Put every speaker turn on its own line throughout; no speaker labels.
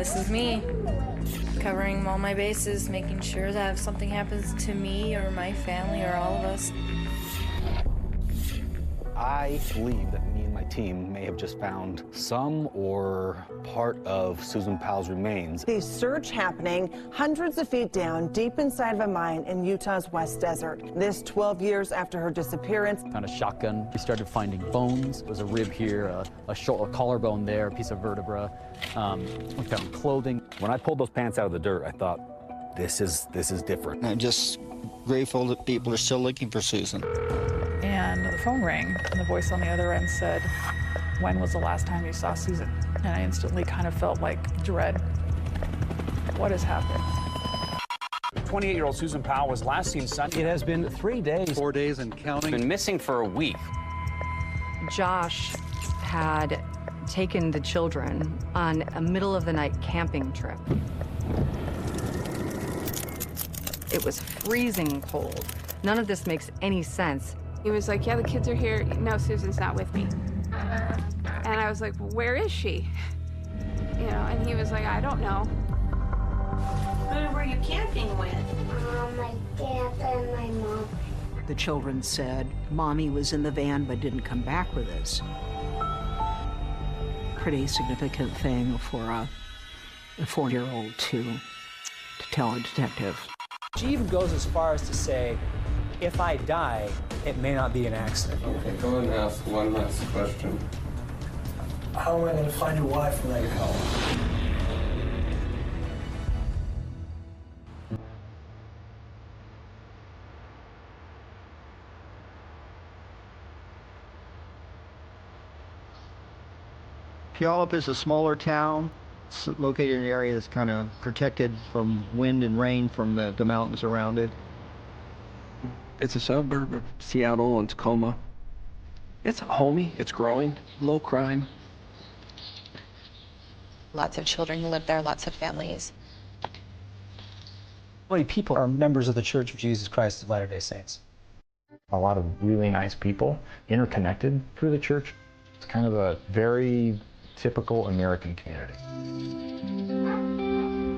This is me, covering all my bases, making sure that if something happens to me or my family or all of us.
I believe that me and my team may have just found some or part of Susan Powell's remains.
The search happening hundreds of feet down, deep inside of a mine in Utah's West Desert. This 12 years after her disappearance.
Found a shotgun. We started finding bones. There was a rib here, a collarbone there, a piece of vertebra. We found clothing.
When I pulled those pants out of the dirt, I thought, this is different.
I'm just grateful that people are still looking for Susan.
And the phone rang, and the voice on the other end said, "When was the last time you saw Susan?" And I instantly kind of felt like dread. What has happened?
28-year-old Susan Powell was last seen Sunday.
It has been 3 days.
4 days and counting.
Been missing for a week.
Josh had taken the children on a middle-of-the-night camping trip. It was freezing cold. None of this makes any sense.
He was like, yeah, the kids are here. No, Susan's not with me. And I was like, well, where is she? You know, and he was like, I don't know.
Who were you camping with?
My dad and my mom.
The children said, Mommy was in the van but didn't come back with us. Pretty significant thing for a 4-year-old to tell a detective.
She even goes as far as to say, if I die, it may not be an accident.
Okay, go and ask one last question.
How am I going to find your wife when I get home?
Puyallup is a smaller town. It's located in an area that's kind of protected from wind and rain from the mountains around it.
It's a suburb of Seattle and Tacoma. It's homey, it's growing, low crime.
Lots of children live there, lots of families.
Many people are members of the Church of Jesus Christ of Latter-day Saints.
A lot of really nice people interconnected through the church. It's kind of a very typical American community.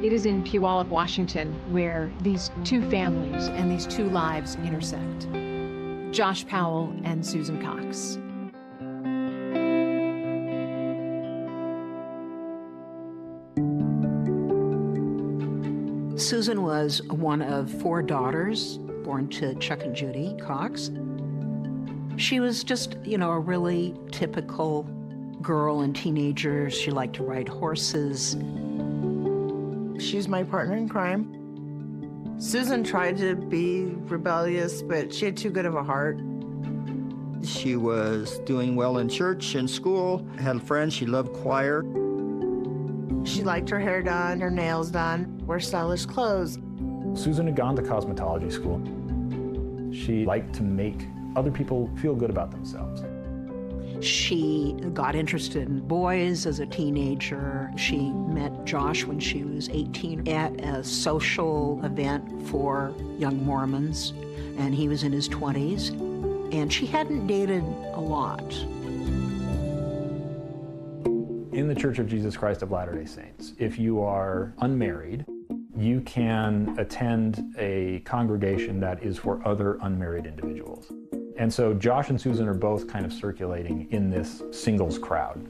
It is in Puyallup, Washington, where these two families and these two lives intersect. Josh Powell and Susan Cox.
Susan was one of 4 daughters born to Chuck and Judy Cox. She was just, you know, a really typical girl and teenager. She liked to ride horses.
She's my partner in crime. Susan tried to be rebellious, but she had too good of a heart.
She was doing well in church and school, had friends, she loved choir.
She liked her hair done, her nails done, wear stylish clothes.
Susan had gone to cosmetology school. She liked to make other people feel good about themselves.
She got interested in boys as a teenager. She met Josh when she was 18 at a social event for young Mormons, and he was in his 20s, and she hadn't dated a lot.
In the Church of Jesus Christ of Latter-day Saints, if you are unmarried, you can attend a congregation that is for other unmarried individuals. And so Josh and Susan are both kind of circulating in this singles crowd.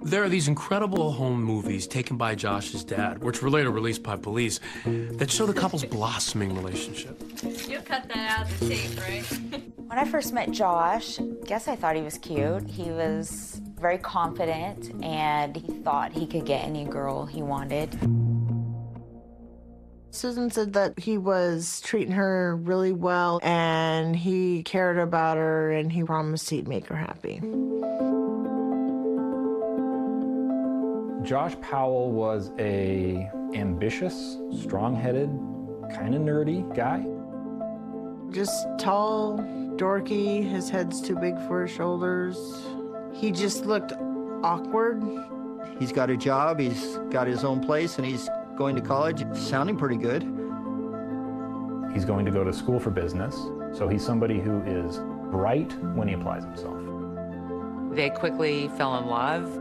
There are these incredible home movies taken by Josh's dad, which were later released by police, that show the couple's blossoming relationship.
You'll cut that out of the tape, right?
When I first met Josh, guess I thought he was cute. He was very confident, and he thought he could get any girl he wanted.
Susan said that he was treating her really well, and he cared about her, and he promised he'd make her happy.
Josh Powell was a ambitious, strong-headed, kind of nerdy guy.
Just tall, dorky, his head's too big for his shoulders. He just looked awkward.
He's got a job, he's got his own place, and he's going to college, sounding pretty good.
He's going to go to school for business, so he's somebody who is bright when he applies himself.
They quickly fell in love.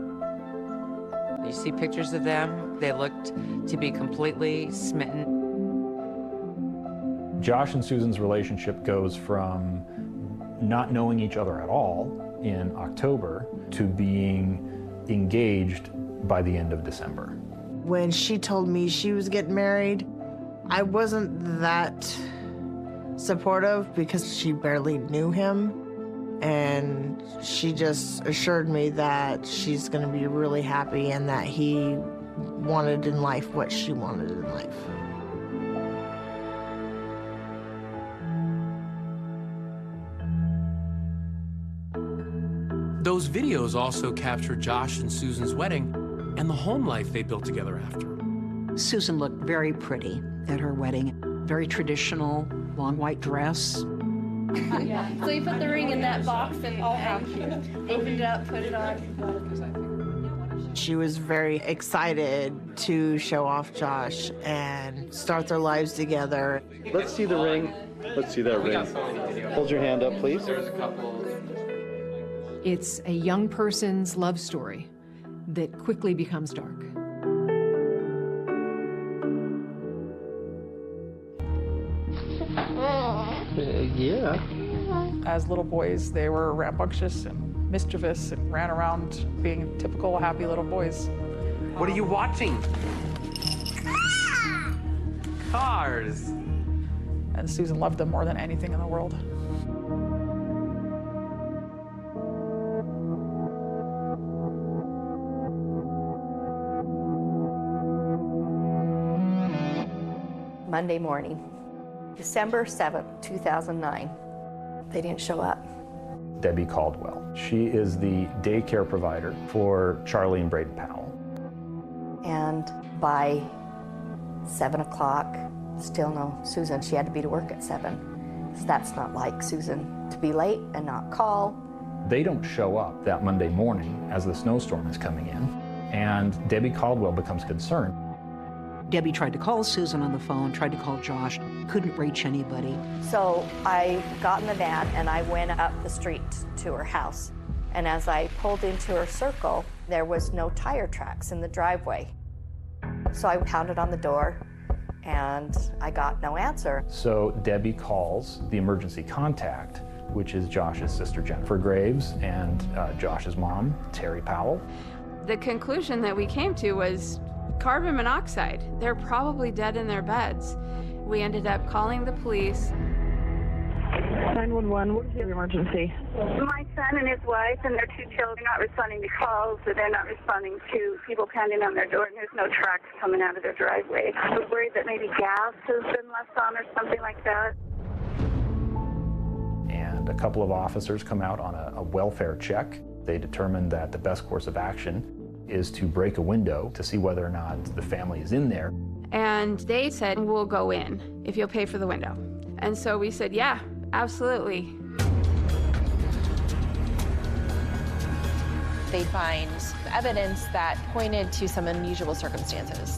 You see pictures of them, they looked to be completely smitten.
Josh and Susan's relationship goes from not knowing each other at all in October to being engaged by the end of December.
When she told me she was getting married, I wasn't that supportive because she barely knew him. And she just assured me that she's going to be really happy and that he wanted in life what she wanted in life.
Those videos also capture Josh and Susan's wedding and the home life they built together after.
Susan looked very pretty at her wedding. Very traditional, long white dress.
Yeah. So you put the ring in that box and opened it up, put it on.
She was very excited to show off Josh and start their lives together.
Let's see the ring. Let's see that ring. Hold your hand up, please.
It's a young person's love story that quickly becomes dark.
Yeah.
As little boys, they were rambunctious and mischievous and ran around being typical happy little boys.
What are you watching? Cars.
And Susan loved them more than anything in the world.
Monday morning, December 7th, 2009. They didn't show up.
Debbie Caldwell. She is the daycare provider for Charlie and Braden Powell.
And by 7 o'clock, still no Susan. She had to be to work at 7. So that's not like Susan to be late and not call.
They don't show up that Monday morning as the snowstorm is coming in, and Debbie Caldwell becomes concerned.
Debbie tried to call Susan on the phone, tried to call Josh, couldn't reach anybody.
So I got in the van and I went up the street to her house. And as I pulled into her circle, there was no tire tracks in the driveway. So I pounded on the door and I got no answer.
So Debbie calls the emergency contact, which is Josh's sister Jennifer Graves and Josh's mom, Terry Powell.
The conclusion that we came to was carbon monoxide. They're probably dead in their beds. We ended up calling the police.
911, what is your emergency?
My son and his wife and their 2 children are not responding to calls, so they're not responding to people pounding on their door, and there's no tracks coming out of their driveway. We're worried that maybe gas has been left on or something like that.
And a couple of officers come out on a welfare check. They determine that the best course of action is to break a window to see whether or not the family is in there.
And they said, we'll go in if you'll pay for the window. And so we said, yeah, absolutely.
They find evidence that pointed to some unusual circumstances.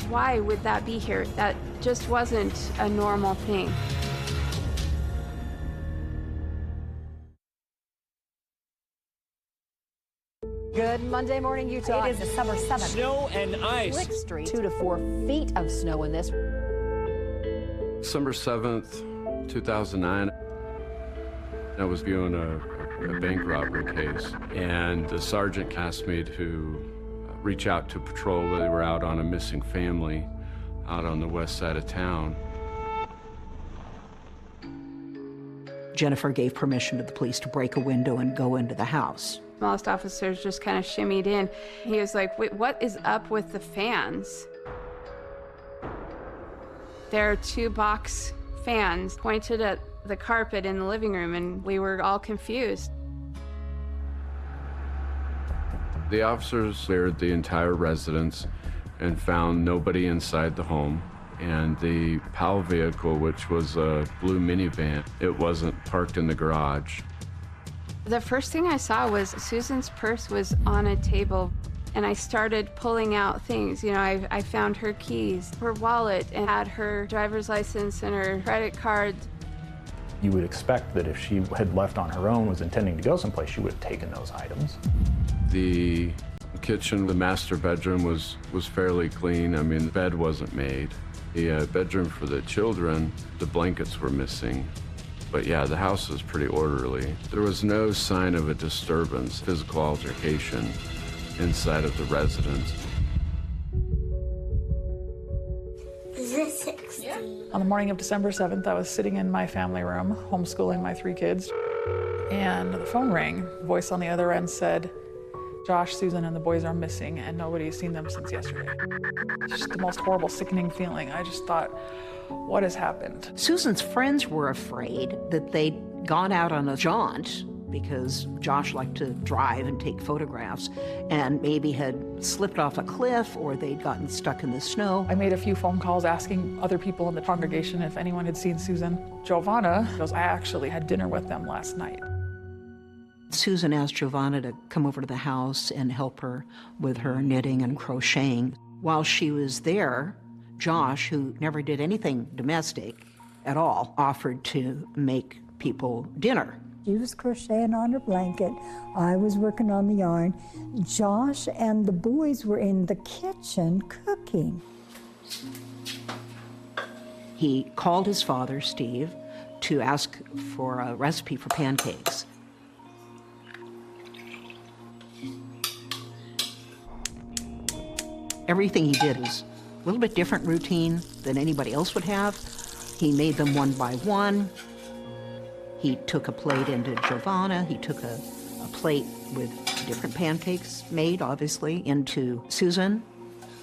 Why would that be here? That just wasn't a normal thing.
Good Monday morning, Utah. It is December 7th.
Snow and ice.
Lick Street, 2 to 4 feet of snow in this.
December 7th, 2009. I was viewing a bank robbery case, and the sergeant asked me to reach out to patrol. They were out on a missing family out on the west side of town.
Jennifer gave permission to the police to break a window and go into the house.
Most officers just kind of shimmied in. He was like, wait, what is up with the fans? There are 2 box fans pointed at the carpet in the living room, and we were all confused.
The officers cleared the entire residence and found nobody inside the home. And the Powell vehicle, which was a blue minivan, it wasn't parked in the garage.
The first thing I saw was Susan's purse was on a table, and I started pulling out things. You know, I found her keys, her wallet, and had her driver's license and her credit card.
You would expect that if she had left on her own, was intending to go someplace, she would have taken those items.
The kitchen, the master bedroom was fairly clean. I mean, the bed wasn't made. The bedroom for the children, the blankets were missing. But yeah, the house was pretty orderly. There was no sign of a disturbance, physical altercation inside of the residence.
Is it 16?
On the morning of December 7th, I was sitting in my family room, homeschooling my 3 kids, and the phone rang. The voice on the other end said, Josh, Susan, and the boys are missing, and nobody's seen them since yesterday. It's just the most horrible, sickening feeling. I just thought, what has happened?
Susan's friends were afraid that they'd gone out on a jaunt because Josh liked to drive and take photographs and maybe had slipped off a cliff or they'd gotten stuck in the snow.
I made a few phone calls asking other people in the congregation if anyone had seen Susan. Giovanna goes, I actually had dinner with them last night.
Susan asked Giovanna to come over to the house and help her with her knitting and crocheting. While she was there, Josh, who never did anything domestic at all, offered to make people dinner.
She was crocheting on her blanket. I was working on the yarn. Josh and the boys were in the kitchen cooking.
He called his father, Steve, to ask for a recipe for pancakes. Everything he did was a little bit different routine than anybody else would have. He made them one by one. He took a plate into Giovanna. He took a plate with different pancakes made, obviously, into Susan.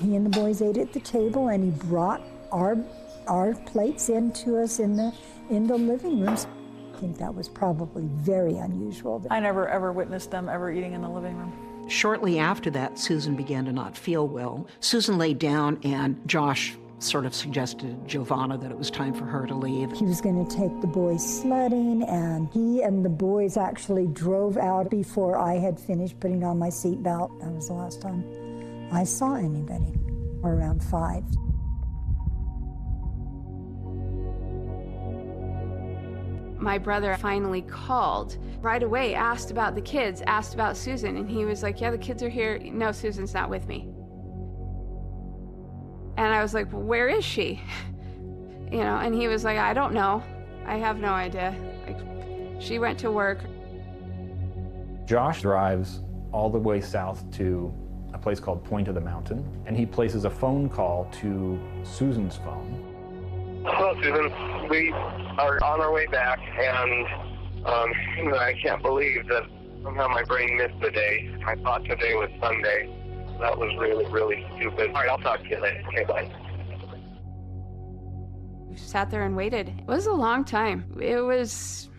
He and the boys ate at the table, and he brought our plates into us in the living rooms. I think that was probably very unusual.
I never ever witnessed them ever eating in the living room.
Shortly after that, Susan began to not feel well. Susan laid down, and Josh sort of suggested to Giovanna that it was time for her to leave.
He was going to take the boys sledding, and he and the boys actually drove out before I had finished putting on my seatbelt. That was the last time I saw anybody, around 5.
My brother finally called right away, asked about the kids, asked about Susan, and he was like, yeah, the kids are here. No, Susan's not with me. And I was like, well, where is she? You know, and he was like, I don't know. I have no idea. Like, she went to work.
Josh drives all the way south to a place called Point of the Mountain, and he places a phone call to Susan's phone.
Hello, Susan. We are on our way back, and I can't believe that somehow my brain missed the day. I thought today was Sunday. That was really, really stupid. All right, I'll talk to you later. Okay, bye.
We sat there and waited. It was a long time. It was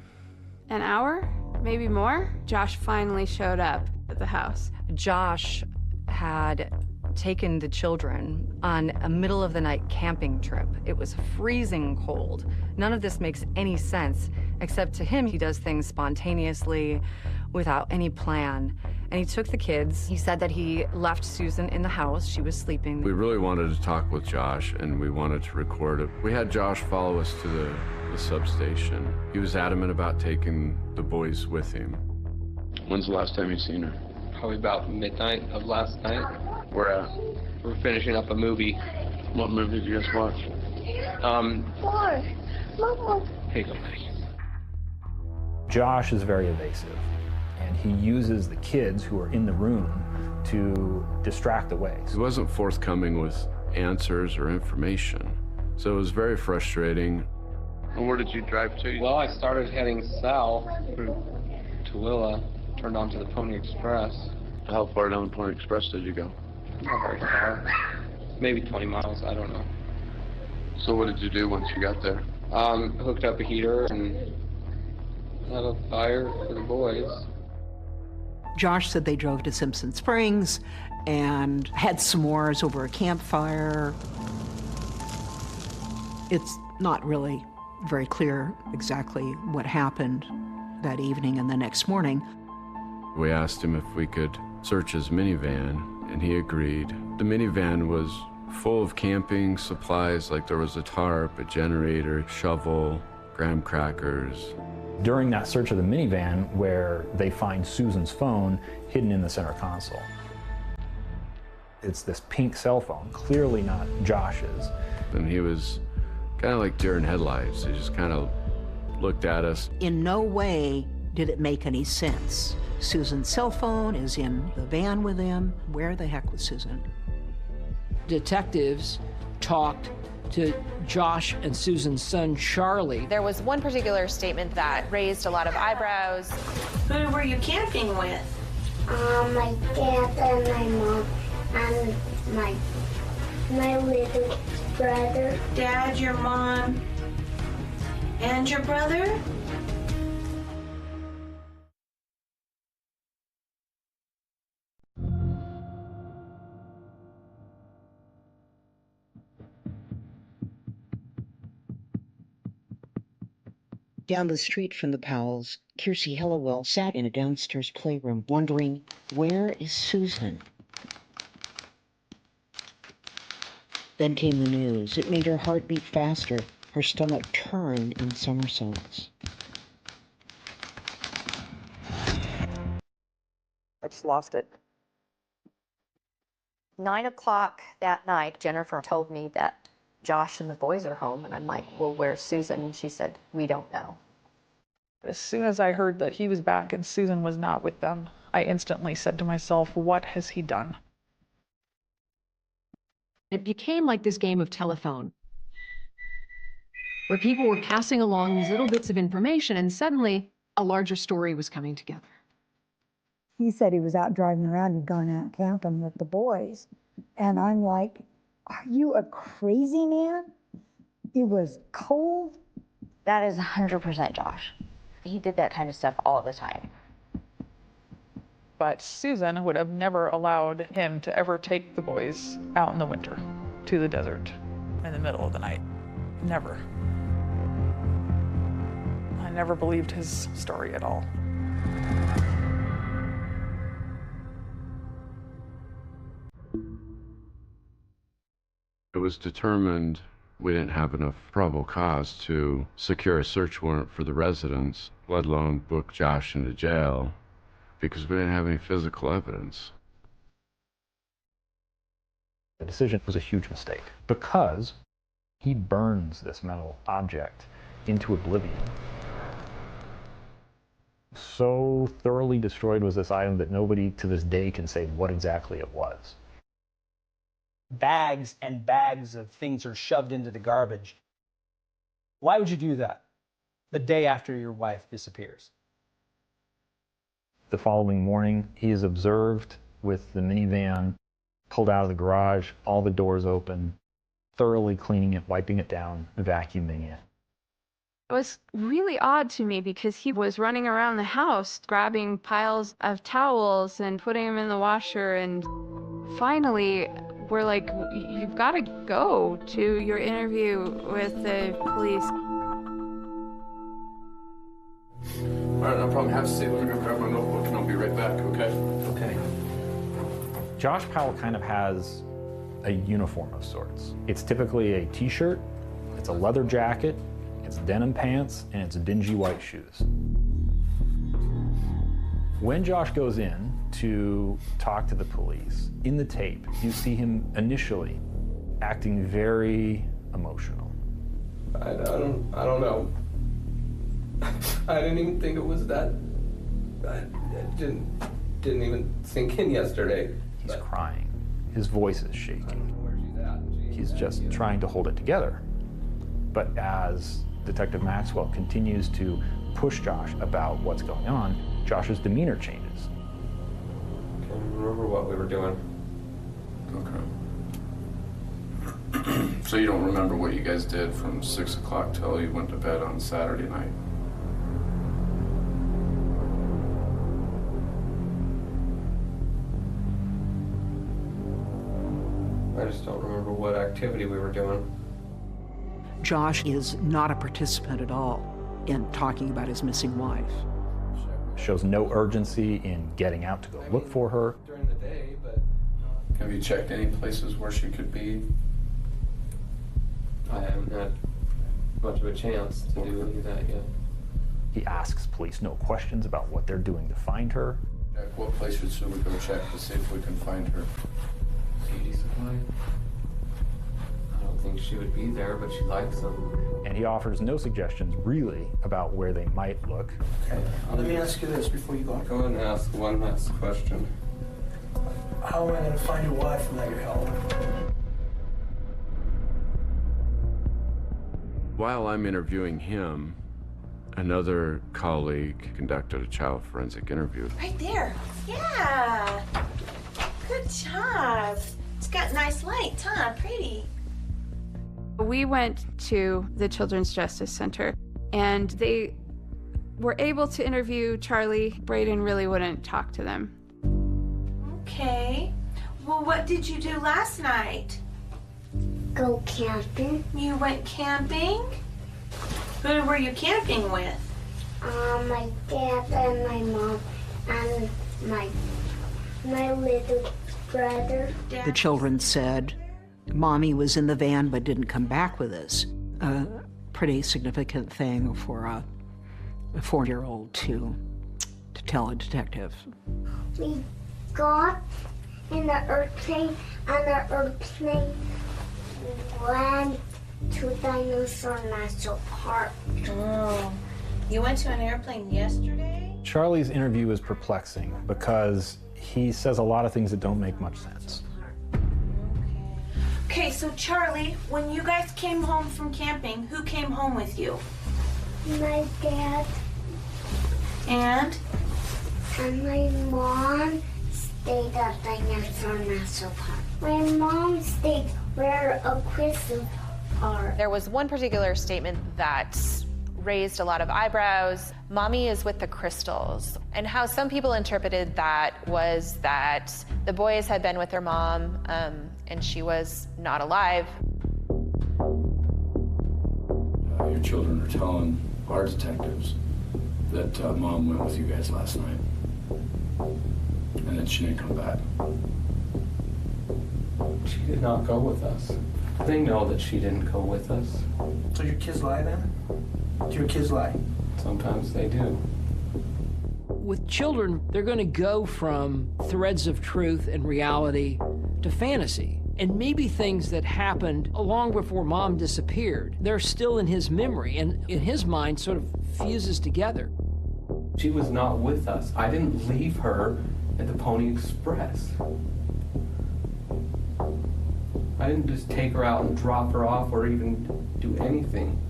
an hour, maybe more. Josh finally showed up at the house.
Josh had taken the children on a middle-of-the-night camping trip. It was freezing cold. None of this makes any sense, except to him, he does things spontaneously, without any plan. And he took the kids. He said that he left Susan in the house. She was sleeping.
We really wanted to talk with Josh, and we wanted to record it. We had Josh follow us to the substation. He was adamant about taking the boys with him.
When's the last time you seen her?
Probably about midnight of last night.
Where at?
We're finishing up a movie.
What movie did you just watch?
Mama.
Here you go, buddy.
Josh is very evasive, and he uses the kids who are in the room to distract away.
He wasn't forthcoming with answers or information, so it was very frustrating.
And where did you drive to?
Well, I started heading south through Tooele, turned onto the Pony Express.
How far down the Pony Express did you go?
Not very far. Maybe 20 miles, I don't know.
So what did you do once you got there?
Hooked up a heater and had a fire for the boys.
Josh said they drove to Simpson Springs and had s'mores over a campfire. It's not really very clear exactly what happened that evening and the next morning.
We asked him if we could search his minivan, and he agreed. The minivan was full of camping supplies, like there was a tarp, a generator, shovel, graham crackers.
During that search of the minivan, where they find Susan's phone hidden in the center console. It's this pink cell phone, clearly not Josh's.
And he was kind of like deer in headlights. He just kind of looked at us.
In no way did it make any sense. Susan's cell phone is in the van with him. Where the heck was Susan?
Detectives talked to Josh and Susan's son, Charlie.
There was one particular statement that raised a lot of eyebrows.
Who were you camping with?
My dad and my mom and my little brother.
Dad, your mom, and your brother?
Down the street from the Powells, Kiersey Hillowell sat in a downstairs playroom wondering, where is Susan? Then came the news. It made her heart beat faster. Her stomach turned in somersaults.
I just lost it.
9 o'clock that night, Jennifer told me that Josh and the boys are home, and I'm like, well, where's Susan? And she said, we don't know.
As soon as I heard that he was back and Susan was not with them, I instantly said to myself, what has he done?
It became like this game of telephone, where people were passing along these little bits of information, and suddenly a larger story was coming together.
He said he was out driving around and gone out camping with the boys. And I'm like, are you a crazy man? It was cold.
That is 100% Josh. He did that kind of stuff all the time.
But Susan would have never allowed him to ever take the boys out in the winter to the desert in the middle of the night. Never. I never believed his story at all.
It was determined we didn't have enough probable cause to secure a search warrant for the residence, let alone book Josh into jail, because we didn't have any physical evidence.
The decision was a huge mistake because he burns this metal object into oblivion. So thoroughly destroyed was this item that nobody to this day can say what exactly it was.
Bags and bags of things are shoved into the garbage. Why would you do that the day after your wife disappears?
The following morning, he is observed with the minivan pulled out of the garage, all the doors open, thoroughly cleaning it, wiping it down, vacuuming it.
It was really odd to me because he was running around the house grabbing piles of towels and putting them in the washer, and finally we're like, you've got to go to your interview with the police.
All right, no problem. Have a seat. Let me go grab my notebook and I'll be right back, okay?
Okay.
Josh Powell kind of has a uniform of sorts. It's typically a t-shirt, it's a leather jacket, it's denim pants, and it's dingy white shoes. When Josh goes in to talk to the police, in the tape, you see him initially acting very emotional.
I don't know. I didn't even think it was that. It didn't even sink in yesterday.
He's crying. His voice is shaking. He's just trying to hold it together. But as Detective Maxwell continues to push Josh about what's going on, Josh's demeanor changes.
I can't remember what we were doing.
Okay. So you don't remember what you guys did from 6 o'clock till you went to bed on Saturday night?
I just don't remember what activity we were doing.
Josh is not a participant at all in talking about his missing wife.
Shows no urgency in getting out to go look for her.
During the day, but...
Have you checked any places where she could be?
I haven't had much of a chance to do any of that yet.
He asks police no questions about what they're doing to find her.
Jack, what place should we go check to see if we can find her?
she would be there, but she likes them.
And he offers no suggestions, really, about where they might look.
Okay, let me ask you this before you go.
Go ahead and ask one last question.
How am I going to find your wife without your help?
While I'm interviewing him, another colleague conducted a child forensic interview.
Right there. Yeah. Good job. It's got nice lights, huh? Pretty.
We went to the Children's Justice Center, and they were able to interview Charlie. Braden really wouldn't talk to them.
Okay. Well, what did you do last night?
Go camping.
You went camping? Who were you camping with?
My dad and my mom and my little brother.
The children said, Mommy was in the van but didn't come back with us. A pretty significant thing for a 4-year-old to tell a detective.
We got in the airplane, and the airplane went to Dinosaur National Park.
Oh. You went to an airplane yesterday?
Charlie's interview is perplexing because he says a lot of things that don't make much sense.
Okay, so Charlie, when you guys came home from camping, who came home with you?
My dad.
And
my mom stayed at Dinosaur National Park. My mom stayed where a crystal park.
There was one particular statement that raised a lot of eyebrows. Mommy is with the crystals. And how some people interpreted that was that the boys had been with their mom and she was not alive.
Your children are telling our detectives that Mom went with you guys last night and that she didn't come back.
She did not go with us. They know that she didn't go with us.
So your kids lie then? Do your kids lie?
Sometimes they do.
With children, they're going to go from threads of truth and reality to fantasy. And maybe things that happened long before Mom disappeared, they're still in his memory and in his mind sort of fuses together.
She was not with us. I didn't leave her at the Pony Express. I didn't just take her out and drop her off or even do anything.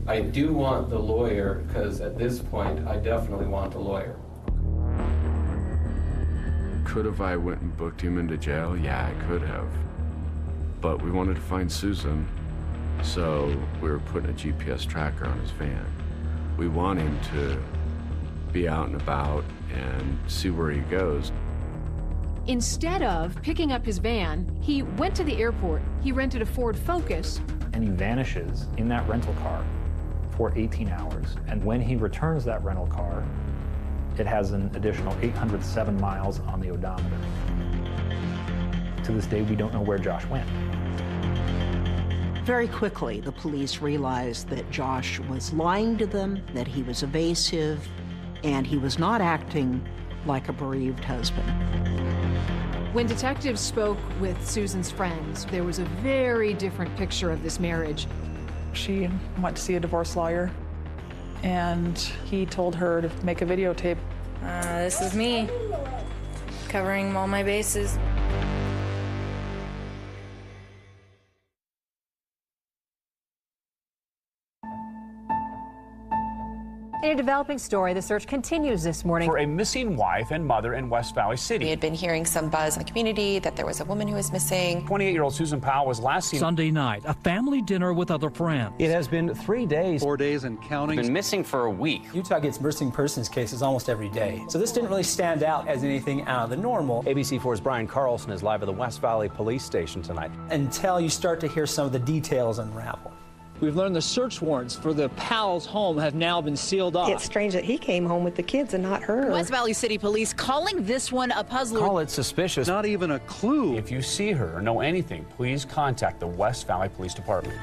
I do want the lawyer, because at this point, I definitely want the lawyer.
Could have I went and booked him into jail? Yeah, I could have. But we wanted to find Susan, so we were putting a GPS tracker on his van. We want him to be out and about and see where he goes.
Instead of picking up his van, he went to the airport. He rented a Ford Focus.
And he vanishes in that rental car for 18 hours. And when he returns that rental car, it has an additional 807 miles on the odometer. To this day, we don't know where Josh went.
Very quickly, the police realized that Josh was lying to them, that he was evasive, and he was not acting like a bereaved husband.
When detectives spoke with Susan's friends, there was a very different picture of this marriage.
She went to see a divorce lawyer, and he told her to make a videotape.
This is me, covering all my bases.
In a developing story, the search continues this morning
for a missing wife and mother in West Valley City.
We had been hearing some buzz in the community that there was a woman who was missing.
28-year-old Susan Powell was last seen
Sunday night, a family dinner with other friends.
It has been 3 days.
4 days and counting.
Been missing for a week.
Utah gets missing persons cases almost every day. So this didn't really stand out as anything out of the normal.
ABC4's Brian Carlson is live at the West Valley Police Station tonight.
Until you start to hear some of the details unravel. We've learned the search warrants for the Powell's home have now been sealed off.
It's strange that he came home with the kids and not her.
West Valley City Police calling this one a puzzler. Call it suspicious.
Not even a clue. If you see her or know anything, please contact the West Valley Police Department.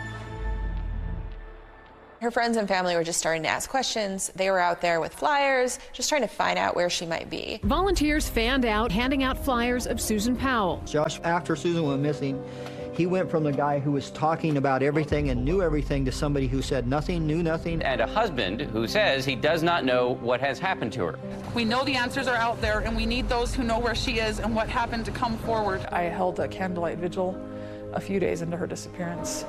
Her friends and family were just starting to ask questions. They were out there with flyers, just trying to find out where she might be.
Volunteers fanned out, handing out flyers of Susan Powell.
Josh, after Susan went missing,
He went from the guy who was talking about everything and knew everything to somebody who said nothing, knew nothing.
And a husband who says he does not know what has happened to her.
We know the answers are out there, and we need those who know where she is and what happened to come forward. I held a candlelight vigil a few days into her disappearance,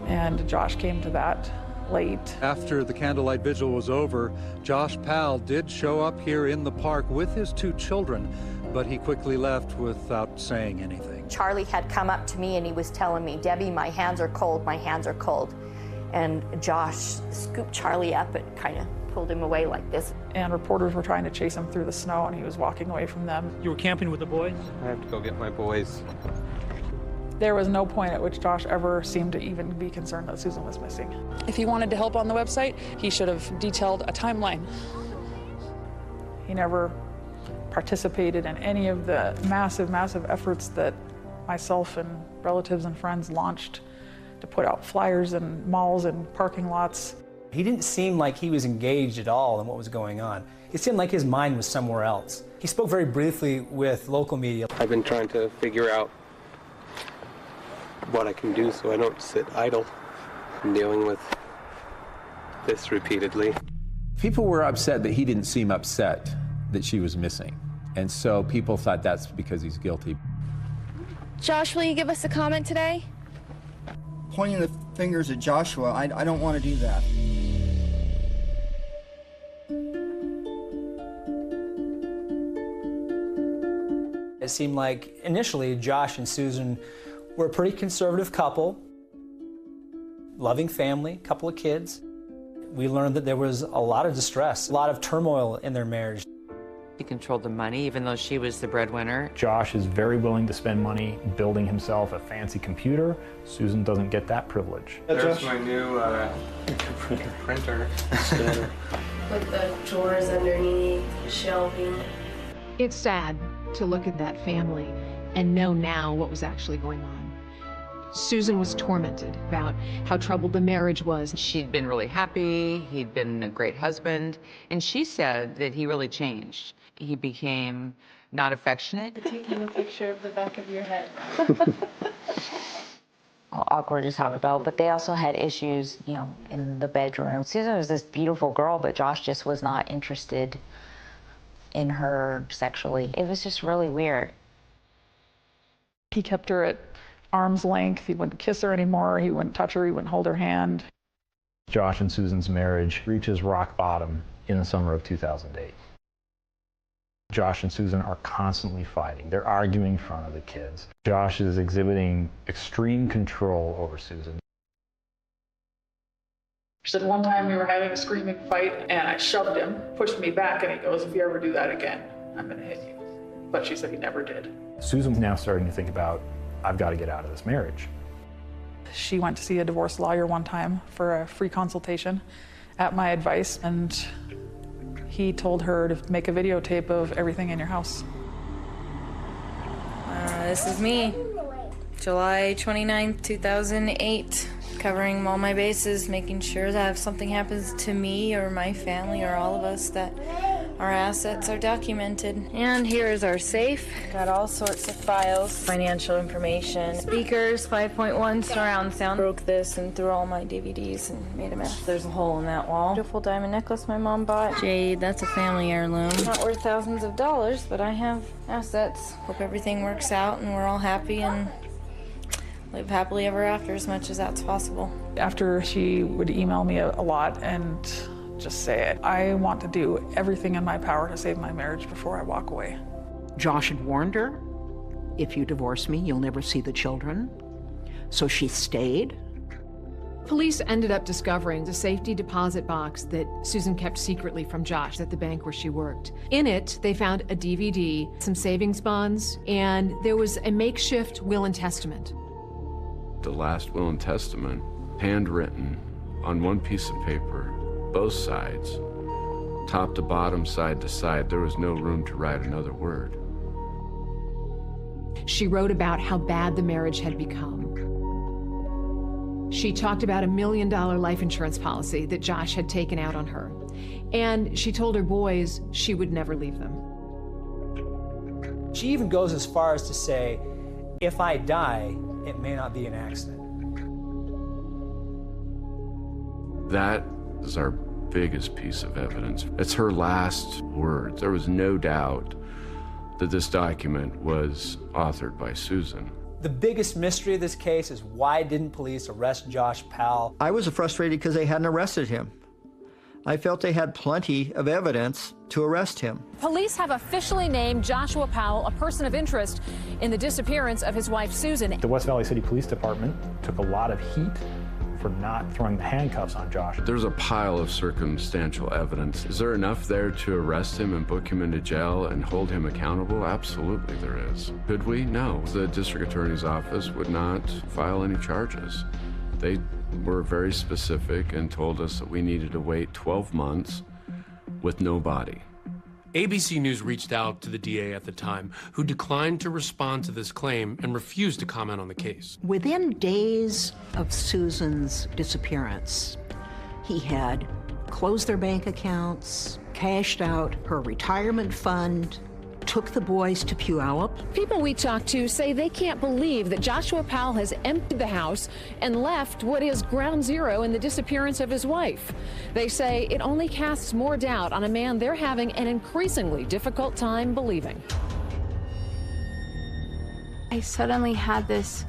and Josh came to that late.
After the candlelight vigil was over, Josh Powell did show up here in the park with his 2 children, but he quickly left without saying anything.
Charlie had come up to me and he was telling me, Debbie, my hands are cold, my hands are cold. And Josh scooped Charlie up and kind of pulled him away like this.
And reporters were trying to chase him through the snow, and he was walking away from them.
You were camping with the boys?
I have to go get my boys.
There was no point at which Josh ever seemed to even be concerned that Susan was missing. If he wanted to help on the website, he should have detailed a timeline. He never participated in any of the massive, massive efforts that myself and relatives and friends launched to put out flyers in malls and parking lots.
He didn't seem like he was engaged at all in what was going on. It seemed like his mind was somewhere else. He spoke very briefly with local media.
I've been trying to figure out what I can do so I don't sit idle. I'm dealing with this repeatedly.
People were upset that he didn't seem upset that she was missing. And so people thought that's because he's guilty.
Josh, will you give us a comment today?
Pointing the fingers at Joshua, I don't want to do that.
It seemed like initially Josh and Susan were a pretty conservative couple, loving family, couple of kids. We learned that there was a lot of distress, a lot of turmoil in their marriage.
He controlled the money, even though she was the breadwinner.
Josh is very willing to spend money building himself a fancy computer. Susan doesn't get that privilege.
There's my new printer.
With the drawers underneath, shelving.
It's sad to look at that family and know now what was actually going on. Susan was tormented about how troubled the marriage was.
She'd been really happy, he'd been a great husband, and she said that he really changed. He became not affectionate.
Taking a picture of the back of your head.
Awkward to talk about, but they also had issues, you know, in the bedroom. Susan was this beautiful girl, but Josh just was not interested in her sexually. It was just really weird.
He kept her at arm's length. He wouldn't kiss her anymore. He wouldn't touch her. He wouldn't hold her hand.
Josh and Susan's marriage reaches rock bottom in the summer of 2008. Josh and Susan are constantly fighting. They're arguing in front of the kids. Josh is exhibiting extreme control over Susan.
She said one time we were having a screaming fight and I shoved him, pushed me back, and he goes, "If you ever do that again, I'm gonna hit you." But she said he never did.
Susan's now starting to think about, I've got to get out of this marriage.
She went to see a divorce lawyer one time for a free consultation at my advice, and he told her to make a videotape of everything in your house.
This is me, July 29th, 2008, covering all my bases, making sure that if something happens to me or my family or all of us, that our assets are documented. And here is our safe. Got all sorts of files, financial information, speakers, 5.1 surround sound. Broke this and threw all my DVDs and made a mess. There's a hole in that wall. Beautiful diamond necklace my mom bought. Jade, that's a family heirloom. Not worth thousands of dollars, but I have assets. Hope everything works out and we're all happy and live happily ever after, as much as that's possible.
After she would email me a lot and just say it, I want to do everything in my power to save my marriage before I walk away.
Josh had warned her, if you divorce me, you'll never see the children. So she stayed.
Police ended up discovering the safety deposit box that Susan kept secretly from Josh at the bank where she worked. In it, they found a DVD, some savings bonds, and there was a makeshift will and testament.
The last will and testament, handwritten on one piece of paper, both sides, top to bottom, side to side. There was no room to write another word.
She wrote about how bad the marriage had become. She talked about $1 million life insurance policy that Josh had taken out on her. And she told her boys she would never leave them.
She even goes as far as to say, If I die, it may not be an accident.
That is our biggest piece of evidence. It's her last words. There was no doubt that this document was authored by Susan.
The biggest mystery of this case is why didn't police arrest Josh Powell?
I was frustrated because they hadn't arrested him. I felt they had plenty of evidence to arrest him.
Police have officially named Joshua Powell a person of interest in the disappearance of his wife, Susan.
The West Valley City Police Department took a lot of heat for not throwing the handcuffs on Josh.
There's a pile of circumstantial evidence. Is there enough there to arrest him and book him into jail and hold him accountable? Absolutely there is. Could we? No. The district attorney's office would not file any charges. They were very specific and told us that we needed to wait 12 months with no body.
ABC News reached out to the DA at the time, who declined to respond to this claim and refused to comment on the case.
Within days of Susan's disappearance, he had closed their bank accounts, cashed out her retirement fund, took the boys to Puyallup.
People we talked to say they can't believe that Joshua Powell has emptied the house and left what is ground zero in the disappearance of his wife. They say it only casts more doubt on a man they're having an increasingly difficult time believing.
I suddenly had this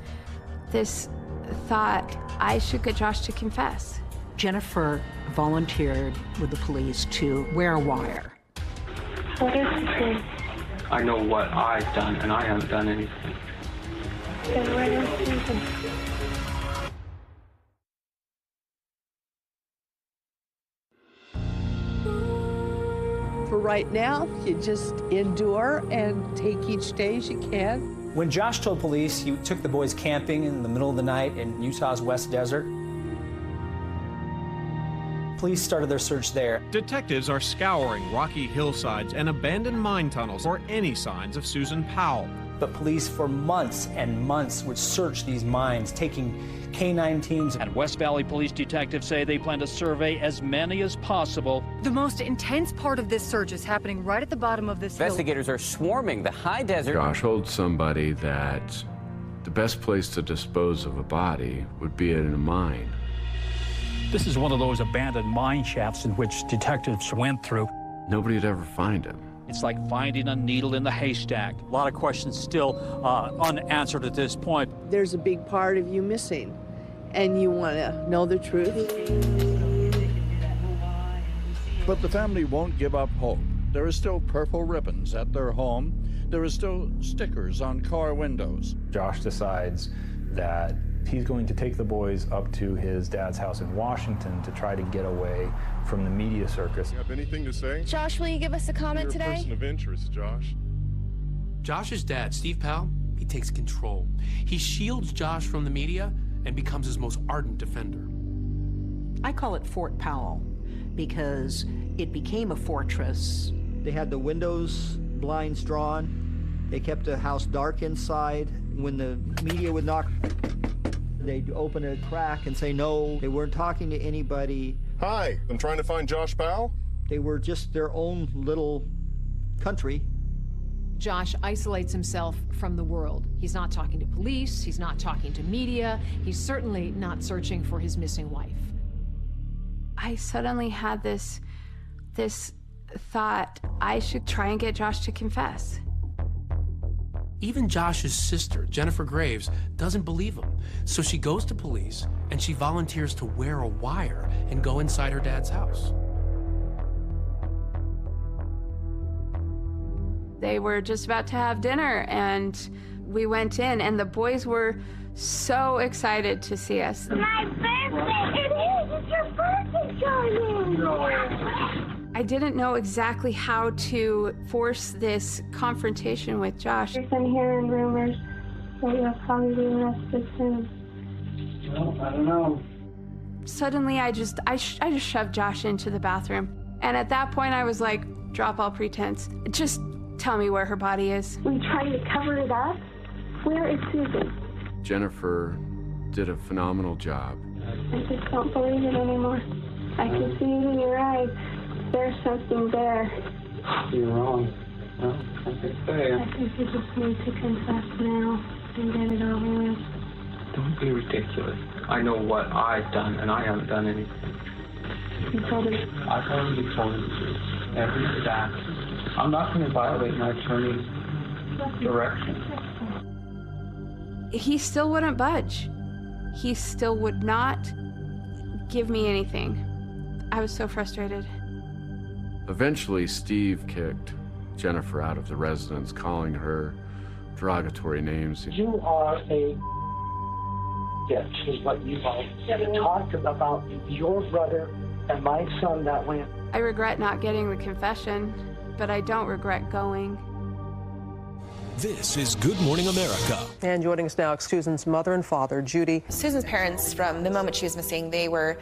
thought, I should get Josh to confess.
Jennifer volunteered with the police to wear a wire.
What is the truth?
I know what I've done, and I haven't done anything.
Then where is Susan?
For right now, you just endure and take each day as you can.
When Josh told police he took the boys camping in the middle of the night in Utah's West Desert, police started their search there.
Detectives are scouring rocky hillsides and abandoned mine tunnels for any signs of Susan Powell.
But police for months and months would search these mines, taking K-9 teams.
And West Valley police detectives say they plan to survey as many as possible.
The most intense part of this search is happening right at the bottom of this hill.
Investigators are swarming the high desert.
Josh told somebody that the best place to dispose of a body would be in a mine.
This is one of those abandoned mine shafts in which detectives went through.
Nobody'd ever find him.
It's like finding a needle in the haystack. A lot of questions still unanswered at this point.
There's a big part of you missing, and you want to know the truth.
But the family won't give up hope. There is still purple ribbons at their home. There is still stickers on car windows.
Josh decides that he's going to take the boys up to his dad's house in Washington to try to get away from the media circus.
You have anything to say?
Josh, will you give us a comment
You're
today?
a person of interest, Josh.
Josh's dad, Steve Powell, he takes control. He shields Josh from the media and becomes his most ardent defender.
I call it Fort Powell because it became a fortress.
They had the windows, blinds drawn. They kept the house dark inside. When the media would knock, they'd open a crack and say no. They weren't talking to anybody.
Hi, I'm trying to find Josh Powell.
They were just their own little country.
Josh isolates himself from the world. He's not talking to police, he's not talking to media, he's certainly not searching for his missing wife.
I suddenly had this thought, I should try and get Josh to confess.
Even Josh's sister, Jennifer Graves, doesn't believe him. So she goes to police and she volunteers to wear a wire and go inside her dad's house.
They were just about to have dinner and we went in and the boys were so excited to see us.
My birthday! It is! It's your birthday, Charlie!
I didn't know exactly how to force this confrontation with Josh.
I've been hearing rumors that you'll probably be arrested soon.
Well, I don't know.
Suddenly, I just shoved Josh into the bathroom. And at that point, I was like, drop all pretense. Just tell me where her body is.
We tried to cover it up. Where is Susan?
Jennifer did a phenomenal job.
I just don't believe it anymore. I can see it in your eyes. There's something there.
You're wrong. Well, like I say,
I think you just need to confess now. and get it over with.
Don't be ridiculous. I know what I've done, and I haven't done anything.
You told him.
I've already told him the truth. Every fact. I'm not going to violate my attorney's direction.
He still wouldn't budge. He still would not give me anything. I was so frustrated.
Eventually, Steve kicked Jennifer out of the residence, calling her derogatory names.
You are a bitch, is what you are. You talked about your brother and my son that way.
I regret not getting the confession, but I don't regret going.
This is Good Morning America.
And joining us now, Susan's mother and father, Judy.
Susan's parents, from the moment she was missing, they were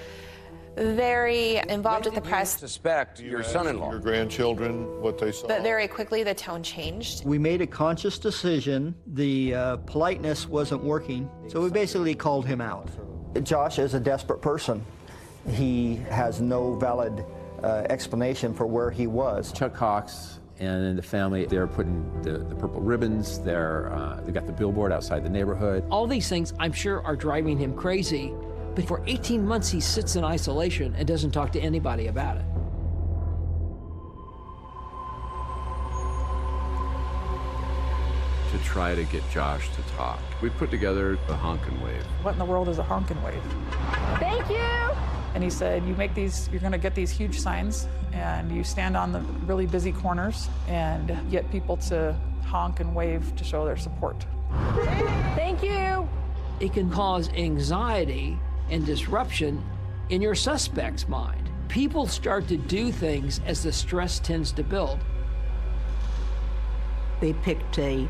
very involved with the press.
Suspect your son-in-law,
your grandchildren, what they saw.
But very quickly, the tone changed.
We made a conscious decision. The politeness wasn't working, so we basically called him out. Josh is a desperate person. He has no valid explanation for where he was.
Chuck Cox and the family, they're putting the purple ribbons, they got the billboard outside the neighborhood.
All these things, I'm sure, are driving him crazy, but for 18 months he sits in isolation and doesn't talk to anybody about it.
To try to get Josh to talk. We put together the honk and wave.
What in the world is a honk and wave?
Thank you!
And he said, you make these, you're gonna get these huge signs and you stand on the really busy corners and get people to honk and wave to show their support.
Thank you!
It can cause anxiety and disruption in your suspect's mind. People start to do things as the stress tends to build.
They picked a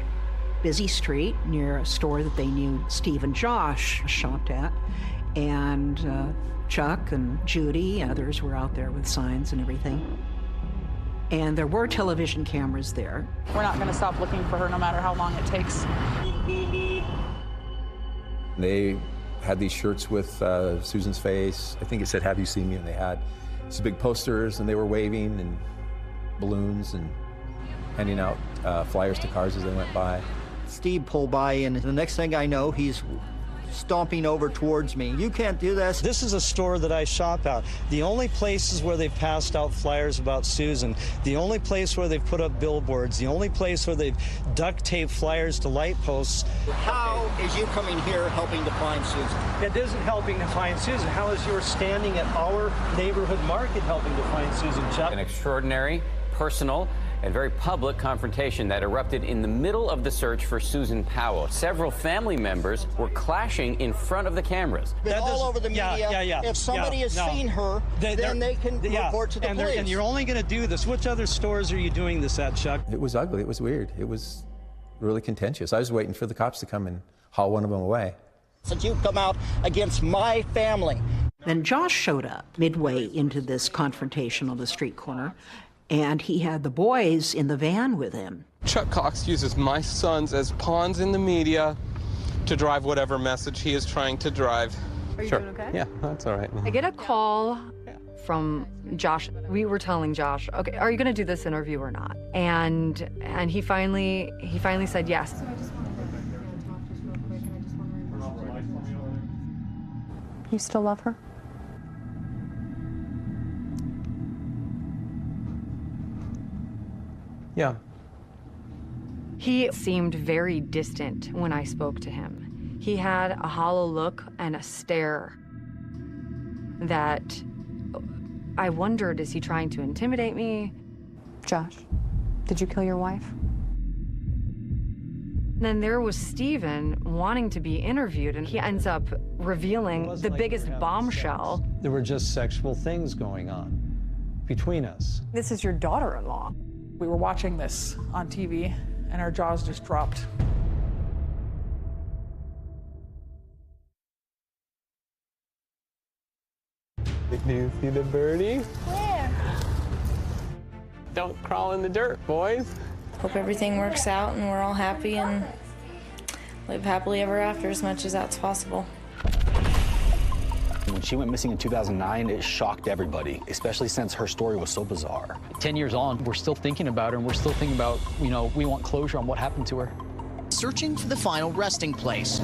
busy street near a store that they knew Steve and Josh shopped at, and Chuck and Judy, others were out there with signs and everything. And there were television cameras there.
We're not gonna stop looking for her no matter how long it takes.
They had these shirts with Susan's face. I think it said, "Have you seen me?" And they had these big posters, and they were waving and balloons and handing out flyers to cars as they went by.
Steve pulled by, and the next thing I know, he's stomping over towards me. You can't do this.
This is a store that I shop at. The only places where they've passed out flyers about Susan, the only place where they've put up billboards, the only place where they've duct taped flyers to light posts.
How is you coming here helping to find Susan?
It isn't helping to find Susan. How is your standing at our neighborhood market helping to find Susan, Chuck?
An extraordinary, personal, and very public confrontation that erupted in the middle of the search for Susan Powell. Several family members were clashing in front of the cameras.
Been all over the media. If somebody has seen her, then they can report to the police.
And you're only going to do this. Which other stores are you doing this at, Chuck?
It was ugly. It was weird. It was really contentious. I was waiting for the cops to come and haul one of them away.
Since you come out against my family.
Then Josh showed up midway into this confrontation on the street corner, and he had the boys in the van with him.
Chuck Cox uses my sons as pawns in the media to drive whatever message he is trying to drive.
Are you doing okay?
Yeah, that's all right.
I get a call from Josh. We were telling Josh, okay, are you going to do this interview or not? And he finally said yes. You still love her?
Yeah.
He seemed very distant when I spoke to him. He had a hollow look and a stare that I wondered, is he trying to intimidate me?
Josh, did you kill your wife?
Then there was Steven wanting to be interviewed, and he ends up revealing the biggest bombshell.
There were just sexual things going on between us.
This is your daughter-in-law.
We were watching this on TV, and our jaws just dropped.
Do you see the birdie?
Where?
Don't crawl in the dirt, boys.
Hope everything works out and we're all happy and live happily ever after as much as that's possible.
When she went missing in 2009, it shocked everybody, especially since her story was so bizarre.
10 years on, we're still thinking about her, and we're still thinking about, we want closure on what happened to her.
searching for the final resting place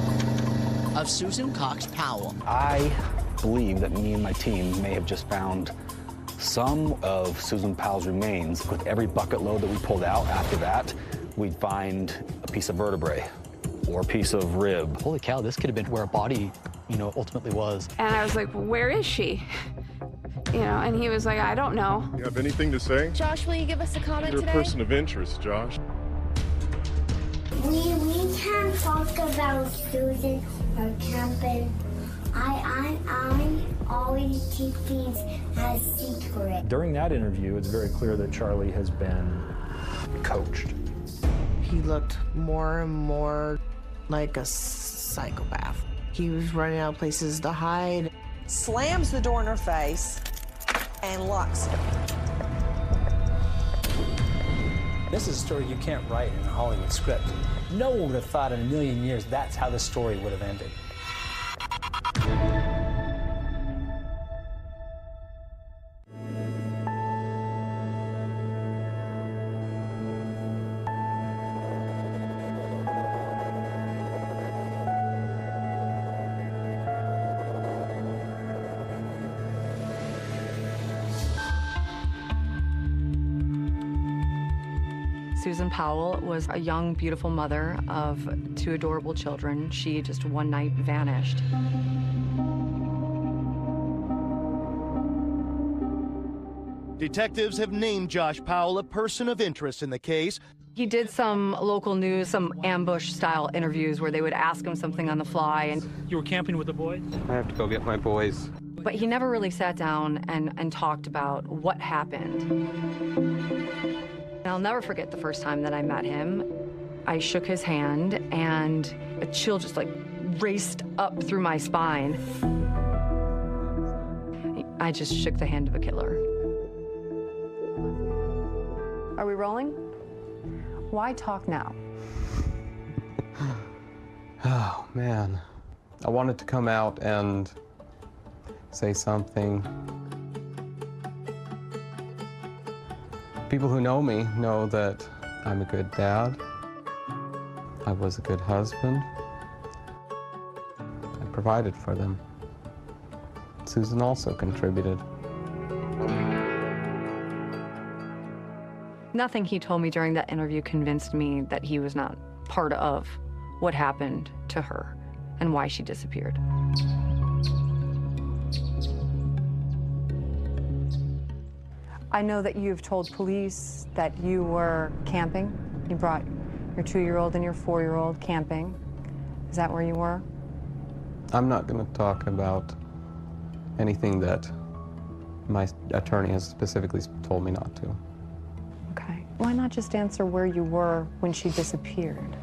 of Susan Cox Powell.
I believe that me and my team may have just found some of Susan Powell's remains. With every bucket load that we pulled out after that, we'd find a piece of vertebrae or a piece of rib.
Holy cow, this could have been where a body, ultimately was.
And I was like, where is she? And he was like, I don't know.
You have anything to say?
Josh, will you give us a comment
You're
today?
a person of interest, Josh.
We can't talk about Susan or camping. I always keep things as secret.
During that interview, it's very clear that Charlie has been coached.
He looked more and more like a psychopath. He was running out of places to hide.
Slams the door in her face and locks it.
This is a story you can't write in a Hollywood script. No one would have thought in a million years that's how the story would have ended.
Susan Powell was a young, beautiful mother of 2 adorable children. She just one night vanished.
Detectives have named Josh Powell a person of interest in the case.
He did some local news, some ambush-style interviews where they would ask him something on the fly. And
You were camping with the boys?
I have to go get my boys.
But he never really sat down and talked about what happened. And I'll never forget the first time that I met him. I shook his hand and a chill just raced up through my spine. I just shook the hand of a killer.
Are we rolling? Why talk now?
Oh, man. I wanted to come out and say something. People who know me know that I'm a good dad. I was a good husband. I provided for them. Susan also contributed.
Nothing he told me during that interview convinced me that he was not part of what happened to her and why she disappeared.
I know that you've told police that you were camping. You brought your 2-year-old and your 4-year-old camping. Is that where you were?
I'm not going to talk about anything that my attorney has specifically told me not to.
Okay. Why not just answer where you were when she disappeared?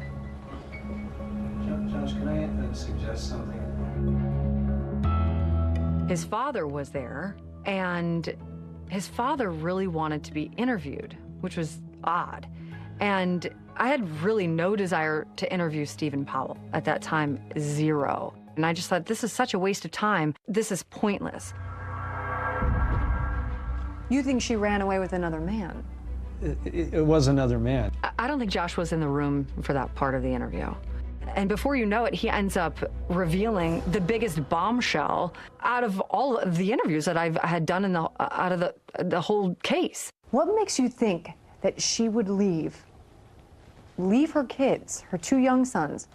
Josh, can I suggest something?
His father was there, and his father really wanted to be interviewed, which was odd. And I had really no desire to interview Stephen Powell. At that time, 0. And I just thought, this is such a waste of time. This is pointless.
You think she ran away with another man?
It was another man.
I don't think Josh was in the room for that part of the interview. And before you know it, he ends up revealing the biggest bombshell out of all of the interviews that I had done out of the whole case.
What makes you think that she would leave her kids, her 2 young sons,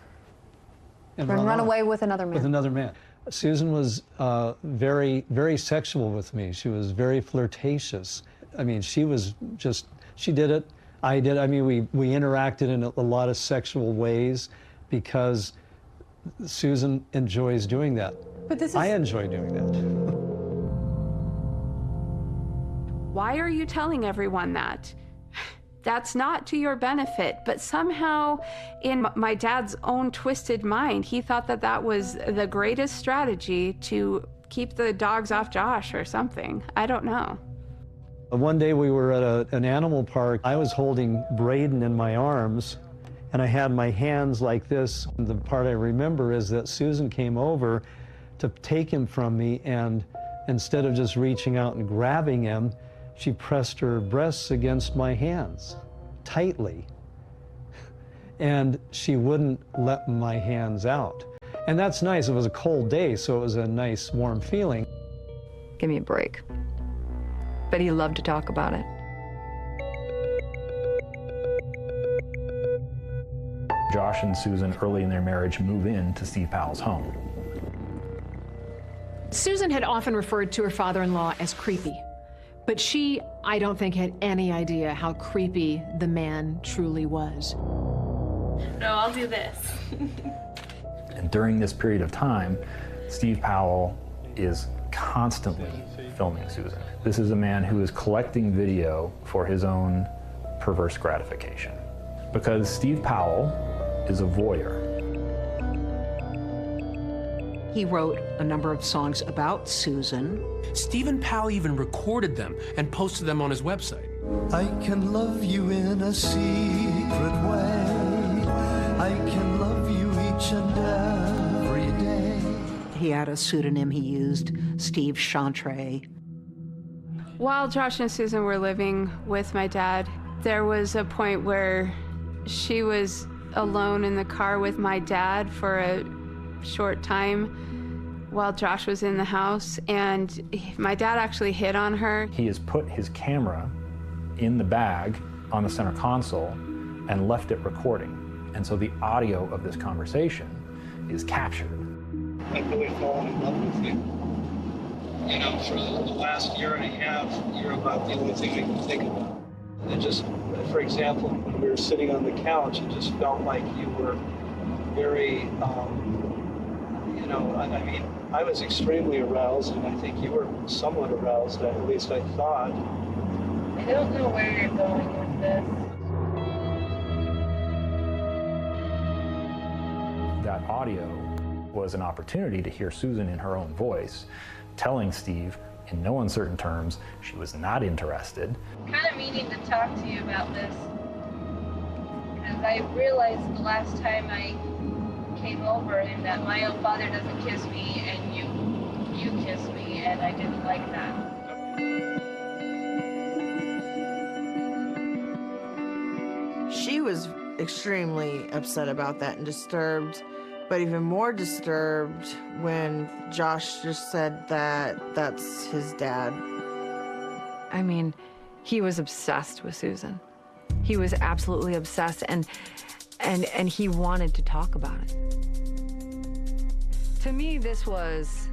and run away with another man?
With another man. Susan was very, very sexual with me. She was very flirtatious. I mean, she did it. I did. I mean, we interacted in a lot of sexual ways because Susan enjoys doing that.
But this is...
I enjoy doing that.
Why are you telling everyone that? That's not to your benefit, but somehow in my dad's own twisted mind, he thought that that was the greatest strategy to keep the dogs off Josh or something. I don't know.
One day we were at an animal park. I was holding Braden in my arms, and I had my hands like this. The part I remember is that Susan came over to take him from me, and instead of just reaching out and grabbing him, she pressed her breasts against my hands, tightly. and she wouldn't let my hands out. And that's nice. It was a cold day, so it was a nice, warm feeling.
Give me a break. But he loved to talk about it.
Josh and Susan, early in their marriage, move in to Steve Powell's home.
Susan had often referred to her father-in-law as creepy, but she, I don't think, had any idea how creepy the man truly was.
No, I'll do this.
And during this period of time, Steve Powell is constantly filming Susan. This is a man who is collecting video for his own perverse gratification. Because Steve Powell is a voyeur.
He wrote a number of songs about Susan.
Stephen Powell even recorded them and posted them on his website.
I can love you in a secret way. I can love you each and every day.
He had a pseudonym he used, Steve Chantre.
While Josh and Susan were living with my dad, there was a point where she was alone in the car with my dad for a short time while Josh was in the house, and my dad actually hit on her.
He has put his camera in the bag on the center console and left it recording. And so the audio of this conversation is captured.
I've really fallen in love with you. You know, for the last year and a half, you're about the only thing I can think about. And just, for example, when we were sitting on the couch, it just felt like you were very, you know, I mean, I was extremely aroused, and I think you were somewhat aroused, at least I thought.
I don't know where you're going with this.
That audio was an opportunity to hear Susan in her own voice, telling Steve in no uncertain terms she was not interested.
I'm kind of meaning to talk to you about this, because I realized the last time I came over and that my own father doesn't kiss me and you kiss me, and I didn't like that.
She was extremely upset about that and disturbed, but even more disturbed when Josh just said that that's his dad.
I mean, he was obsessed with Susan. He was absolutely obsessed, and he wanted to talk about it. To me, this was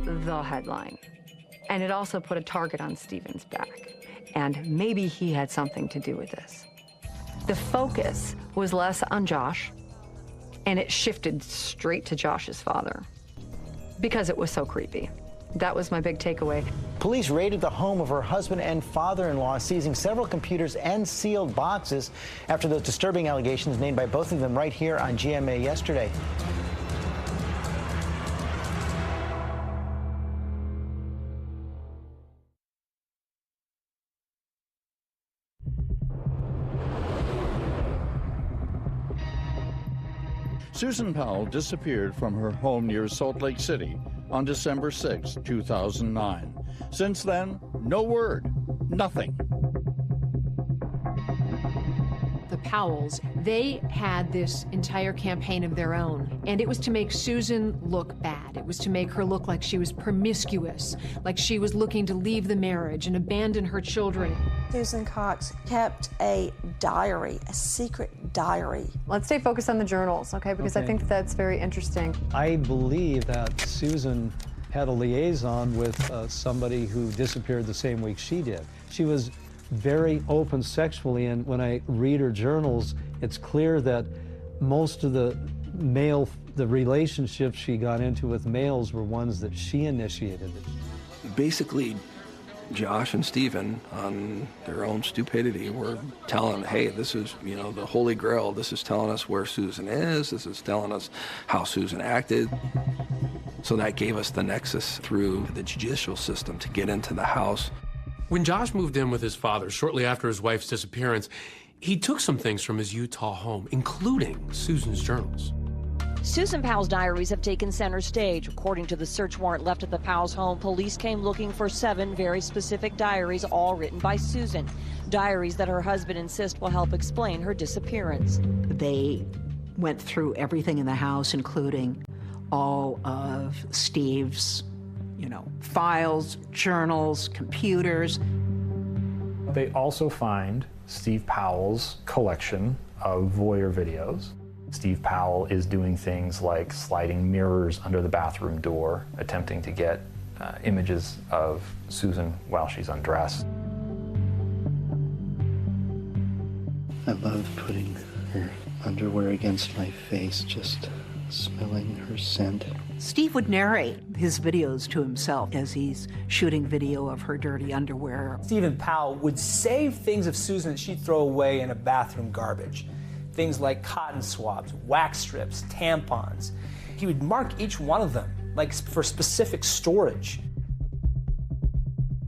the headline. And it also put a target on Stephen's back. And maybe he had something to do with this. The focus was less on Josh, and it shifted straight to Josh's father because it was so creepy. That was my big takeaway.
Police raided the home of her husband and father-in-law, seizing several computers and sealed boxes after those disturbing allegations made by both of them right here on GMA yesterday.
Susan Powell disappeared from her home near Salt Lake City on December 6, 2009. Since then, no word, nothing.
The Powells, they had this entire campaign of their own, and it was to make Susan look bad. It was to make her look like she was promiscuous, like she was looking to leave the marriage and abandon her children.
Susan Cox kept a diary, a secret diary.
Let's stay focused on the journals, okay? Because I think that's very interesting.
I believe that Susan had a liaison with somebody who disappeared the same week she did. She was very open sexually, and when I read her journals, it's clear that most of the relationships she got into with males were ones that she initiated.
Basically, Josh and Stephen, on their own stupidity, were telling, hey, this is, you know, the Holy Grail. This is telling us where Susan is. This is telling us how Susan acted. So that gave us the nexus through the judicial system to get into the house.
When Josh moved in with his father shortly after his wife's disappearance, he took some things from his Utah home, including Susan's journals.
Susan Powell's diaries have taken center stage. According to the search warrant left at the Powell's home, police came looking for 7 very specific diaries, all written by Susan. Diaries that her husband insists will help explain her disappearance.
They went through everything in the house, including all of Steve's, files, journals, computers.
They also find Steve Powell's collection of voyeur videos. Steve Powell is doing things like sliding mirrors under the bathroom door, attempting to get images of Susan while she's undressed.
I love putting her underwear against my face, just smelling her scent.
Steve would narrate his videos to himself as he's shooting video of her dirty underwear.
Stephen Powell would save things of Susan that she'd throw away in a bathroom garbage. Things like cotton swabs, wax strips, tampons. He would mark each one of them, like for specific storage.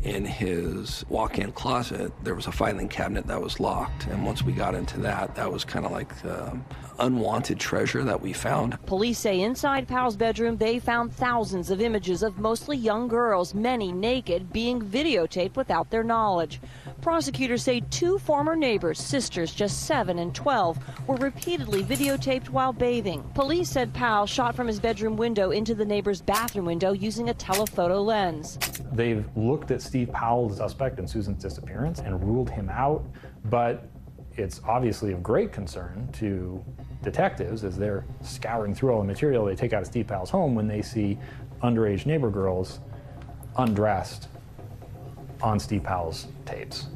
In his walk-in closet, there was a filing cabinet that was locked. And once we got into that, that was kind of like the unwanted treasure that we found.
Police say inside Powell's bedroom, they found thousands of images of mostly young girls, many naked, being videotaped without their knowledge. Prosecutors say 2 former neighbors, sisters just 7 and 12, were repeatedly videotaped while bathing. Police said Powell shot from his bedroom window into the neighbor's bathroom window using a telephoto lens.
They've looked at Steve Powell, the suspect in Susan's disappearance, and ruled him out, but it's obviously of great concern to detectives as they're scouring through all the material they take out of Steve Powell's home when they see underage neighbor girls undressed on Steve Powell's tapes.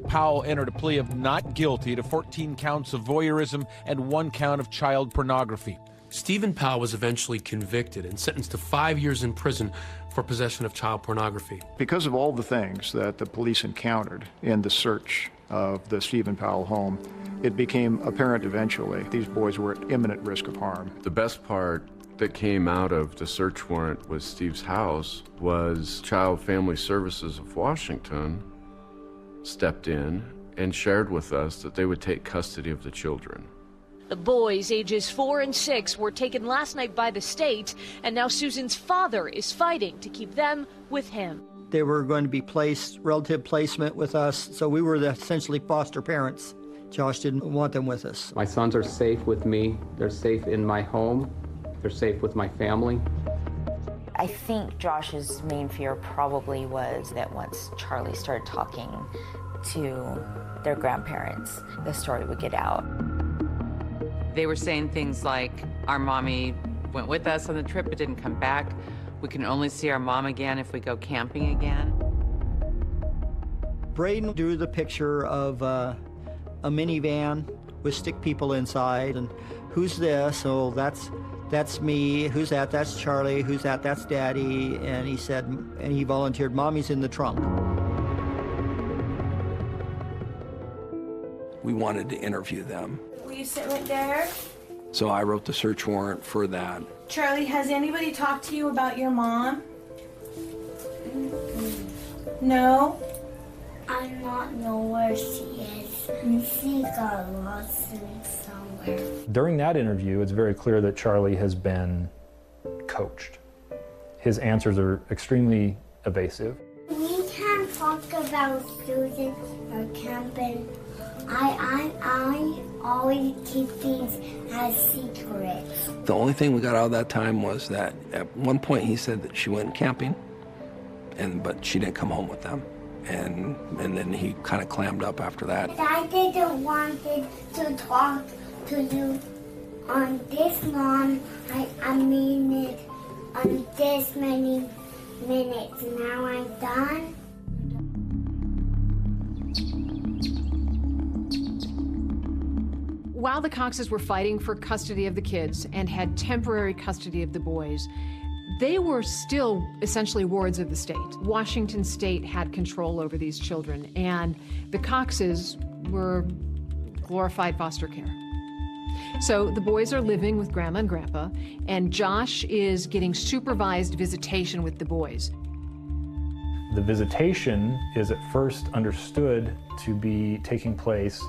Powell entered a plea of not guilty to 14 counts of voyeurism and 1 count of child pornography.
Stephen Powell was eventually convicted and sentenced to 5 years in prison for possession of child pornography.
Because of all the things that the police encountered in the search of the Stephen Powell home, it became apparent eventually these boys were at imminent risk of harm.
The best part that came out of the search warrant with Steve's house was Child Family Services of Washington stepped in and shared with us that they would take custody of the children.
The boys, ages 4 and 6, were taken last night by the state, and now Susan's father is fighting to keep them with him.
They were going to be placed, relative placement with us, so we were essentially foster parents. Josh didn't want them with us.
My sons are safe with me. They're safe in my home. They're safe with my family.
I think Josh's main fear probably was that once Charlie started talking to their grandparents, the story would get out.
They were saying things like, our mommy went with us on the trip but didn't come back. We can only see our mom again if we go camping again.
Braden drew the picture of a minivan with stick people inside, and who's this? Oh, that's me. Who's that? That's Charlie. Who's that? That's Daddy. And he said, and he volunteered, Mommy's in the trunk.
We wanted to interview them.
Will you sit right there?
So I wrote the search warrant for that.
Charlie, has anybody talked to you about your mom? No?
I not know where she is. She got lost in somewhere.
During that interview, it's very clear that Charlie has been coached. His answers are extremely evasive.
We can't talk about Susan or camping. I always keep things as secrets.
The only thing we got out of that time was that at one point he said that she went camping, but she didn't come home with them. And then he kind of clammed up after that.
I didn't want to talk to you on this long. I mean it on this many minutes. Now I'm done.
While the Coxes were fighting for custody of the kids and had temporary custody of the boys, they were still essentially wards of the state. Washington State had control over these children, and the Coxes were glorified foster care. So the boys are living with Grandma and Grandpa, and Josh is getting supervised visitation with the boys.
The visitation is at first understood to be taking place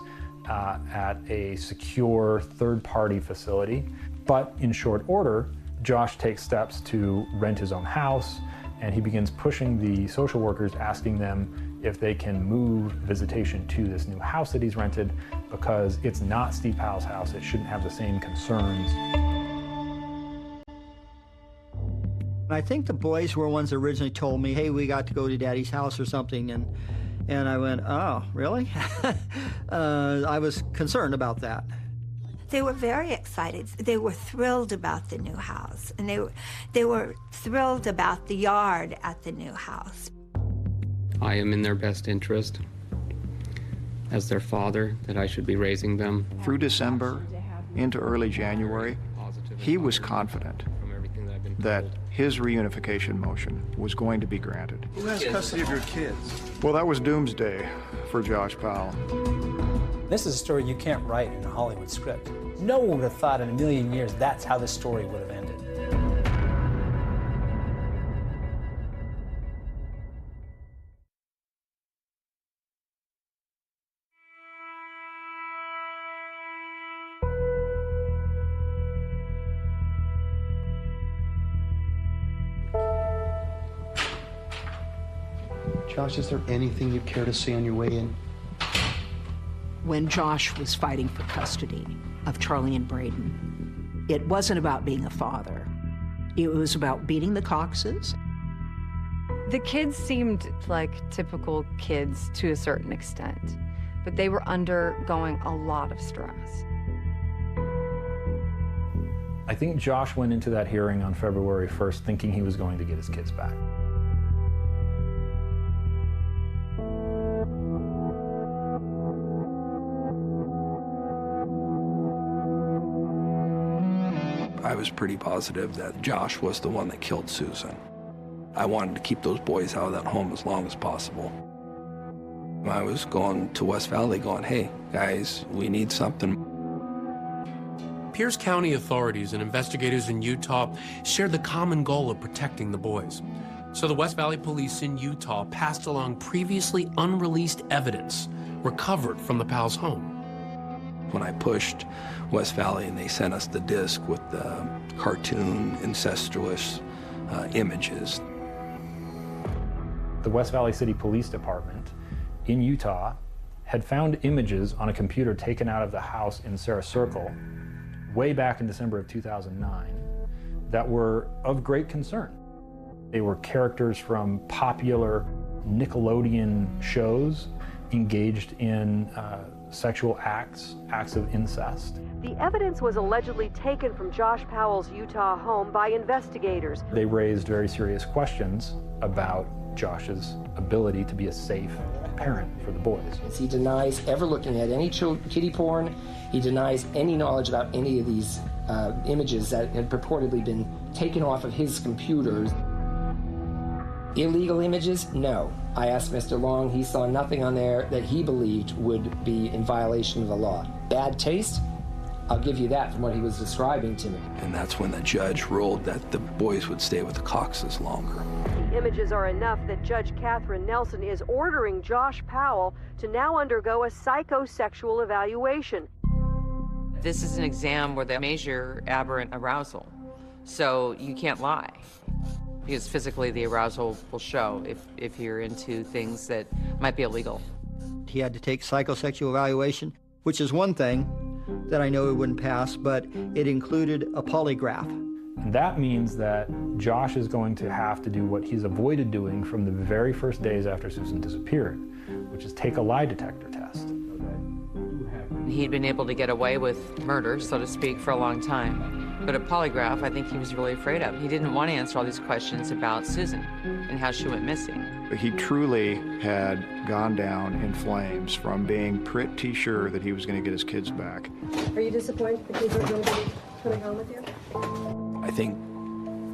at a secure third-party facility. But in short order, Josh takes steps to rent his own house, and he begins pushing the social workers, asking them if they can move visitation to this new house that he's rented, because it's not Steve Powell's house. It shouldn't have the same concerns.
I think the boys were ones that originally told me, hey, we got to go to Daddy's house or something, and I went, oh, really? I was concerned about that.
They were very excited. They were thrilled about the new house, and they were thrilled about the yard at the new house.
I am in their best interest as their father, that I should be raising them.
Through December into early January, he was confident that his reunification motion was going to be granted.
Who has custody of your kids?
Well, that was doomsday for Josh Powell.
This is a story you can't write in a Hollywood script. No one would have thought in a million years that's how this story would have ended.
Josh, is there anything you'd care to say on your way in?
When Josh was fighting for custody of Charlie and Braden, it wasn't about being a father. It was about beating the Coxes.
The kids seemed like typical kids to a certain extent, but they were undergoing a lot of stress.
I think Josh went into that hearing on February 1st thinking he was going to get his kids back.
I was pretty positive that Josh was the one that killed Susan. I wanted to keep those boys out of that home as long as possible. I was going to West Valley going, hey, guys, we need something.
Pierce County authorities and investigators in Utah shared the common goal of protecting the boys. So the West Valley Police in Utah passed along previously unreleased evidence recovered from the Powell's home.
When I pushed West Valley and they sent us the disc with the cartoon, incestuous images.
The West Valley City Police Department in Utah had found images on a computer taken out of the house in Sarah Circle way back in December of 2009 that were of great concern. They were characters from popular Nickelodeon shows engaged in sexual acts of incest.
The evidence was allegedly taken from Josh Powell's Utah home by investigators.
They raised very serious questions about Josh's ability to be a safe parent for the boys.
He denies ever looking at any kiddie porn. He denies any knowledge about any of these images that had purportedly been taken off of his computers. Illegal images? No. I asked Mr. Long, he saw nothing on there that he believed would be in violation of the law. Bad taste? I'll give you that from what he was describing to me.
And that's when the judge ruled that the boys would stay with the Coxes longer.
The images are enough that Judge Catherine Nelson is ordering Josh Powell to now undergo a psychosexual evaluation.
This is an exam where they measure aberrant arousal, so you can't lie. Because physically the arousal will show if you're into things that might be illegal.
He had to take psychosexual evaluation, which is one thing that I know he wouldn't pass, but it included a polygraph.
And that means that Josh is going to have to do what he's avoided doing from the very first days after Susan disappeared, which is take a lie detector test.
He'd been able to get away with murder, so to speak, for a long time. But a polygraph, I think he was really afraid of. He didn't want to answer all these questions about Susan and how she went missing.
He truly had gone down in flames from being pretty sure that he was going to get his kids back.
Are you disappointed the kids are going to be coming home with you?
I think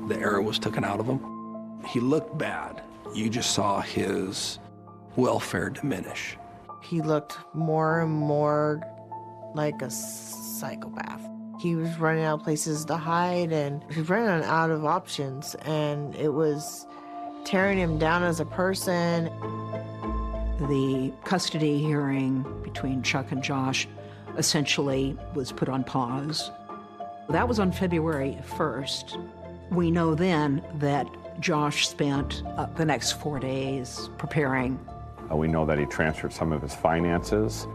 the arrow was taken out of him. He looked bad. You just saw his welfare diminish.
He looked more and more like a psychopath. He was running out of places to hide, and he ran out of options, and it was tearing him down as a person.
The custody hearing between Chuck and Josh essentially was put on pause. That was on February 1st. We know then that Josh spent the next 4 days preparing.
We know that he transferred some of his finances.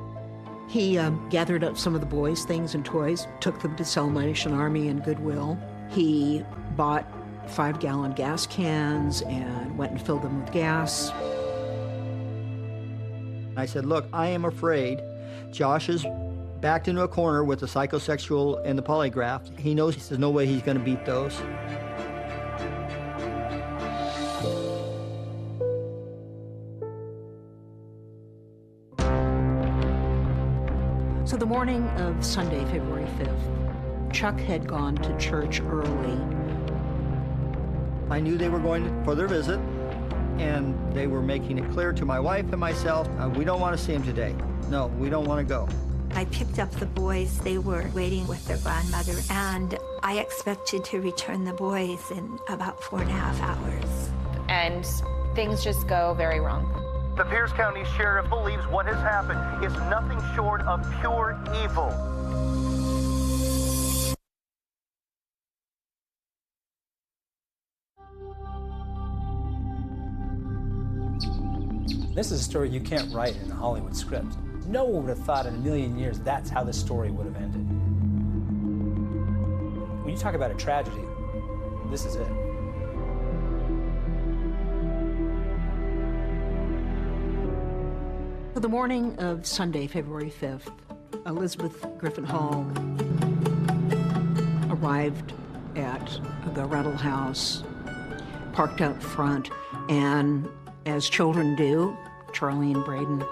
He gathered up some of the boys' things and toys, took them to Salvation Army and Goodwill. He bought 5-gallon gas cans and went and filled them with gas.
I said, look, I am afraid Josh is backed into a corner with the psychosexual and the polygraph. He knows there's no way he's going to beat those.
So the morning of Sunday, February 5th, Chuck had gone to church early.
I knew they were going for their visit, and they were making it clear to my wife and myself, we don't want to see him today. No, we don't want to go.
I picked up the boys. They were waiting with their grandmother, and I expected to return the boys in about 4.5 hours.
And things just go very wrong.
The Pierce County Sheriff believes what has happened is nothing short of pure evil.
This is a story you can't write in a Hollywood script. No one would have thought in a million years that's how this story would have ended. When you talk about a tragedy, this is it.
The morning of Sunday, February 5th, Elizabeth Griffin Hall arrived at the rental house, parked out front, and as children do, Charlie and Braden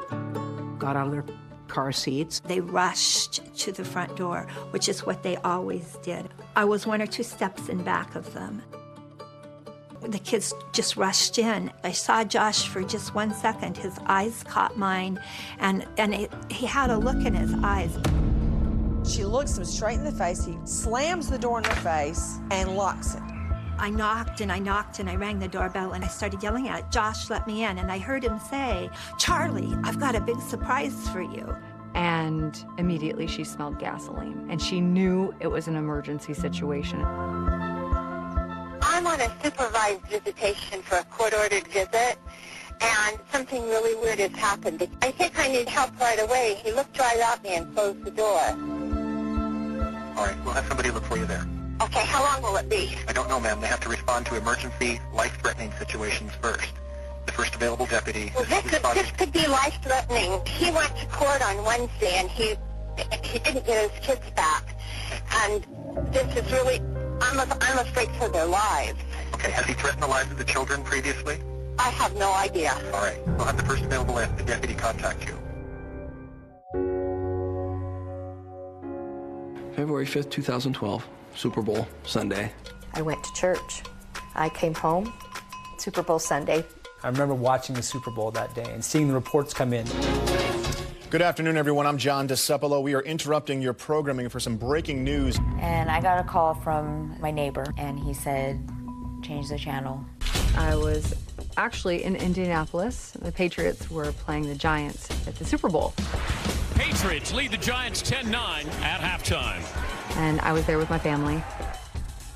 got out of their car seats.
They rushed to the front door, which is what they always did. I was 1 or 2 steps in back of them. The kids just rushed in. I saw Josh for just 1 second. His eyes caught mine, and he had a look in his eyes.
She looks him straight in the face. He slams the door in her face and locks it.
I knocked and I knocked and I rang the doorbell and I started yelling at Josh, let me in. And I heard him say, Charlie, I've got a big surprise for you.
And immediately she smelled gasoline, and she knew it was an emergency situation.
I'm on a supervised visitation for a court-ordered visit, and something really weird has happened. I think I need help right away. He looked right at me and closed the door.
All right, we'll have somebody look for you there.
Okay, how long will it be?
I don't know, ma'am. They have to respond to emergency, life-threatening situations first. The first available deputy.
Well, this could be life-threatening. He went to court on Wednesday, and he didn't get his kids back. And this is really, I'm afraid for their lives.
Okay, has he threatened the lives of the children previously?
I have no idea.
All right, we'll have the first available deputy contact you.
February 5th, 2012, Super Bowl Sunday.
I went to church. I came home, Super Bowl Sunday.
I remember watching the Super Bowl that day and seeing the reports come in.
Good afternoon, everyone. I'm John DeCepolo. We are interrupting your programming for some breaking news.
And I got a call from my neighbor, and he said, change the channel.
I was actually in Indianapolis. The Patriots were playing the Giants at the Super Bowl.
Patriots lead the Giants 10-9 at halftime.
And I was there with my family.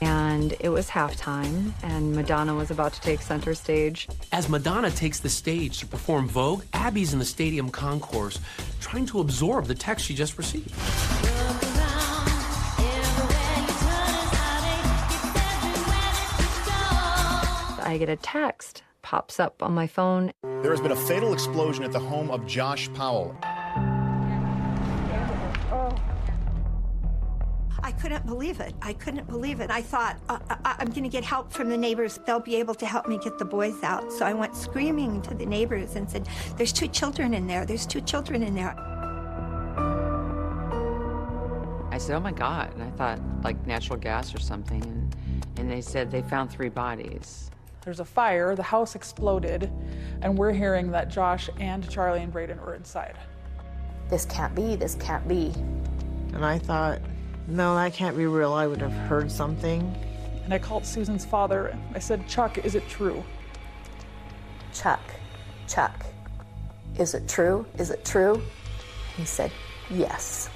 And it was halftime, and Madonna was about to take center stage.
As Madonna takes the stage to perform Vogue, Abby's in the stadium concourse, trying to absorb the text she just received.
I get a text, pops up on my phone.
There has been a fatal explosion at the home of Josh Powell.
I couldn't believe it. I couldn't believe it. I thought, I'm going to get help from the neighbors. They'll be able to help me get the boys out. So I went screaming to the neighbors and said, there's 2 children in there. There's 2 children in there.
I said, oh my God. And I thought like natural gas or something. And they said they found 3 bodies.
There's a fire, the house exploded, and we're hearing that Josh and Charlie and Braden were inside.
This can't be, this can't be.
And I thought, no, that can't be real. I would have heard something.
And I called Susan's father. I said, Chuck, is it true?
Chuck, is it true? Is it true? He said, yes.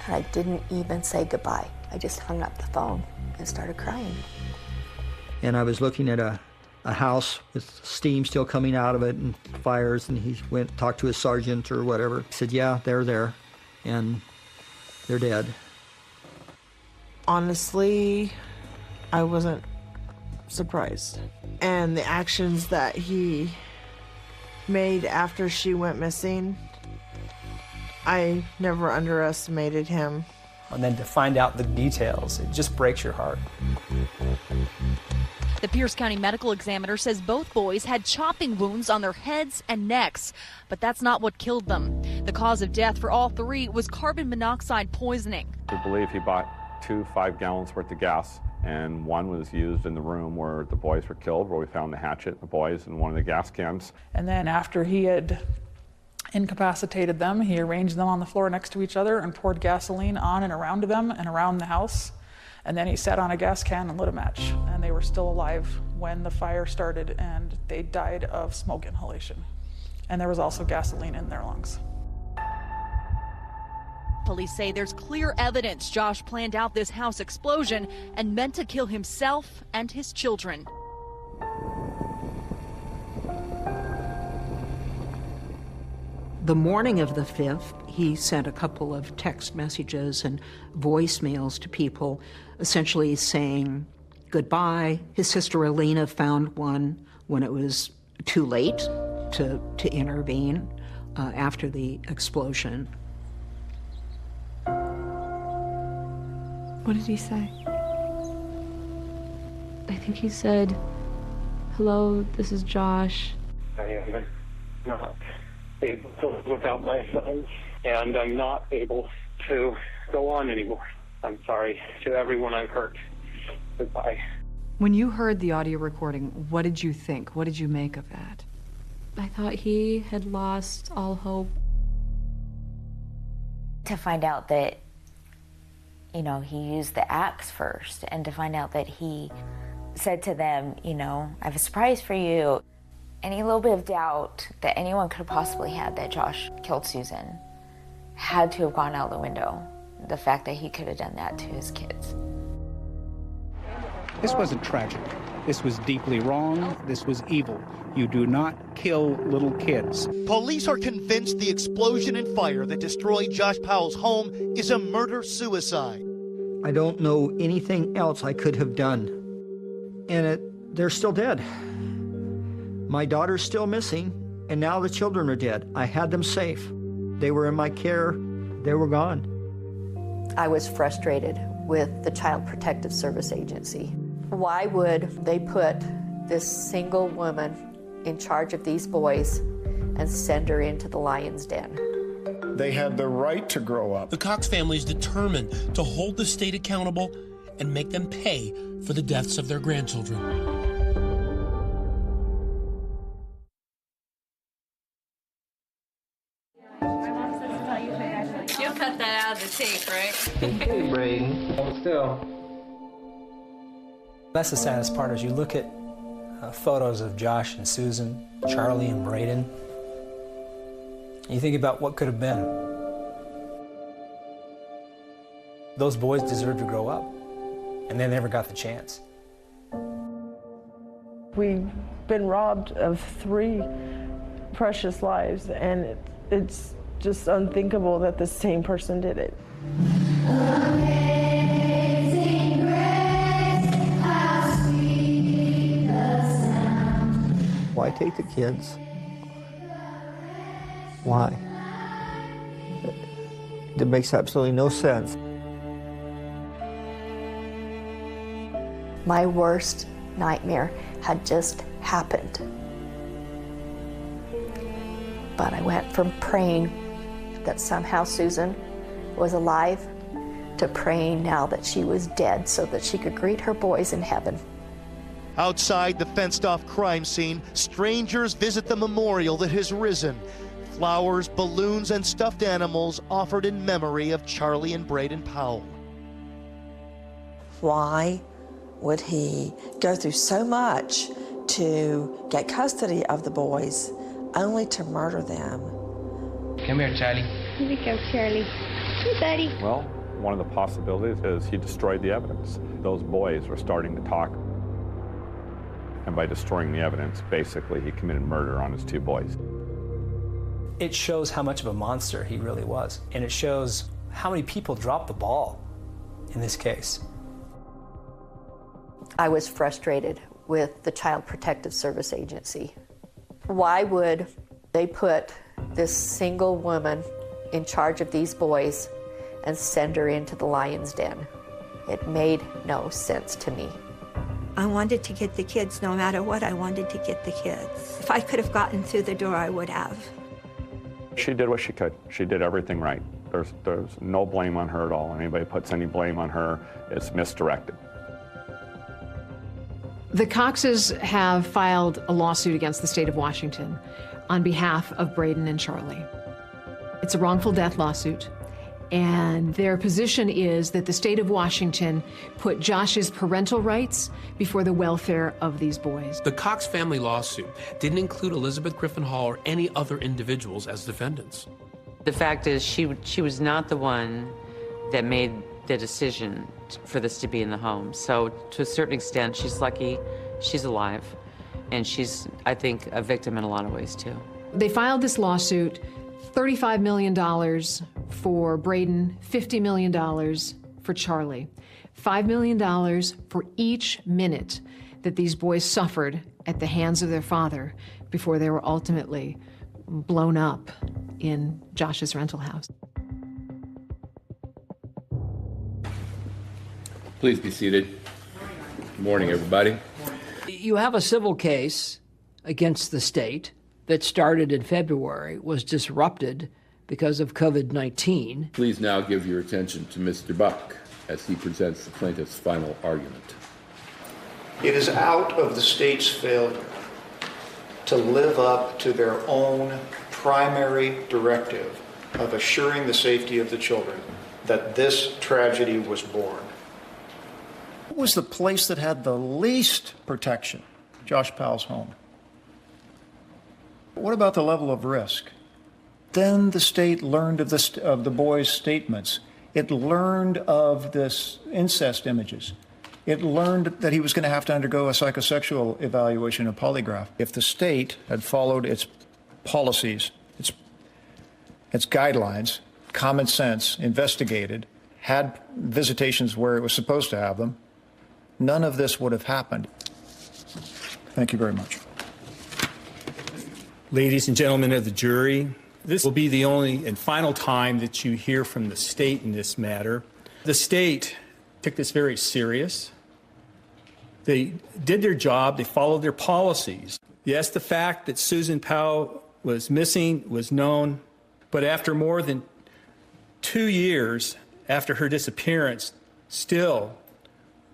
I didn't even say goodbye. I just hung up the phone and started crying.
And I was looking at a house with steam still coming out of it and fires, and he went and talked to his sergeant or whatever. He said, yeah, they're there, and they're dead.
Honestly, I wasn't surprised. And the actions that he made after she went missing, I never underestimated him.
And then to find out the details, it just breaks your heart.
The Pierce County medical examiner says both boys had chopping wounds on their heads and necks, but that's not what killed them. The cause of death for all three was carbon monoxide poisoning.
We believe he bought 2 5-gallons worth of gas, and one was used in the room where the boys were killed, where we found the hatchet, the boys, and one of the gas cans.
And then after he had incapacitated them, he arranged them on the floor next to each other and poured gasoline on and around them and around the house. And then he sat on a gas can and lit a match. And they were still alive when the fire started, and they died of smoke inhalation. And there was also gasoline in their lungs.
Police say there's clear evidence Josh planned out this house explosion and meant to kill himself and his children.
The morning of the 5th, he sent a couple of text messages and voicemails to people, essentially saying goodbye. His sister Alina found one when it was too late to intervene after the explosion.
What did he say? I think he said, "Hello, this is Josh.
I am not able to live without my son, and I'm not able to go on anymore. I'm sorry to everyone I've hurt. Goodbye."
When you heard the audio recording, what did you think? What did you make of that?
I thought he had lost all hope.
To find out that, you know, he used the axe first, and to find out that he said to them, you know, "I have a surprise for you." Any little bit of doubt that anyone could have possibly had that Josh killed Susan had to have gone out the window. The fact that he could have done that to his kids.
This wasn't tragic. This was deeply wrong. This was evil. You do not kill little kids.
Police are convinced the explosion and fire that destroyed Josh Powell's home is a murder-suicide.
I don't know anything else I could have done. And they're still dead. My daughter's still missing, and now the children are dead. I had them safe. They were in my care. They were gone.
I was frustrated with the Child Protective Service Agency. Why would they put this single woman in charge of these boys and send her into the lion's den?
They had the right to grow up.
The Cox family is determined to hold the state accountable and make them pay for the deaths of their grandchildren.
You'll cut that out of the tape, right?
Hey, Braden. Hold still. That's the saddest part, is you look at photos of Josh and Susan, Charlie and Braden, and you think about what could have been. Those boys deserve to grow up, and they never got the chance.
We've been robbed of 3 precious lives, and it's just unthinkable that the same person did it.
Why take the kids? Why? It makes absolutely no sense.
My worst nightmare had just happened. But I went from praying that somehow Susan was alive to praying now that she was dead so that she could greet her boys in heaven.
Outside the fenced-off crime scene, strangers visit the memorial that has risen. Flowers, balloons, and stuffed animals offered in memory of Charlie and Braden Powell.
Why would he go through so much to get custody of the boys, only to murder them?
Come here, Charlie.
Here we go, Charlie. Hey, buddy.
Well, One of the possibilities is he destroyed the evidence. Those boys were starting to talk. And by destroying the evidence, basically he committed murder on his two boys.
It shows how much of a monster he really was. And it shows how many people dropped the ball in this case.
I was frustrated with the Child Protective Service Agency. Why would they put this single woman in charge of these boys and send her into the lion's den? It made no sense to me.
I wanted to get the kids no matter what. I wanted to get the kids. If I could have gotten through the door, I would have.
She did what she could. She did everything right. There's no blame on her at all. Anybody puts any blame on her, it's misdirected.
The Coxes have filed a lawsuit against the state of Washington on behalf of Braden and Charlie. It's a wrongful death lawsuit, and their position is that the state of Washington put Josh's parental rights before the welfare of these boys.
The Cox family lawsuit didn't include Elizabeth Griffin Hall or any other individuals as defendants.
The fact is she was not the one that made the decision for this to be in the home. So to a certain extent, she's lucky she's alive. And she's, I think, a victim in a lot of ways, too.
They filed this lawsuit, $35 million for Braden, $50 million for Charlie. $5 million for each minute that these boys suffered at the hands of their father before they were ultimately blown up in Josh's rental house.
Please be seated. Good morning, everybody.
You have a civil case against the state that started in February, was disrupted because of COVID-19.
Please now give your attention to Mr. Buck as he presents the plaintiff's final argument.
It is out of the state's failure to live up to their own primary directive of assuring the safety of the children that this tragedy was born. What was the place that had the least protection? Josh Powell's home. What about the level of risk? Then the state learned of the boy's statements. It learned of this incest images. It learned that he was going to have to undergo a psychosexual evaluation, a polygraph. If the state had followed its policies, its guidelines, common sense, investigated, had visitations where it was supposed to have them, none of this would have happened. Thank you very much.
Ladies and gentlemen of the jury, this will be the only and final time that you hear from the state in this matter. The state took this very serious. They did their job. They followed their policies. Yes, the fact that Susan Powell was missing was known, but after more than 2 years after her disappearance, still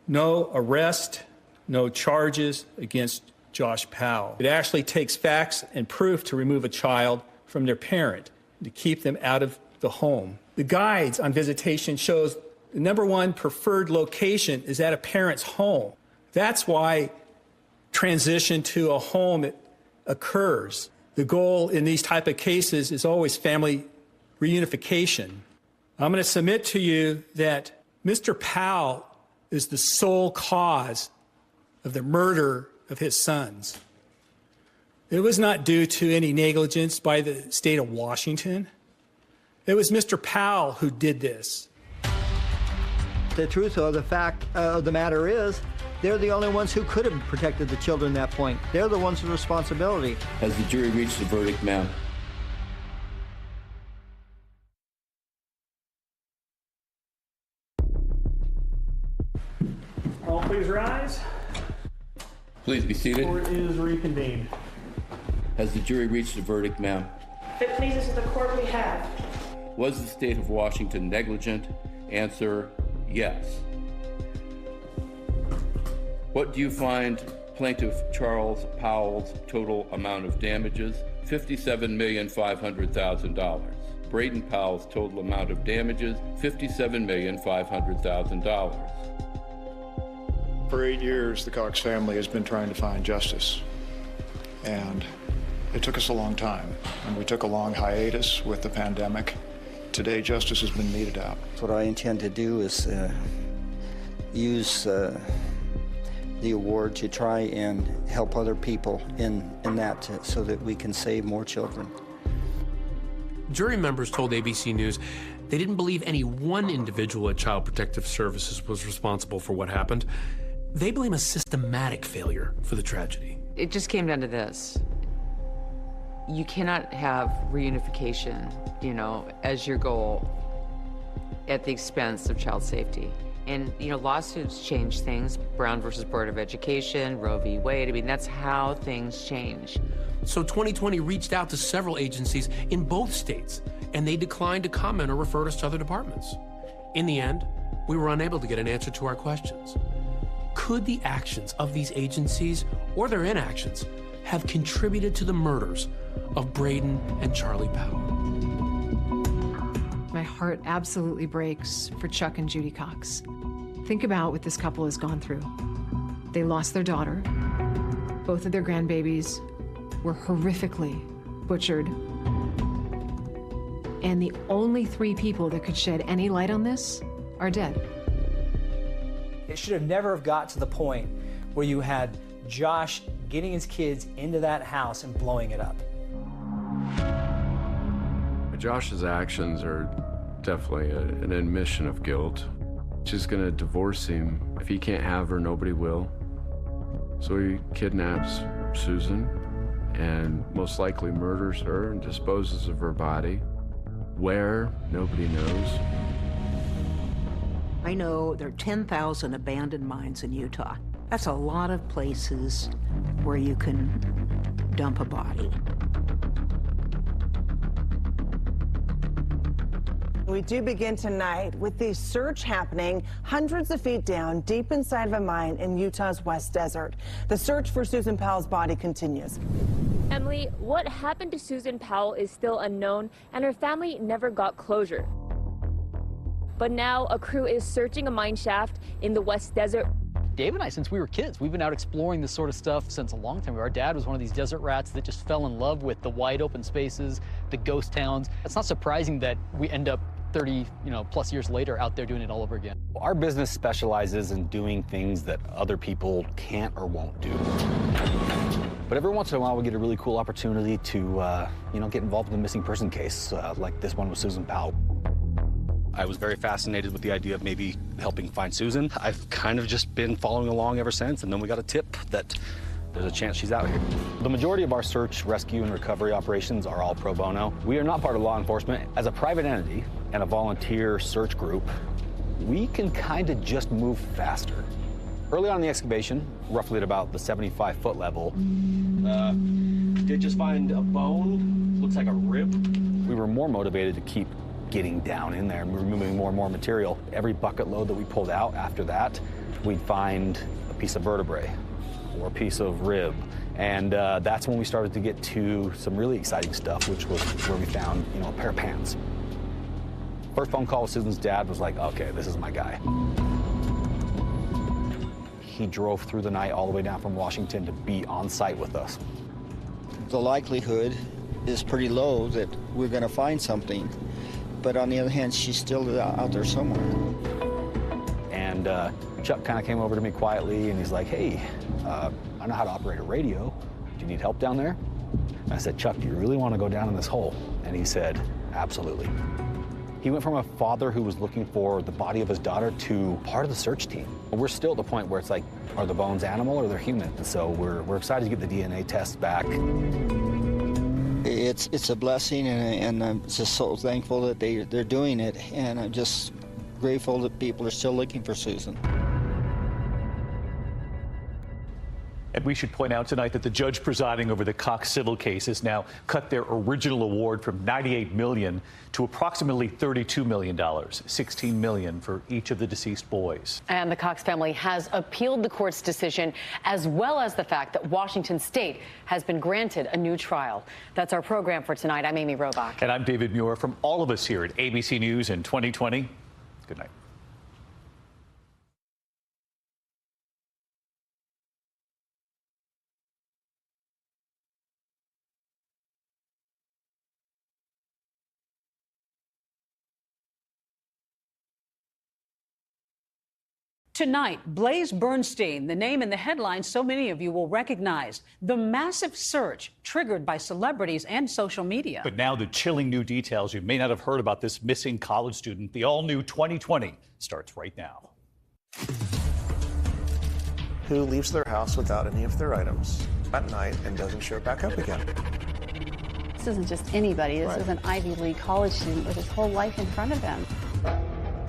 no arrest, no charges against Josh Powell. It actually takes facts and proof to remove a child from their parent, to keep them out of the home. The guides on visitation shows the number one preferred location is at a parent's home. That's why transition to a home occurs. The goal in these type of cases is always family reunification. I'm going to submit to you that Mr. Powell is the sole cause of the murder of his sons. It was not due to any negligence by the state of Washington. It was Mr. Powell who did this.
The truth of the fact of the matter is, they're the only ones who could have protected the children at that point. They're the ones with responsibility.
Has the jury reached a verdict, ma'am?
All please rise.
Please be seated.
Court is reconvened.
Has the jury reached a verdict, ma'am?
If it pleases the court, we have.
Was the state of Washington negligent? Answer, yes. What do you find plaintiff Charles Powell's total amount of damages? $57,500,000. Braden Powell's total amount of damages, $57,500,000.
For 8 years, the Cox family has been trying to find justice. And it took us a long time. And we took a long hiatus with the pandemic.
today justice has been meted out.
What I intend to do is use the award to try and help other people in that so that we can save more children.
Jury members told ABC News they didn't believe any one individual at Child Protective Services was responsible for what happened. They blame a systematic failure for the tragedy.
It just came down to this. You cannot have reunification, you know, as your goal at the expense of child safety. And, you know, lawsuits change things. Brown versus Board of Education, Roe v. Wade. I mean, that's how things change.
So 2020 reached out to several agencies in both states, and they declined to comment or refer us to other departments. In the end, we were unable to get an answer to our questions. Could the actions of these agencies, or their inactions, have contributed to the murders of Braden and Charlie Powell?
My heart absolutely breaks for Chuck and Judy Cox. Think about what this couple has gone through. They lost their daughter. Both of their grandbabies were horrifically butchered. And the only 3 people that could shed any light on this are dead.
It should have never have got to the point where you had Josh getting his kids into that house and blowing it up.
Josh's actions are definitely an admission of guilt. She's gonna divorce him. If he can't have her, nobody will. So he kidnaps Susan and most likely murders her and disposes of her body. Where? Nobody knows.
I know there are 10,000 abandoned mines in Utah. That's a lot of places where you can dump a body.
We do begin tonight with the search happening hundreds of feet down, deep inside of a mine in Utah's West Desert. The search for Susan Powell's body continues.
Emily, what happened to Susan Powell is still unknown, and her family never got closure. But now a crew is searching a mine shaft in the West Desert.
Dave and I, since we were kids, we've been out exploring this sort of stuff since a long time ago. Our dad was one of these desert rats that just fell in love with the wide open spaces, the ghost towns. It's not surprising that we end up 30, plus years later out there doing it all over again.
Our business specializes in doing things that other people can't or won't do. But every once in a while, we get a really cool opportunity to, get involved in a missing person case, like this one with Susan Powell. I was very fascinated with the idea of maybe helping find Susan. I've kind of just been following along ever since, and then we got a tip that there's a chance she's out here. The majority of our search, rescue, and recovery operations are all pro bono. We are not part of law enforcement. As a private entity and a volunteer search group, we can kind of just move faster. Early on in the excavation, roughly at about the 75-foot level, did just find a bone, looks like a rib. We were more motivated to keep getting down in there and removing more and more material. Every bucket load that we pulled out after that, we'd find a piece of vertebrae or a piece of rib. And that's when we started to get to some really exciting stuff, which was where we found, a pair of pants. First phone call with Susan's dad was like, okay, this is my guy. He drove through the night all the way down from Washington to be on site with us.
The likelihood is pretty low that we're going to find something. But on the other hand, she's still out there somewhere.
And Chuck kind of came over to me quietly, and he's like, hey, I know how to operate a radio. Do you need help down there? And I said, Chuck, do you really want to go down in this hole? And he said, absolutely. He went from a father who was looking for the body of his daughter to part of the search team. We're still at the point where it's like, are the bones animal or they're human? And so we're excited to get the DNA tests back.
It's a blessing, and I'm just so thankful that they're doing it, and I'm just grateful that people are still looking for Susan.
And we should point out tonight that the judge presiding over the Cox civil case has now cut their original award from $98 million to approximately $32 million, $16 million for each of the deceased boys.
And the Cox family has appealed the court's decision, as well as the fact that Washington State has been granted a new trial. That's our program for tonight. I'm Amy Robach.
And I'm David Muir. From all of us here at ABC News in 2020, good night.
Tonight, Blaze Bernstein, the name in the headlines so many of you will recognize. The massive search triggered by celebrities and social media.
But now the chilling new details. You may not have heard about this missing college student. The all-new 2020 starts right now.
Who leaves their house without any of their items at night and doesn't show back up again?
This isn't just anybody. This is an Ivy League college student with his whole life in front of him.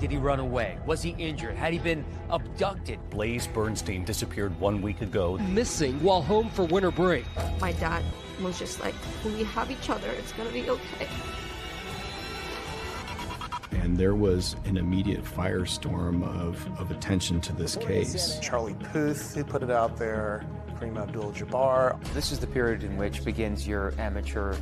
Did he run away? Was he injured? Had he been abducted?
Blaze Bernstein disappeared 1 week ago.
Missing while home for winter break.
My dad was just like, we have each other. It's going to be okay.
And there was an immediate firestorm of attention to this case.
Charlie Puth, who put it out there, Kareem Abdul-Jabbar.
This is the period in which begins your amateur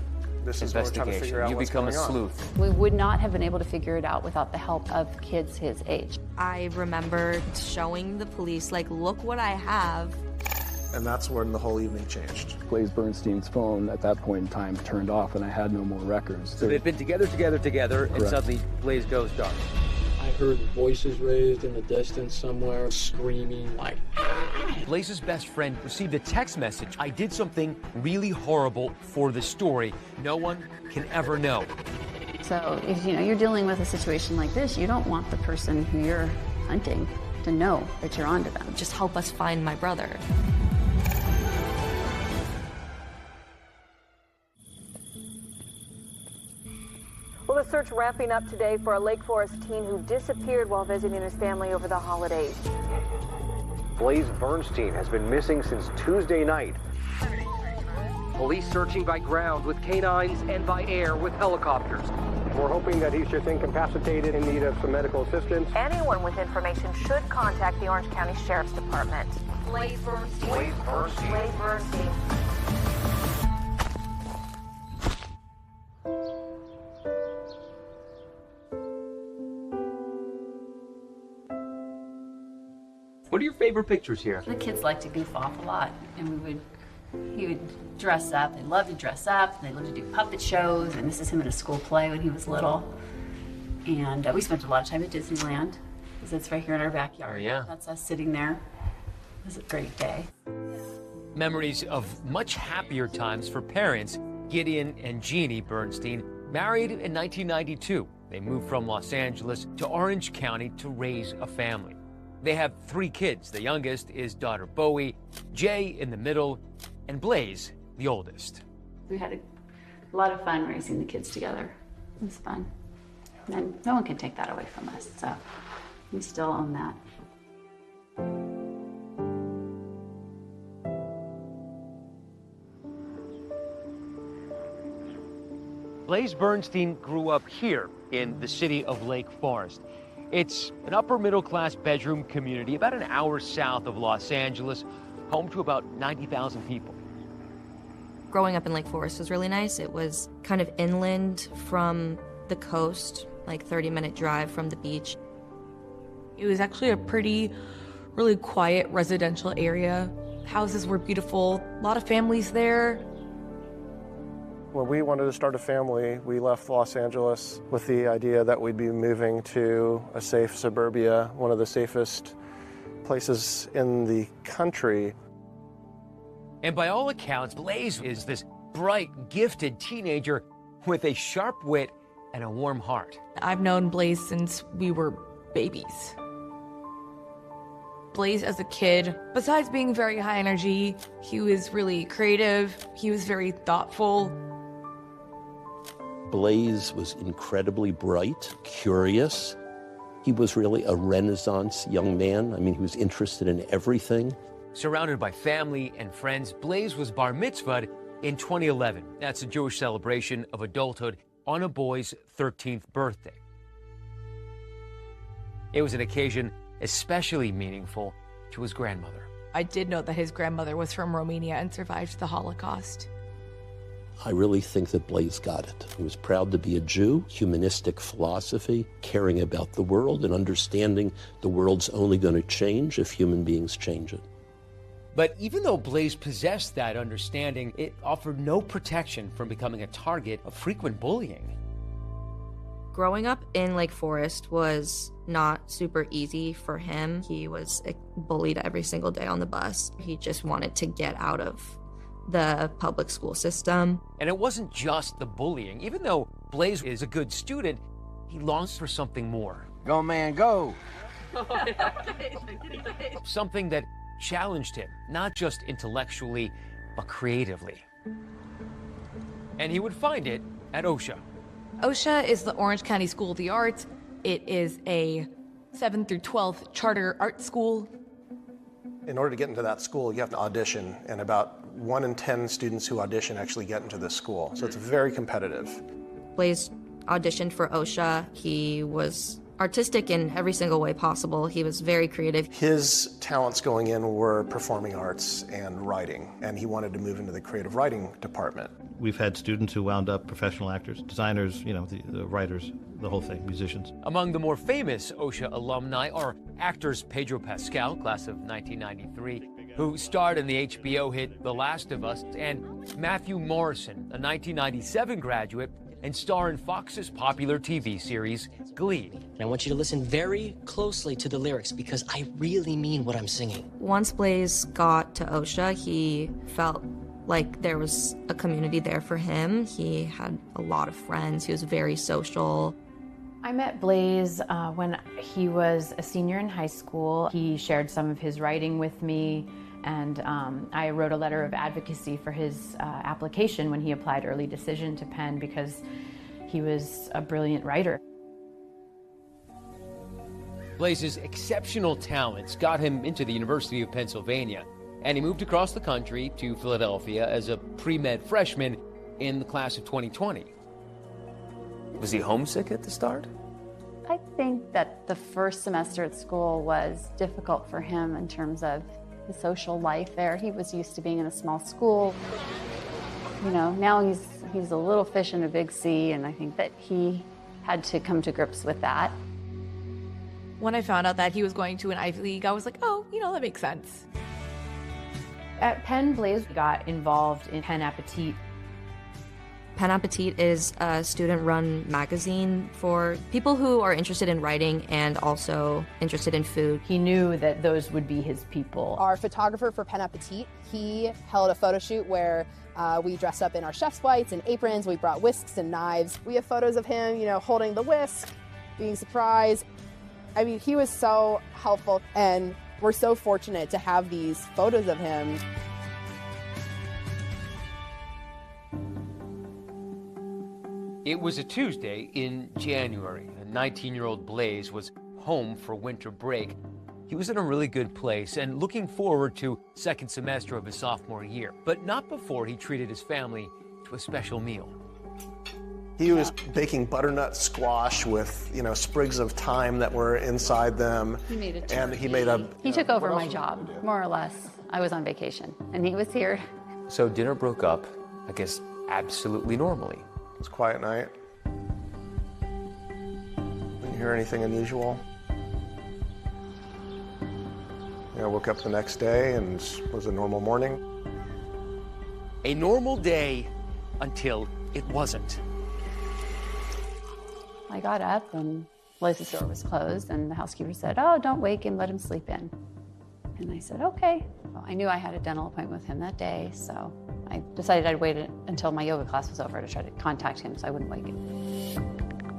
This is what we're trying to figure out
You
what's
become a
going on.
sleuth.
We would not have been able to figure it out without the help of kids his age.
I remember showing the police, like, look what I have.
And that's when the whole evening changed.
Blaze Bernstein's phone at that point in time turned off, and I had no more records.
So they've been together, and
Correct.
suddenly Blaze goes dark.
I heard voices raised in the distance somewhere, screaming like...
Blaze's best friend received a text message. I did something really horrible for the story. No one can ever know.
So if you're dealing with a situation like this, you don't want the person who you're hunting to know that you're onto them.
Just help us find my brother.
Well, the search ramping up today for a Lake Forest teen who disappeared while visiting his family over the holidays.
Blaze Bernstein has been missing since Tuesday night.
Police searching by ground with canines and by air with helicopters.
We're hoping that he's just incapacitated in need of some medical assistance.
Anyone with information should contact the Orange County Sheriff's Department. Blaze Bernstein.
Blaze Bernstein.
Blaze Bernstein.
What are your favorite pictures here?
The kids like to goof off a lot, and he would dress up. They love to dress up. They love to do puppet shows, and this is him in a school play when he was little. And we spent a lot of time at Disneyland, because it's right here in our backyard.
Oh, yeah.
That's us sitting there. It was a great day.
Memories of much happier times for parents. Gideon and Jeannie Bernstein married in 1992. They moved from Los Angeles to Orange County to raise a family. They have 3 kids. The youngest is daughter Bowie, Jay in the middle, and Blaze, the oldest.
We had a lot of fun raising the kids together. It was fun. And no one can take that away from us, so we still own that.
Blaze Bernstein grew up here in the city of Lake Forest. It's an upper middle class bedroom community about an hour south of Los Angeles, home to about 90,000 people.
Growing up in Lake Forest was really nice. It was kind of inland from the coast, like 30-minute drive from the beach.
It was actually a really quiet residential area. Houses were beautiful, a lot of families there.
When we wanted to start a family, we left Los Angeles with the idea that we'd be moving to a safe suburbia, one of the safest places in the country.
And by all accounts, Blaze is this bright, gifted teenager with a sharp wit and a warm heart.
I've known Blaze since we were babies. Blaze as a kid, besides being very high energy, he was really creative, he was very thoughtful.
Blaze was incredibly bright, curious. He was really a Renaissance young man. I mean, he was interested in everything.
Surrounded by family and friends, Blaze was bar mitzvahed in 2011. That's a Jewish celebration of adulthood on a boy's 13th birthday. It was an occasion especially meaningful to his grandmother.
I did know that his grandmother was from Romania and survived the Holocaust.
I really think that Blaze got it. He was proud to be a Jew, humanistic philosophy, caring about the world and understanding the world's only going to change if human beings change it.
But even though Blaze possessed that understanding, it offered no protection from becoming a target of frequent bullying.
Growing up in Lake Forest was not super easy for him. He was bullied every single day on the bus. He just wanted to get out of the public school system.
And it wasn't just the bullying. Even though Blaze is a good student, he longs for something more.
Go, man, go.
Something that challenged him, not just intellectually, but creatively. And he would find it at OSHA.
OSHA is the Orange County School of the Arts. It is a 7th through 12th charter art school.
In order to get into that school, you have to audition, and about 1 in 10 students who audition actually get into this school. So it's very competitive.
Blaze auditioned for OSHA. He was artistic in every single way possible. He was very creative.
His talents going in were performing arts and writing, and he wanted to move into the creative writing department.
We've had students who wound up professional actors, designers, the writers, the whole thing, musicians.
Among the more famous OSHA alumni are actors Pedro Pascal, class of 1993, who starred in the HBO hit The Last of Us, and Matthew Morrison, a 1997 graduate and star in Fox's popular TV series, Glee.
And I want you to listen very closely to the lyrics because I really mean what I'm singing.
Once Blaze got to OSHA, he felt like there was a community there for him. He had a lot of friends. He was very social.
I met Blaze when he was a senior in high school. He shared some of his writing with me, and I wrote a letter of advocacy for his application when he applied early decision to Penn because he was a brilliant writer.
Blaze's exceptional talents got him into the University of Pennsylvania, and he moved across the country to Philadelphia as a pre-med freshman in the class of 2020. Was he homesick at the start?
I think that the first semester at school was difficult for him in terms of the social life there. He was used to being in a small school. Now he's a little fish in a big sea, and I think that he had to come to grips with that.
When I found out that he was going to an Ivy League, I was like, oh, that makes sense.
At Penn, Blaze got involved in Pen Appetit.
Pen Appetit is a student-run magazine for people who are interested in writing and also interested in food.
He knew that those would be his people.
Our photographer for Pen Appetit, he held a photo shoot where we dressed up in our chef's whites and aprons. We brought whisks and knives. We have photos of him, holding the whisk, being surprised. I mean, he was so helpful, and we're so fortunate to have these photos of him.
It was a Tuesday in January. The 19-year-old Blaze was home for winter break. He was in a really good place and looking forward to second semester of his sophomore year, but not before he treated his family to a special meal.
He was baking butternut squash with, sprigs of thyme that were inside them.
He made a turkey.
And he made a...
He took over my job, more or less. I was on vacation, and he was here.
So dinner broke up, I guess, absolutely normally.
It was a quiet night. Didn't hear anything unusual. I woke up the next day and it was a normal morning.
A normal day until it wasn't.
I got up and Blaze's door was closed, and the housekeeper said, "Oh, don't wake him, let him sleep in." And I said, okay. Well, I knew I had a dental appointment with him that day, so I decided I'd wait until my yoga class was over to try to contact him so I wouldn't wake him.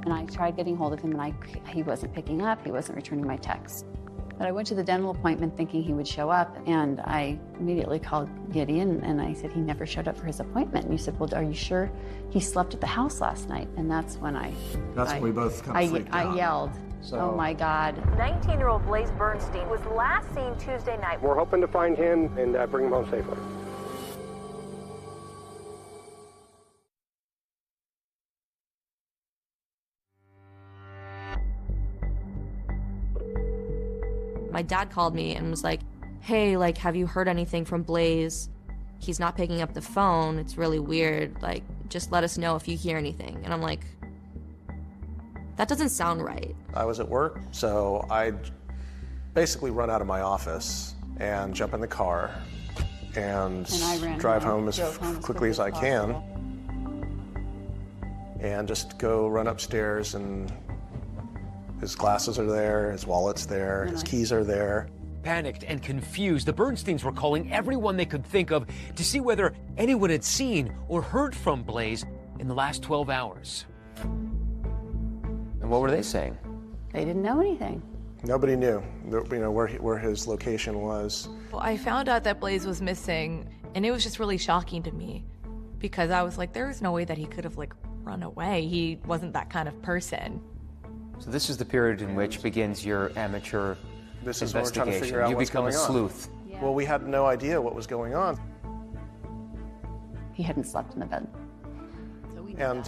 And I tried getting hold of him, and he wasn't picking up, he wasn't returning my texts. But I went to the dental appointment thinking he would show up, and I immediately called Gideon, and I said he never showed up for his appointment. And he said, well, are you sure he slept at the house last night? And that's when
when we both kind of freaked out.
I yelled, oh my God.
19-year-old Blaze Bernstein was last seen Tuesday night.
We're hoping to find him and bring him home safely.
My dad called me and was like, hey, have you heard anything from Blaze? He's not picking up the phone. It's really weird. Just let us know if you hear anything. And I'm like, that doesn't sound right.
I was at work, so I basically run out of my office and jump in the car and drive home as quickly as I can. and just go run upstairs, and his glasses are there, his wallet's there, his keys are there.
Panicked and confused, the Bernsteins were calling everyone they could think of to see whether anyone had seen or heard from Blaze in the last 12 hours.
And what were they saying?
They didn't know anything.
Nobody knew, where his location was.
Well, I found out that Blaze was missing, and it was just really shocking to me because I was like, there's no way that he could have run away. He wasn't that kind of person.
So this is the period in which begins your amateur
This is when we're trying to figure out
you
what's
become
going
a
on.
sleuth.
Yeah.
Well, we had no idea what was going on.
He hadn't slept in the bed.
And,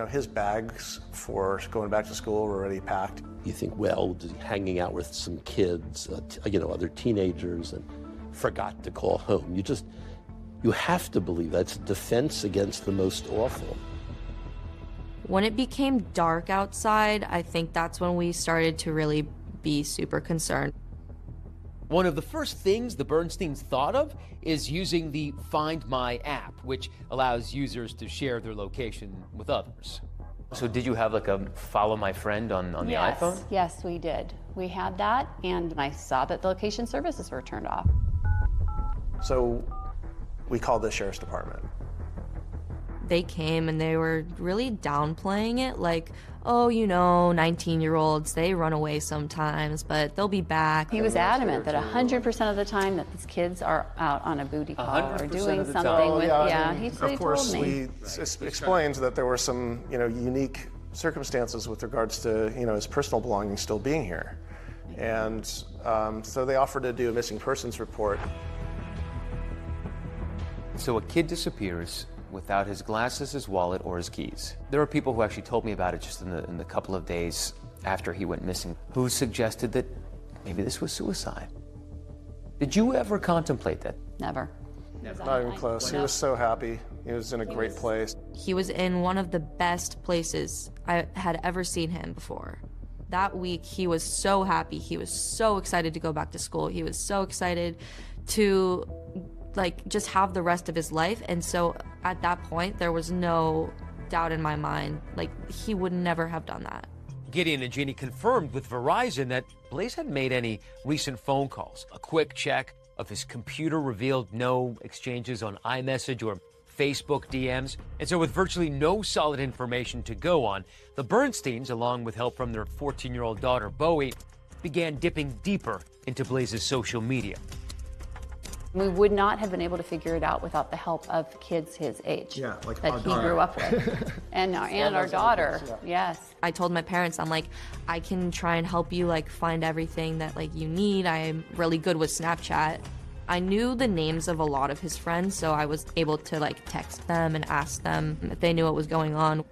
his bags for going back to school were already packed.
You think, well, hanging out with some kids, other teenagers, and forgot to call home. You have to believe that's a defense against the most awful.
When it became dark outside, I think that's when we started to really be super concerned.
One of the first things the Bernsteins thought of is using the Find My app, which allows users to share their location with others.
So did you have a follow my friend on the iPhone?
Yes, we did. We had that, and I saw that the location services were turned off.
So we called the sheriff's department.
They came and they were really downplaying it, like, oh, 19-year-olds, they run away sometimes, but they'll be back.
He was adamant that 100% of the time that these kids are out on a booty call or doing something with, he told me.
Of course, we explained that there were some, unique circumstances with regards to, his personal belongings still being here. And so they offered to do a missing persons report.
So a kid disappears without his glasses, his wallet, or his keys. There are people who actually told me about it just in the couple of days after he went missing, who suggested that maybe this was suicide. Did you ever contemplate that?
Never.
Not even close. He was so happy. He was in a great place.
He was in one of the best places I had ever seen him before. That week, he was so happy. He was so excited to go back to school. He was so excited to just have the rest of his life. And so at that point, there was no doubt in my mind, he would never have done that.
Gideon and Jeannie confirmed with Verizon that Blaze hadn't made any recent phone calls. A quick check of his computer revealed no exchanges on iMessage or Facebook DMs. And so with virtually no solid information to go on, the Bernsteins, along with help from their 14-year-old daughter, Bowie, began dipping deeper into Blaze's social media.
We would not have been able to figure it out without the help of kids his age that he grew up with. and our daughter, yes.
I told my parents, I'm like, I can try and help you find everything that you need. I'm really good with Snapchat. I knew the names of a lot of his friends, so I was able to text them and ask them if they knew what was going on.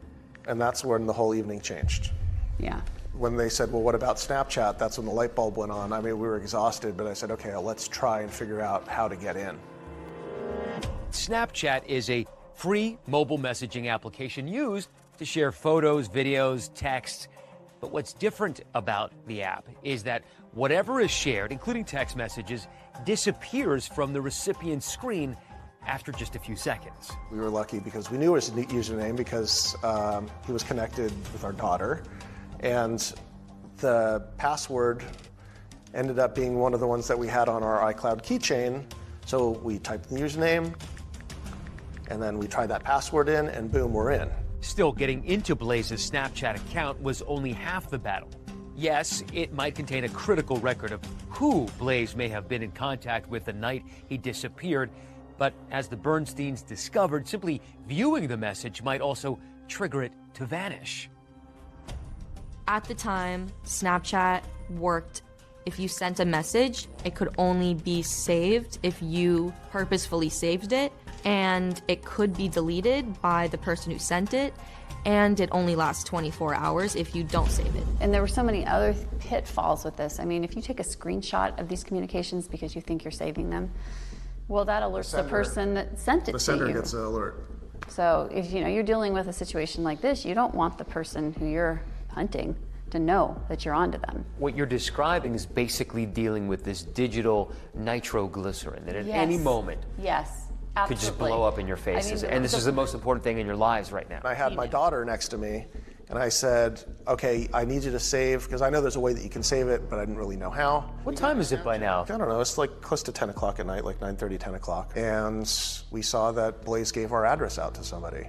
And that's when the whole evening changed.
Yeah.
When they said, well, what about Snapchat? That's when the light bulb went on. I mean, we were exhausted, but I said, okay, let's try and figure out how to get in.
Snapchat is a free mobile messaging application used to share photos, videos, texts. But what's different about the app is that whatever is shared, including text messages, disappears from the recipient's screen after just a few seconds.
We were lucky because we knew his username because he was connected with our daughter. And the password ended up being one of the ones that we had on our iCloud keychain. So we typed the username, and then we tried that password in, and boom, we're in.
Still, getting into Blaze's Snapchat account was only half the battle. Yes, it might contain a critical record of who Blaze may have been in contact with the night he disappeared, but as the Bernsteins discovered, simply viewing the message might also trigger it to vanish.
At the time, Snapchat worked. If you sent a message, it could only be saved if you purposefully saved it, and it could be deleted by the person who sent it, and it only lasts 24 hours if you don't save it.
And there were so many other pitfalls with this. I mean, if you take a screenshot of these communications because you think you're saving them, well, that alerts the person that sent it to you.
The sender gets an alert.
So if you're dealing with a situation like this, you don't want the person who you're hunting to know that you're onto them.
What you're describing is basically dealing with this digital nitroglycerin that at any moment could just blow up in your faces. And this is the most important thing in your lives right now.
I had my daughter next to me, and I said, okay, I need you to save, because I know there's a way that you can save it, but I didn't really know how.
What time is it by now?
I don't know. It's like close to 10 o'clock at night, like 9:30, 10 o'clock. And we saw that Blaze gave our address out to somebody.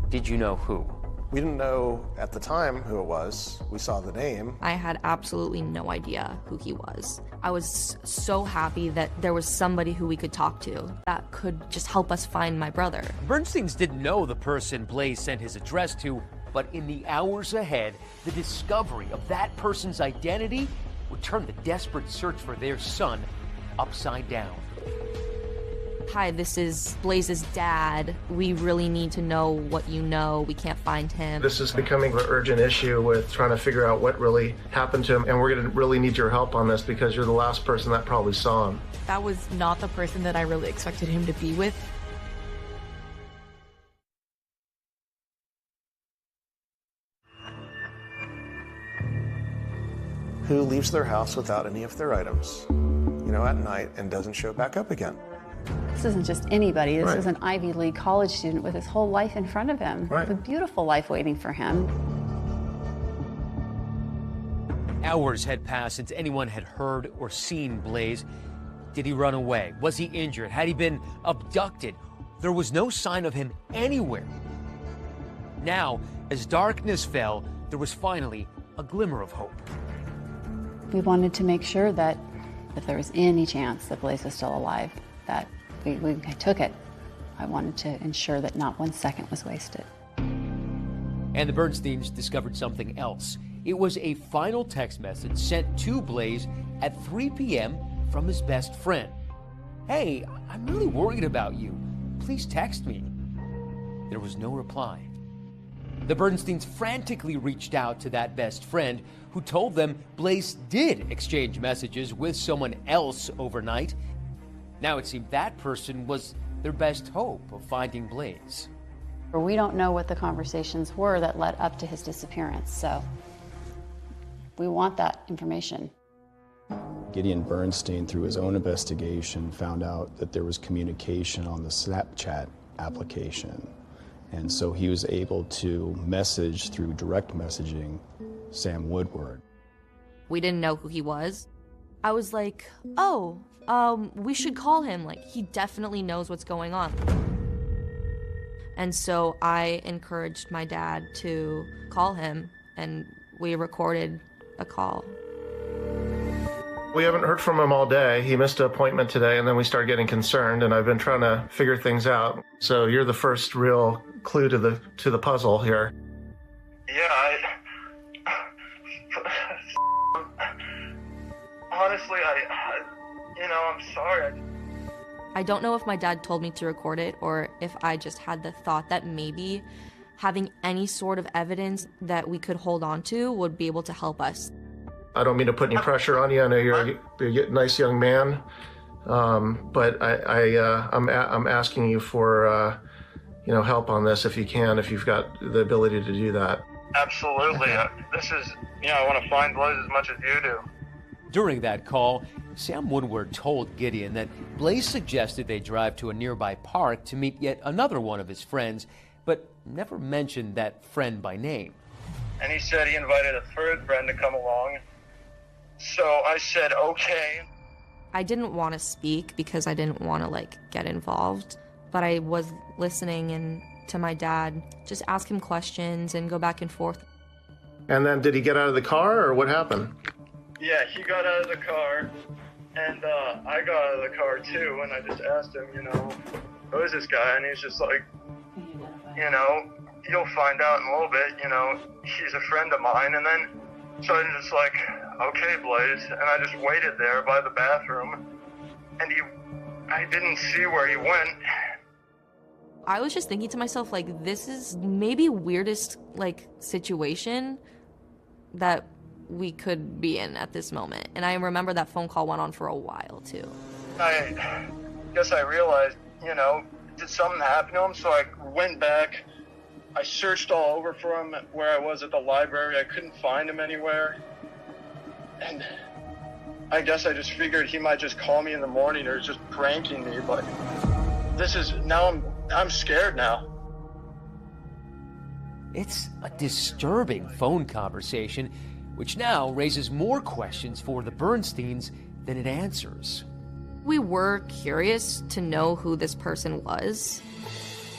Did you know who?
We didn't know at the time who it was. We saw the name.
I had absolutely no idea who he was. I was so happy that there was somebody who we could talk to that could just help us find my brother.
Bernsteins didn't know the person Blaze sent his address to, but in the hours ahead, the discovery of that person's identity would turn the desperate search for their son upside down.
Hi, this is Blaze's dad. We really need to know what you know. We can't find him.
This is becoming an urgent issue with trying to figure out what really happened to him, and we're going to really need your help on this because you're the last person that probably saw him.
That was not the person that I really expected him to be with.
Who leaves their house without any of their items, at night and doesn't show back up again?
This isn't just anybody. This is an Ivy League college student with his whole life in front of him.
Right.
A beautiful life waiting for him.
Hours had passed since anyone had heard or seen Blaze. Did he run away? Was he injured? Had he been abducted? There was no sign of him anywhere. Now, as darkness fell, there was finally a glimmer of hope.
We wanted to make sure that if there was any chance that Blaze was still alive, that we took it. I wanted to ensure that not 1 second was wasted.
And the Bernsteins discovered something else. It was a final text message sent to Blaze at 3 p.m. from his best friend. Hey, I'm really worried about you. Please text me. There was no reply. The Bernsteins frantically reached out to that best friend, who told them Blaze did exchange messages with someone else overnight. Now it seemed that person was their best hope of finding Blaze.
We don't know what the conversations were that led up to his disappearance, so we want that information.
Gideon Bernstein, through his own investigation, found out that there was communication on the Snapchat application. And so he was able to message through direct messaging Sam Woodward.
We didn't know who he was. I was like, we should call him. Like, he definitely knows what's going on. And so I encouraged my dad to call him, and we recorded a call.
We haven't heard from him all day. He missed an appointment today, and then we started getting concerned, and I've been trying to figure things out. So you're the first real clue to the puzzle here.
Yeah, honestly, I'm sorry.
I don't know if my dad told me to record it or if I just had the thought that maybe having any sort of evidence that we could hold on to would be able to help us.
I don't mean to put any pressure on you. I know you're a nice young man, but I'm asking you for help on this if you can, if you've got the ability to do that.
Absolutely. This is, I want to find Blaze as much as you do.
During that call, Sam Woodward told Gideon that Blaze suggested they drive to a nearby park to meet yet another one of his friends, but never mentioned that friend by name.
And he said he invited a third friend to come along. So I said, okay.
I didn't want to speak because I didn't want to get involved, but I was listening and to my dad, just ask him questions and go back and forth.
And then did he get out of the car or what happened?
Yeah, he got out of the car, and I got out of the car too, and I just asked him, who is this guy? And he's just like, you'll find out in a little bit, he's a friend of mine. And then, so I'm just like, okay, Blaze, and I just waited there by the bathroom, and I didn't see where he went.
I was just thinking to myself, this is maybe weirdest, situation that we could be in at this moment. And I remember that phone call went on for a while, too.
I guess I realized, did something happen to him? So I went back. I searched all over for him where I was at the library. I couldn't find him anywhere. And I guess I just figured he might just call me in the morning or just pranking me, but I'm scared now.
It's a disturbing phone conversation, which now raises more questions for the Bernsteins than it answers.
We were curious to know who this person was,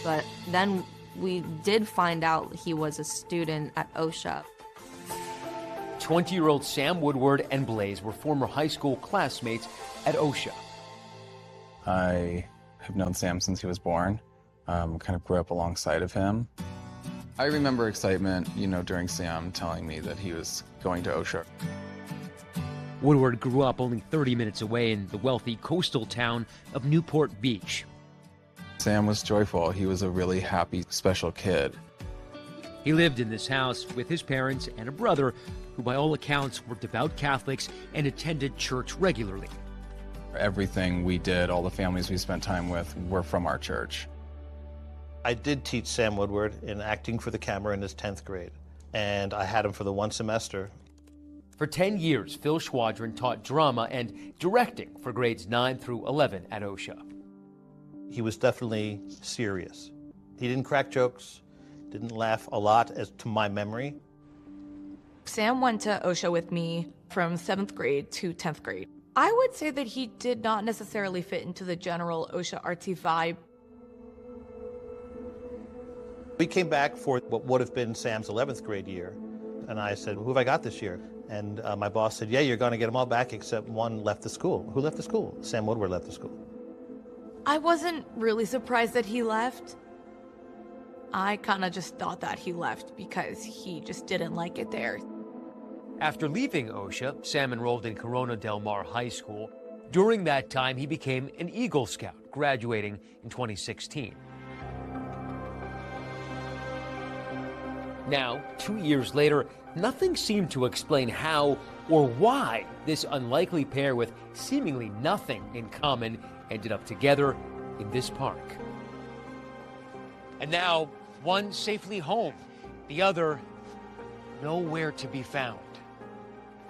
but then we did find out he was a student at OSHA.
20-year-old Sam Woodward and Blaze were former high school classmates at OSHA.
I have known Sam since he was born, kind of grew up alongside of him. I remember excitement, during Sam telling me that he was going to OSHA.
Woodward grew up only 30 minutes away in the wealthy coastal town of Newport Beach.
Sam was joyful. He was a really happy, special kid.
He lived in this house with his parents and a brother who by all accounts were devout Catholics and attended church regularly.
Everything we did, all the families we spent time with, were from our church.
I did teach Sam Woodward in acting for the camera in his 10th grade, and I had him for the one semester.
For 10 years, Phil Schwadron taught drama and directing for grades 9 through 11 at OSHA.
He was definitely serious. He didn't crack jokes, didn't laugh a lot, as to my memory.
Sam went to OSHA with me from 7th grade to 10th grade. I would say that he did not necessarily fit into the general OSHA artsy vibe.
We came back for what would have been Sam's 11th grade year, and I said, who have I got this year? And my boss said, yeah, you're going to get them all back except one left the school. Who left the school? Sam Woodward left the school.
I wasn't really surprised that he left. I kind of just thought that he left because he just didn't like it there.
After leaving OSHA, Sam enrolled in Corona Del Mar High School. During that time, he became an Eagle Scout, graduating in 2016. Now, 2 years later, nothing seemed to explain how or why this unlikely pair with seemingly nothing in common ended up together in this park. And now, one safely home, the other nowhere to be found.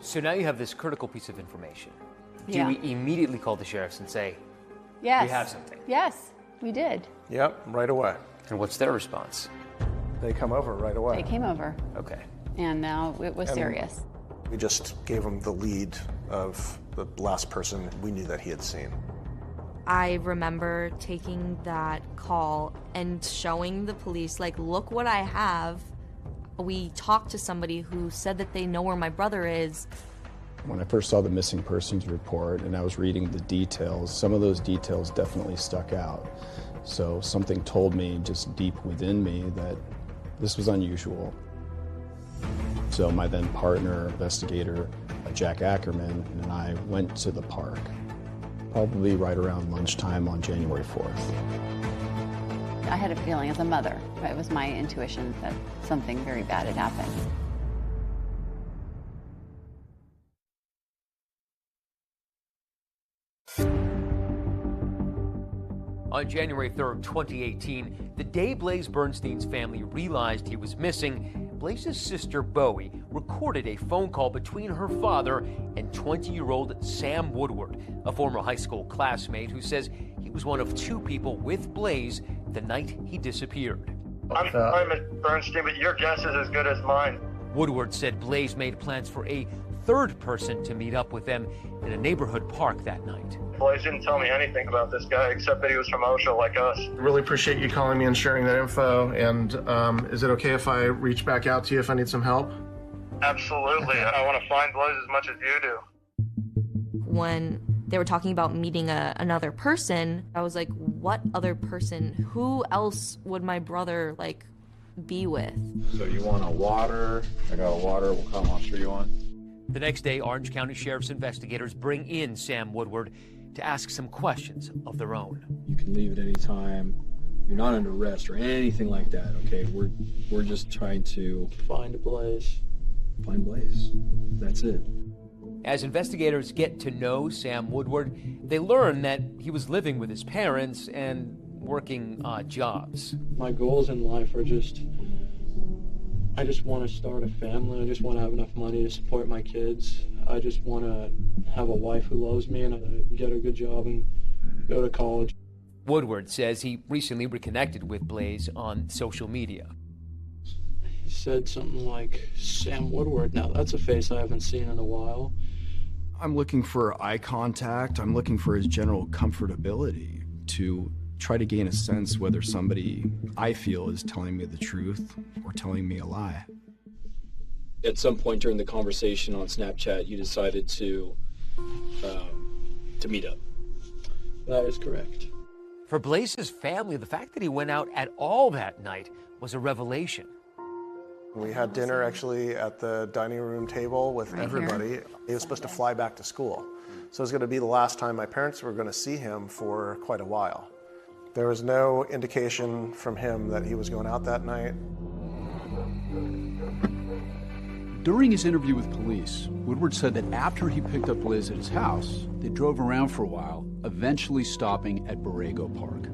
So now you have this critical piece of information.
Yeah.
Do we immediately call the sheriffs and say,
Yes.
we have something?
Yes, we did.
Yep, right away.
And what's their response?
They come over right away.
They came over.
Okay.
And now it was
And
serious.
We just gave him the lead of the last person we knew that he had seen.
I remember taking that call and showing the police, like, look what I have. We talked to somebody who said that they know where my brother is.
When I first saw the missing persons report and I was reading the details, some of those details definitely stuck out. So something told me just deep within me that this was unusual. So my then partner, investigator, Jack Ackerman, and I went to the park, probably right around lunchtime on January 4th.
I had a feeling as a mother, it was my intuition that something very bad had happened.
On January 3rd, 2018, the day Blaze Bernstein's family realized he was missing, Blaze's sister Bowie recorded a phone call between her father and 20-year-old Sam Woodward, a former high school classmate who says he was one of two people with Blaze the night he disappeared.
I'm sorry, Mr. Bernstein, but your guess is as good as mine.
Woodward said Blaze made plans for a third person to meet up with them in a neighborhood park that night.
Blaze didn't tell me anything about this guy except that he was from OSHA like us.
Really appreciate you calling me and sharing that info. And is it okay if I reach back out to you if I need some help?
Absolutely. I want to find Blaze as much as you do.
When they were talking about meeting another person, I was like, what other person? Who else would my brother, like, be with?
So you want a water? I got a water. What kind of monster you want?
The next day, Orange County Sheriff's investigators bring in Sam Woodward to ask some questions of their own.
You can leave at any time. You're not under arrest or anything like that, okay? We're just trying to find Blaze. Find Blaze. That's it.
As investigators get to know Sam Woodward, they learn that he was living with his parents and working odd jobs.
My goals in life are I just want to start a family. I just want to have enough money to support my kids. I just want to have a wife who loves me and get a good job and go to college.
Woodward says he recently reconnected with Blaze on social media.
He said something like, Sam Woodward. Now, that's a face I haven't seen in a while.
I'm looking for eye contact. I'm looking for his general comfortability to try to gain a sense whether somebody I feel is telling me the truth or telling me a lie.
At some point during the conversation on Snapchat, you decided to meet up.
That is correct.
For Blaze's family, the fact that he went out at all that night was a revelation.
We had dinner actually at the dining room table with everybody. He was supposed to fly back to school. So it was going to be the last time my parents were going to see him for quite a while. There was no indication from him that he was going out that night.
During his interview with police, Woodward said that after he picked up Blaze at his house, they drove around for a while, eventually stopping at Borrego Park.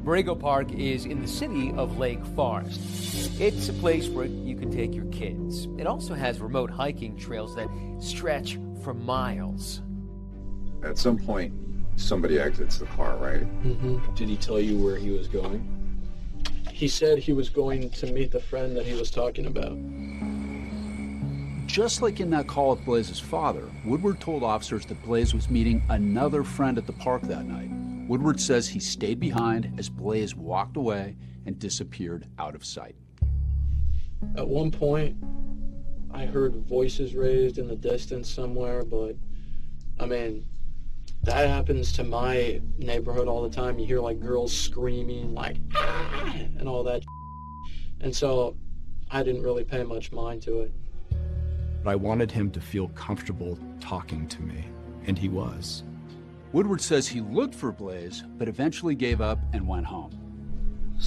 Borrego Park is in the city of Lake Forest. It's a place where you can take your kids. It also has remote hiking trails that stretch for miles.
At some point, somebody exits the car, right?
Mm-hmm. Did he tell you where he was going? He said he was going to meet the friend that he was talking about.
Just like in that call with Blaze's father, Woodward told officers that Blaze was meeting another friend at the park that night. Woodward says he stayed behind as Blaze walked away and disappeared out of sight.
At one point, I heard voices raised in the distance somewhere, but I mean, that happens to my neighborhood all the time. You hear like girls screaming like, ah! And all that. And so I didn't really pay much mind to it.
But I wanted him to feel comfortable talking to me, and he was.
Woodward says he looked for Blaze, but eventually gave up and went home.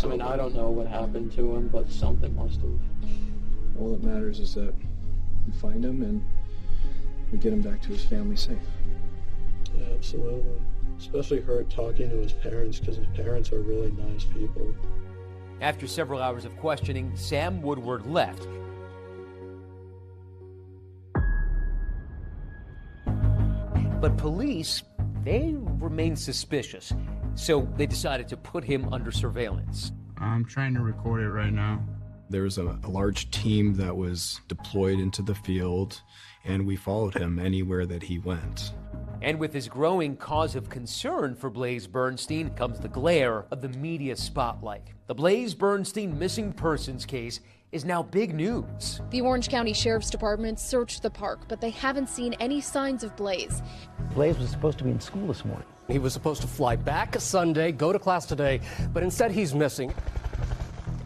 I mean, I don't know what happened to him, but something must have.
All that matters is that we find him and we get him back to his family safe.
Yeah, absolutely. Especially her talking to his parents, because his parents are really nice people.
After several hours of questioning, Sam Woodward left. But police, they remained suspicious, so they decided to put him under surveillance.
I'm trying to record it right now. There was a large team that was deployed into the field, and we followed him anywhere that he went.
And with this growing cause of concern for Blaze Bernstein comes the glare of the media spotlight. The Blaze Bernstein missing persons case is now big news.
The Orange County Sheriff's Department searched the park, but they haven't seen any signs of Blaze.
Blaze was supposed to be in school this morning.
He was supposed to fly back Sunday, go to class today, but instead he's missing.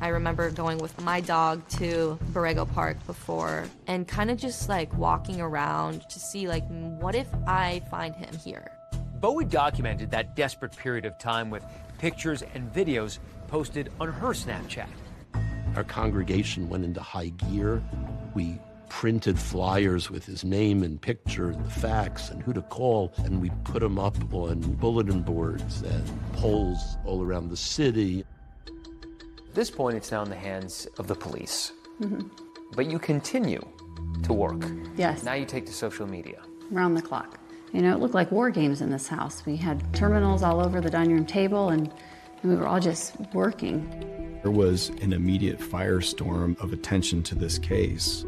I remember going with my dog to Borrego Park before and kind of just like walking around to see like, what if I find him here?
Bowie documented that desperate period of time with pictures and videos posted on her Snapchat.
Our congregation went into high gear. We printed flyers with his name and picture and the facts and who to call, and we put them up on bulletin boards and poles all around the city.
At this point, it's now in the hands of the police. But you continue to work.
Yes.
Now you take to social media.
Around the clock. You know, it looked like war games in this house. We had terminals all over the dining room table, and we were all just working.
There was an immediate firestorm of attention to this case.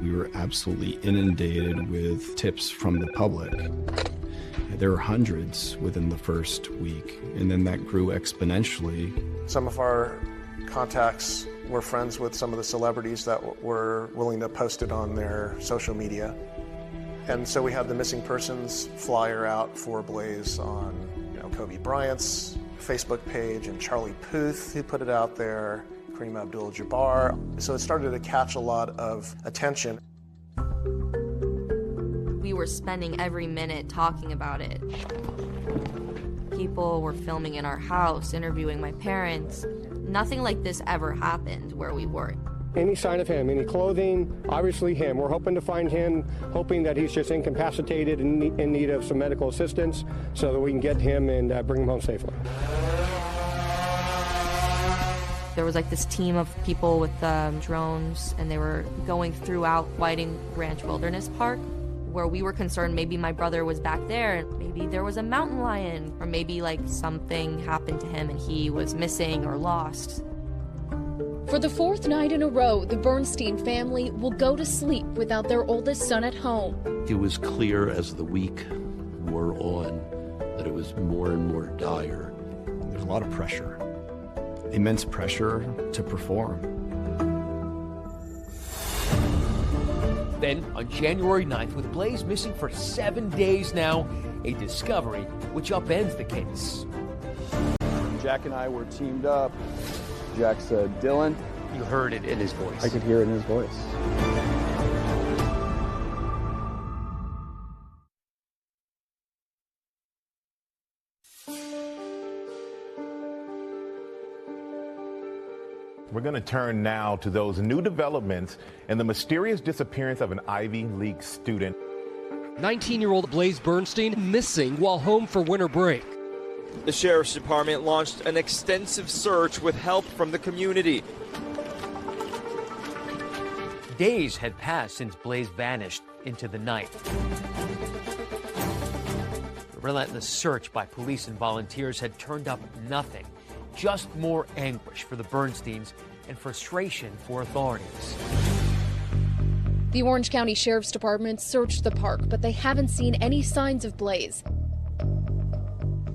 We were absolutely inundated with tips from the public. There were hundreds within the first week, and then that grew exponentially.
Some of our contacts were friends with some of the celebrities that were willing to post it on their social media. And so we had the missing persons flyer out for Blaze on, Kobe Bryant's Facebook page, and Charlie Puth, who put it out there, Kareem Abdul-Jabbar. So it started to catch a lot of attention.
We were spending every minute talking about it. People were filming in our house, interviewing my parents. Nothing like this ever happened where we were.
Any sign of him, any clothing, obviously him. We're hoping to find him, hoping that he's just incapacitated and in need of some medical assistance so that we can get him and bring him home safely.
There was like this team of people with drones, and they were going throughout Whiting Ranch Wilderness Park. where we were concerned maybe my brother was back there and maybe there was a mountain lion or maybe like something happened to him and he was missing or lost.
For the fourth night in a row, the Bernstein family will go to sleep without their oldest son at home.
It was clear as the week wore on that it was more and more dire.
There's a lot of pressure, immense pressure to perform.
Then, on January 9th, with Blaze missing for 7 days now, a discovery which upends the case.
Jack and I were teamed up. Jack said, "Dylan."
You heard it in his voice.
I could hear it in his voice.
We're going to turn now to those new developments in the mysterious disappearance of an Ivy League student.
19-year-old Blaze Bernstein missing while home for winter break.
The Sheriff's Department launched an extensive search with help from the community.
Days had passed since Blaze vanished into the night. The relentless search by police and volunteers had turned up nothing. Just more anguish for the Bernsteins and frustration for authorities.
The Orange County Sheriff's Department searched the park, but they haven't seen any signs of Blaze.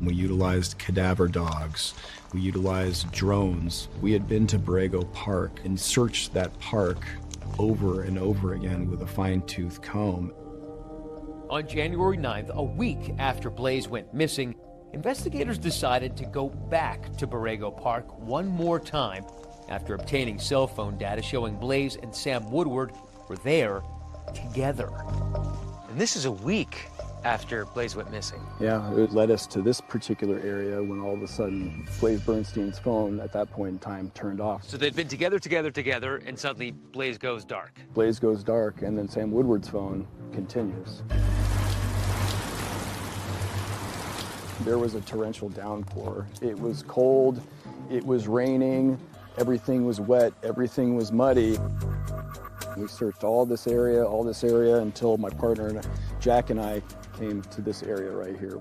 We utilized cadaver dogs. We utilized drones. We had been to Borrego Park and searched that park over and over again with a fine-tooth comb.
On January 9th, a week after Blaze went missing, investigators decided to go back to Borrego Park one more time after obtaining cell phone data showing Blaze and Sam Woodward were there together.
And this is a week after Blaze went missing.
Yeah, it led us to this particular area when all of a sudden Blaze Bernstein's phone at that point in time turned off.
So they'd been together, and suddenly Blaze goes dark.
Blaze goes dark, and then Sam Woodward's phone continues. There was a torrential downpour. It was cold, it was raining, everything was wet, everything was muddy. We searched all this area until my partner, Jack, and I came to this area right here.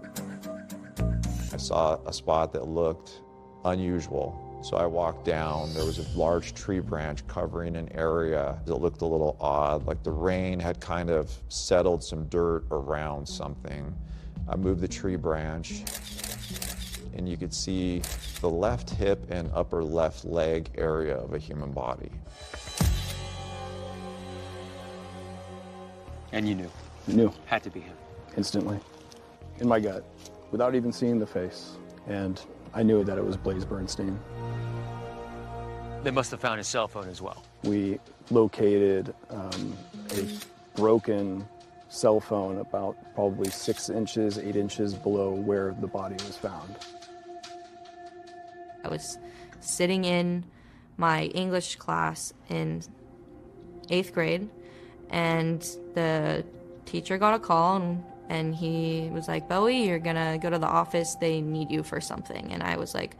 I saw a spot that looked unusual. So I walked down. There was a large tree branch covering an area that looked a little odd, like the rain had kind of settled some dirt around something. I moved the tree branch, and you could see the left hip and upper left leg area of a human body.
And you knew?
Knew.
Had to be him.
Instantly. In my gut, without even seeing the face. And I knew that it was Blaze Bernstein.
They must have found his cell phone as well.
We located a broken cell phone about probably 6 inches, 8 inches below where the body was found.
I was sitting in my English class in 8th grade, and the teacher got a call, and he was like, "Bowie, you're gonna go to the office, they need you for something." And I was like,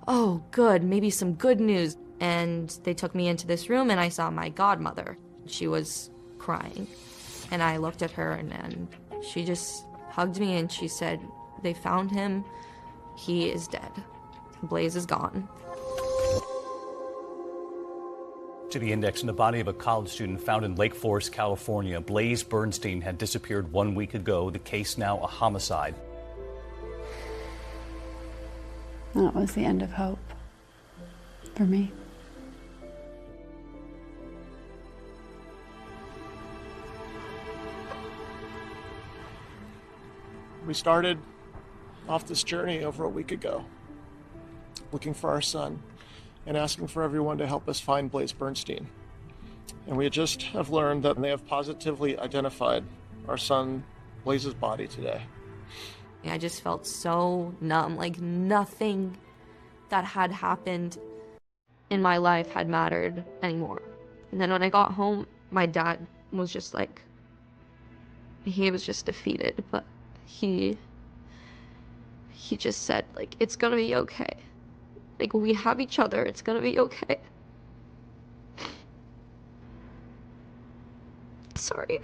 "Oh, good, maybe some good news." And they took me into this room, and I saw my godmother. She was crying, and I looked at her, and she just hugged me, and she said, "They found him, he is dead. Blaze is gone."
To the index in the body of a college student found in Lake Forest, California. Blaze Bernstein had disappeared 1 week ago. The case now a homicide.
That was the end of hope for me.
We started off this journey over a week ago, looking for our son and asking for everyone to help us find Blaze Bernstein. And we just have learned that they have positively identified our son Blaze's body today.
I just felt so numb, like nothing that had happened in my life had mattered anymore. And then when I got home, my dad was just like, he was just defeated, but he just said, like, "It's gonna be okay. Like, we have each other, it's gonna be okay." Sorry.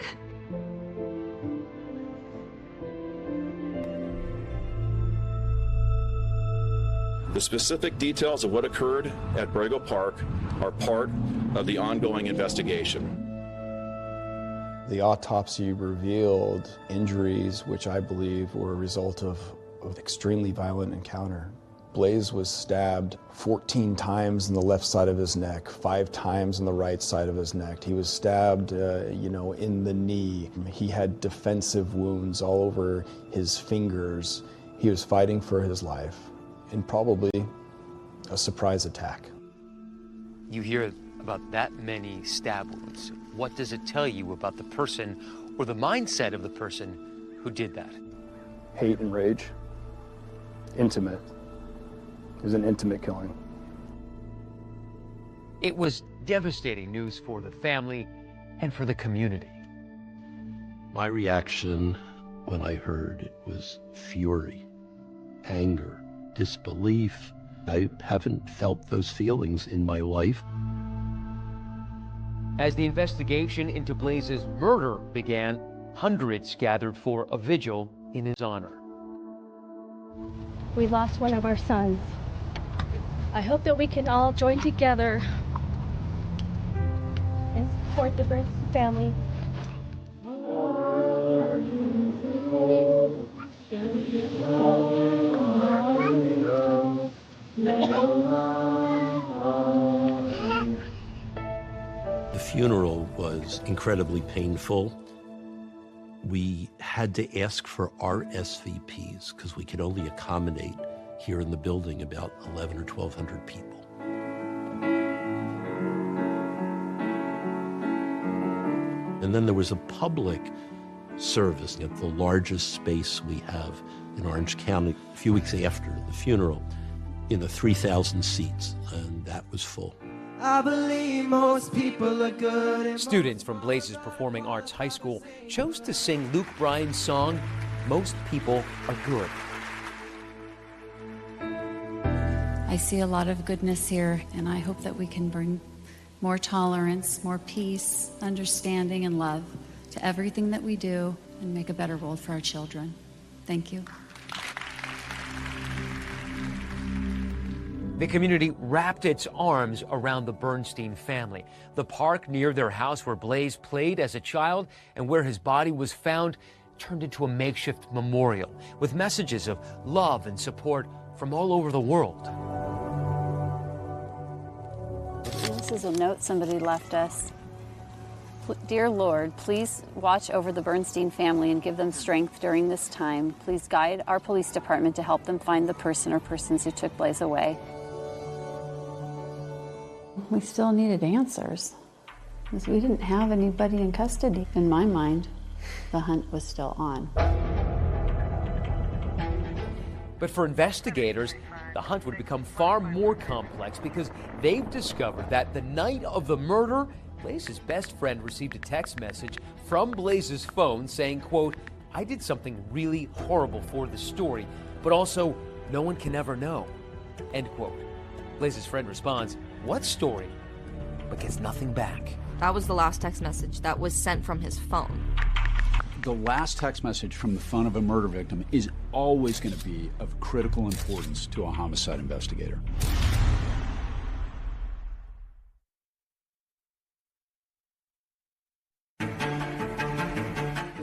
The specific details of what occurred at Borrego Park are part of the ongoing investigation.
The autopsy revealed injuries which I believe were a result of an extremely violent encounter. Blaze was stabbed 14 times in the left side of his neck, 5 times in the right side of his neck. He was stabbed, in the knee. He had defensive wounds all over his fingers. He was fighting for his life, and probably a surprise attack.
You hear about that many stab wounds. What does it tell you about the person or the mindset of the person who did that?
Hate and rage. Intimate. It was an intimate killing.
It was devastating news for the family and for the community.
My reaction when I heard it was fury, anger, disbelief. I haven't felt those feelings in my life.
As the investigation into Blaze's murder began, hundreds gathered for a vigil in his honor.
We lost one of our sons. I hope that we can all join together and support the Bernstein family.
The funeral was incredibly painful. We had to ask for RSVPs because we could only accommodate here in the building about 11 or 1,200 people. And then there was a public service at the largest space we have in Orange County a few weeks after the funeral in the 3,000 seats, and that was full.
I believe most people are good.
Students from Blaze's Performing Arts High School chose to sing Luke Bryan's song, Most People Are Good.
I see a lot of goodness here, and I hope that we can bring more tolerance, more peace, understanding, and love to everything that we do and make a better world for our children. Thank you.
The community wrapped its arms around the Bernstein family. The park near their house where Blaze played as a child and where his body was found turned into a makeshift memorial with messages of love and support from all over the world.
This is a note somebody left us. Dear Lord, please watch over the Bernstein family and give them strength during this time. Please guide our police department to help them find the person or persons who took Blaze away. We still needed answers because we didn't have anybody in custody. In my mind, the hunt was still on.
But for investigators, the hunt would become far more complex because they've discovered that the night of the murder, Blaze's best friend received a text message from Blaze's phone saying, quote, "I did something really horrible for the story, but also no one can ever know," end quote. Blaze's friend responds, "What story?" but gets nothing back.
That was the last text message that was sent from his phone.
The last text message from the phone of a murder victim is always going to be of critical importance to a homicide investigator.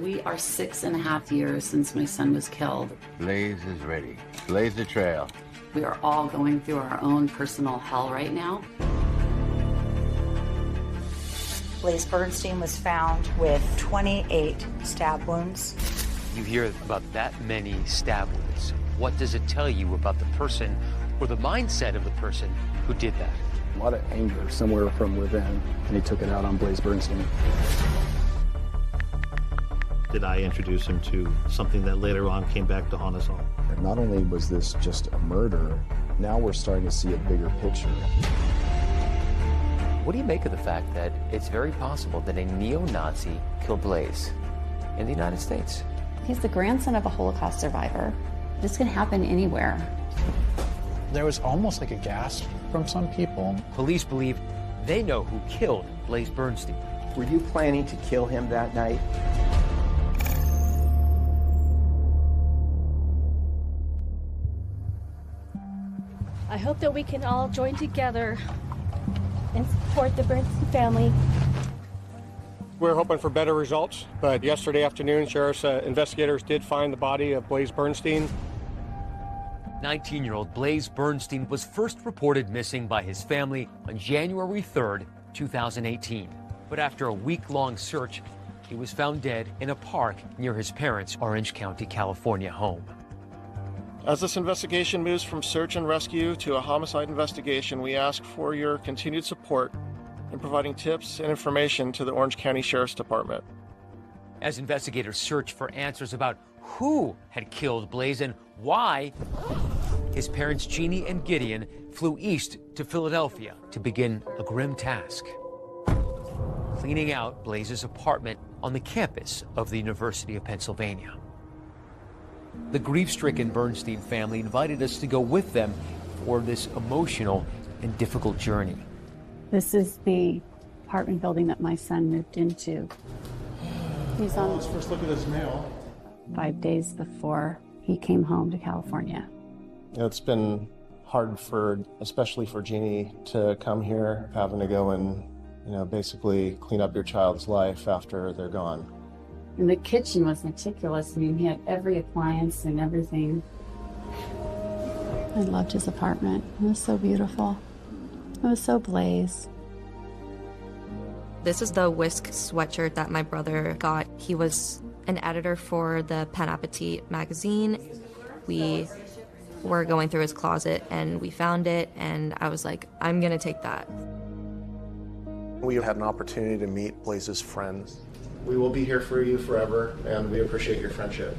We are 6.5 years since my son was killed.
Blaze is ready. Blaze the trail.
We are all going through our own personal hell right now.
Blaze Bernstein was found with 28 stab wounds.
You hear about that many stab wounds. What does it tell you about the person or the mindset of the person who did that?
A lot of anger somewhere from within, and he took it out on Blaze Bernstein.
Did I introduce him to something that later on came back to haunt us all?
And not only was this just a murder, now we're starting to see a bigger picture.
What do you make of the fact that it's very possible that a neo-Nazi killed Blaze in the United States?
He's the grandson of a Holocaust survivor. This can happen anywhere.
There was almost like a gasp from some people.
Police believe they know who killed Blaze Bernstein.
Were you planning to kill him that night?
I hope that we can all join together and support the Bernstein family.
We're hoping for better results, but yesterday afternoon, sheriff's investigators did find the body of Blaze Bernstein.
19-year-old Blaze Bernstein was first reported missing by his family on January 3rd, 2018. But after a week-long search, he was found dead in a park near his parents' Orange County, California home.
As this investigation moves from search and rescue to a homicide investigation, we ask for your continued support in providing tips and information to the Orange County Sheriff's Department.
As investigators search for answers about who had killed Blaze and why, his parents Jeannie and Gideon flew east to Philadelphia to begin a grim task: cleaning out Blaze's apartment on the campus of the University of Pennsylvania. The grief-stricken Bernstein family invited us to go with them for this emotional and difficult journey.
This is the apartment building that my son moved into. He's on.
Let's first look at his mail.
5 days before he came home to California.
It's been hard especially for Jeannie, to come here, having to go and, basically clean up your child's life after they're gone.
And the kitchen was meticulous. I mean, he had every appliance and everything. I loved his apartment. It was so beautiful. It was so Blaze.
This is the Whisk sweatshirt that my brother got. He was an editor for the Pen Appetit magazine. We were going through his closet and we found it, and I was like, I'm gonna take that.
We had an opportunity to meet Blaze's friends. We will be here for you forever, and we appreciate your friendship.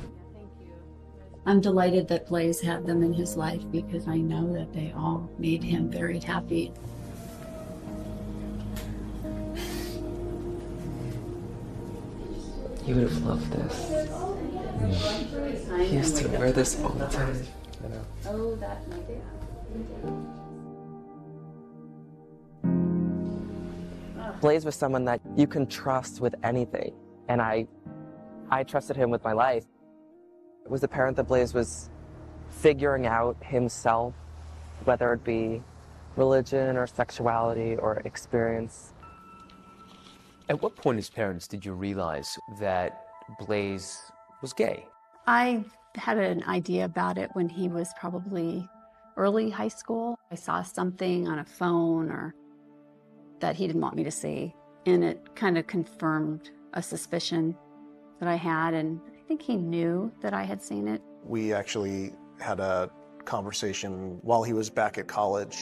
I'm delighted that Blaze had them in his life because I know that they all made him very happy.
You would have loved this. He used to wear this all the time.
Oh, that my dad.
Blaze was someone that you can trust with anything, and I trusted him with my life. It was apparent that Blaze was figuring out himself, whether it be religion or sexuality or experience.
At what point as parents did you realize that Blaze was gay?
I had an idea about it when he was probably early high school. I saw something on a phone or that he didn't want me to see, and it kind of confirmed a suspicion that I had, and I think he knew that I had seen it.
We actually had a conversation while he was back at college,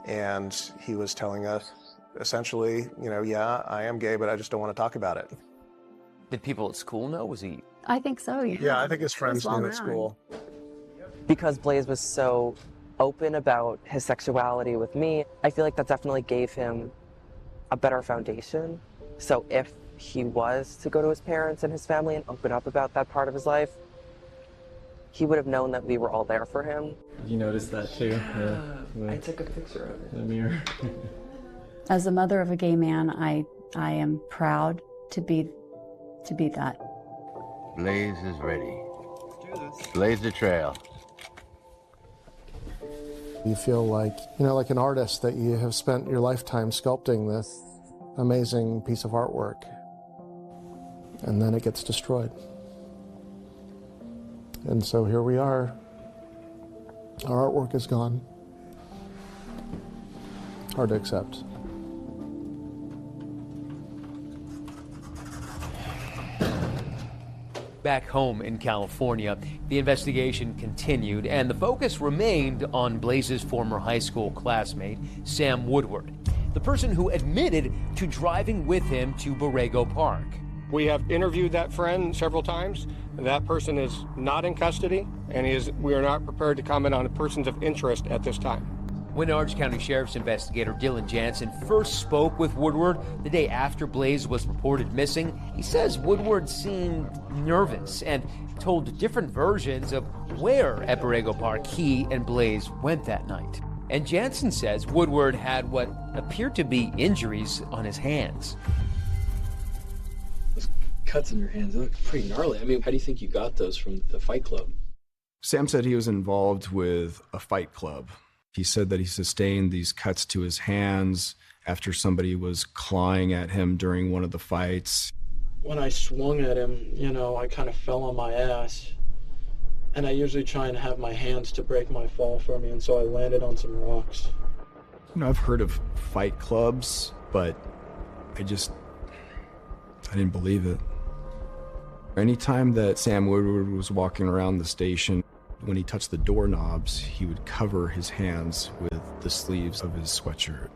and he was telling us essentially, yeah, I am gay, but I just don't want to talk about it.
Did people at school know? Was he?
I think so, yeah.
Yeah, I think his friends knew at school.
Because Blaze was so open about his sexuality with me, I feel like that definitely gave him a better foundation. So if he was to go to his parents and his family and open up about that part of his life, he would have known that we were all there for him.
You noticed that too? Yeah. I took a picture of it. In the mirror.
As a mother of a gay man, I am proud to be that.
Blaze is ready. Blaze the trail.
You feel like, like an artist, that you have spent your lifetime sculpting this amazing piece of artwork, and then it gets destroyed. And so here we are. Our artwork is gone. Hard to accept.
Back home in California, the investigation continued, and the focus remained on Blaze's former high school classmate, Sam Woodward, the person who admitted to driving with him to Borrego Park.
We have interviewed that friend several times. That person is not in custody, and we are not prepared to comment on persons of interest at this time.
When Orange County Sheriff's investigator Dylan Jansen first spoke with Woodward the day after Blaze was reported missing, he says Woodward seemed nervous and told different versions of where at Borrego Park he and Blaze went that night. And Jansen says Woodward had what appeared to be injuries on his hands.
Those cuts in your hands, they look pretty gnarly. I mean, how do you think you got those from the fight club?
Sam said he was involved with a fight club.
He said that he sustained these cuts to his hands after somebody was clawing at him during one of the fights.
When I swung at him, I kind of fell on my ass. And I usually try and have my hands to break my fall for me, and so I landed on some rocks.
I've heard of fight clubs, but I didn't believe it. Anytime that Sam Woodward was walking around the station, when he touched the doorknobs, he would cover his hands with the sleeves of his sweatshirt.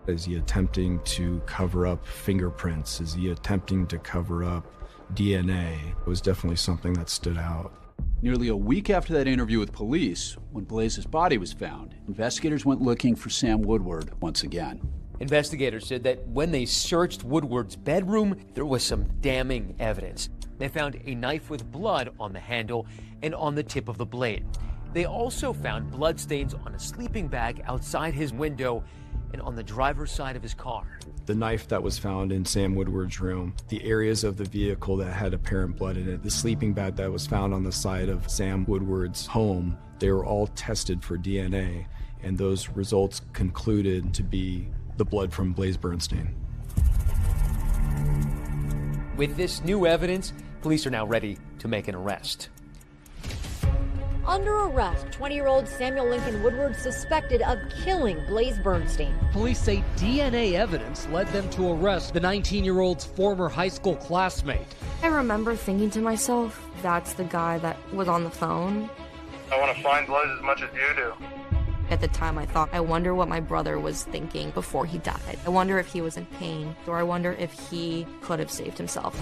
Is he attempting to cover up fingerprints? Is he attempting to cover up DNA? It was definitely something that stood out.
Nearly a week after that interview with police, when Blaze's body was found, investigators went looking for Sam Woodward once again.
Investigators said that when they searched Woodward's bedroom, there was some damning evidence. They found a knife with blood on the handle and on the tip of the blade. They also found bloodstains on a sleeping bag outside his window and on the driver's side of his car.
The knife that was found in Sam Woodward's room, the areas of the vehicle that had apparent blood in it, the sleeping bag that was found on the side of Sam Woodward's home, they were all tested for DNA, and those results concluded to be the blood from Blaze Bernstein.
With this new evidence, police are now ready to make an arrest.
Under arrest, 20-year-old Samuel Lincoln Woodward suspected of killing Blaze Bernstein.
Police say DNA evidence led them to arrest the 19-year-old's former high school classmate.
I remember thinking to myself, that's the guy that was on the phone.
I want to find Blaze as much as you do.
At the time, I thought, I wonder what my brother was thinking before he died. I wonder if he was in pain, or I wonder if he could have saved himself.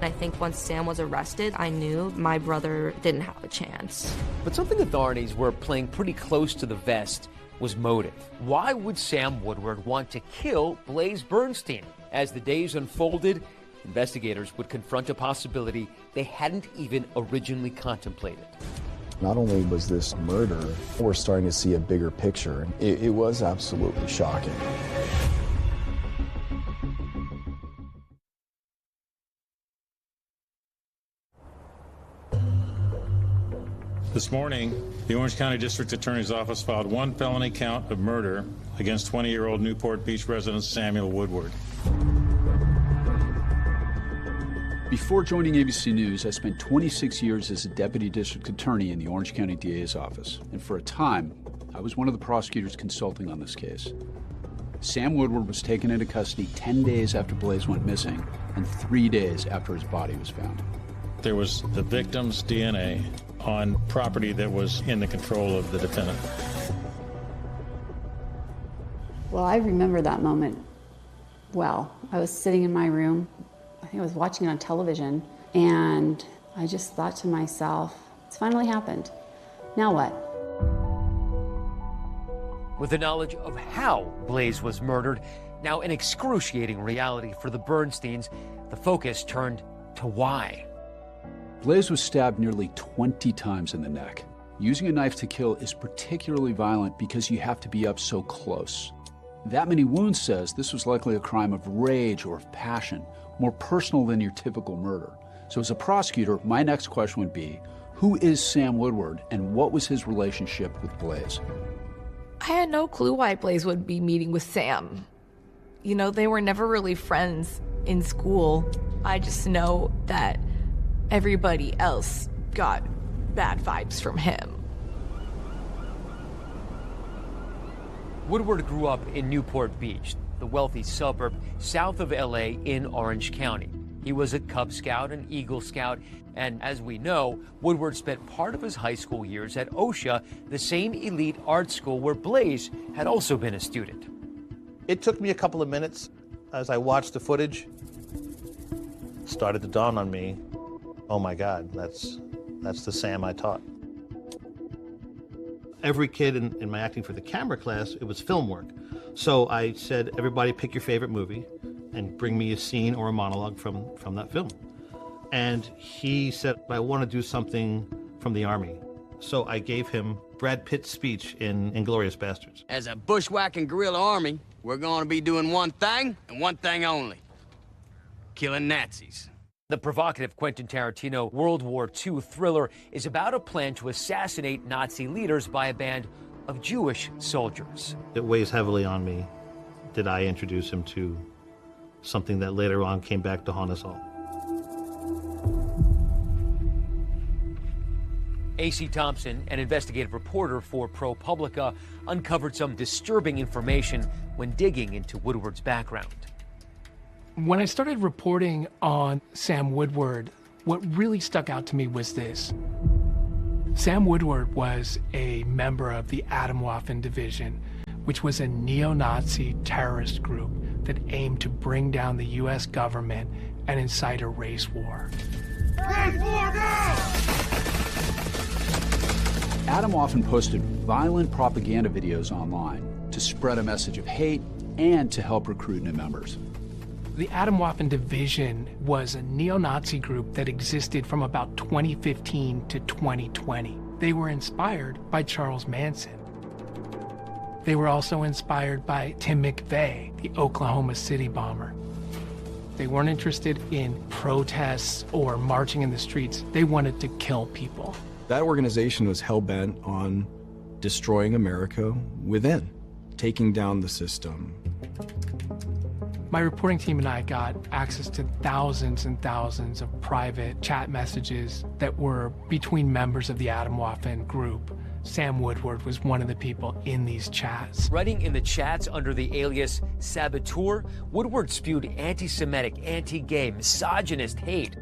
I think once Sam was arrested, I knew my brother didn't have a chance.
But something authorities were playing pretty close to the vest was motive. Why would Sam Woodward want to kill Blaze Bernstein? As the days unfolded, investigators would confront a possibility they hadn't even originally contemplated.
Not only was this murder, we're starting to see a bigger picture. It was absolutely shocking.
This morning, the Orange County District Attorney's Office filed one felony count of murder against 20-year-old Newport Beach resident Samuel Woodward.
Before joining ABC News, I spent 26 years as a deputy district attorney in the Orange County DA's office, and for a time, I was one of the prosecutors consulting on this case. Sam Woodward was taken into custody 10 days after Blaze went missing and 3 days after his body was found.
There was the victim's DNA on property that was in the control of the defendant.
Well, I remember that moment well. I was sitting in my room. I think I was watching it on television, and I just thought to myself, it's finally happened. Now what?
With the knowledge of how Blaze was murdered, now an excruciating reality for the Bernsteins, the focus turned to why.
Blaze was stabbed nearly 20 times in the neck. Using a knife to kill is particularly violent because you have to be up so close. That many wounds says this was likely a crime of rage or of passion, more personal than your typical murder. So as a prosecutor, my next question would be, who is Sam Woodward and what was his relationship with Blaze?
I had no clue why Blaze would be meeting with Sam. You know, they were never really friends in school. I just know that everybody else got bad vibes from him.
Woodward grew up in Newport Beach, the wealthy suburb south of LA in Orange County. He was a Cub Scout and Eagle Scout, and as we know, Woodward spent part of his high school years at OSHA, the same elite art school where Blaze had also been a student.
It took me a couple of minutes as I watched the footage. It started to dawn on me, oh my God, that's the Sam I taught. Every kid in my acting for the camera class, it was film work. So I said, everybody pick your favorite movie and bring me a scene or a monologue from that film. And he said, I want to do something from the Army. So I gave him Brad Pitt's speech in Inglourious Bastards.
As a bushwhacking guerrilla army, we're going to be doing one thing and one thing only: killing Nazis.
The provocative Quentin Tarantino World War II thriller is about a plan to assassinate Nazi leaders by a band of Jewish soldiers.
It weighs heavily on me. Did I introduce him to something that later on came back to haunt us all?
A.C. Thompson, an investigative reporter for ProPublica, uncovered some disturbing information when digging into Woodward's background.
When I started reporting on Sam Woodward, what really stuck out to me was this. Sam Woodward was a member of the Atomwaffen Division, which was a neo-Nazi terrorist group that aimed to bring down the U.S. government and incite a race war.
Race war now! Atomwaffen posted violent propaganda videos online to spread a message of hate and to help recruit new members.
The Atomwaffen Division was a neo-Nazi group that existed from about 2015 to 2020. They were inspired by Charles Manson. They were also inspired by Tim McVeigh, the Oklahoma City bomber. They weren't interested in protests or marching in the streets. They wanted to kill people.
That organization was hell-bent on destroying America within, taking down the system.
My reporting team and I got access to thousands and thousands of private chat messages that were between members of the Atomwaffen group. Sam Woodward was one of the people in these chats.
Writing in the chats under the alias Saboteur, Woodward spewed anti-Semitic, anti-gay, misogynist hate.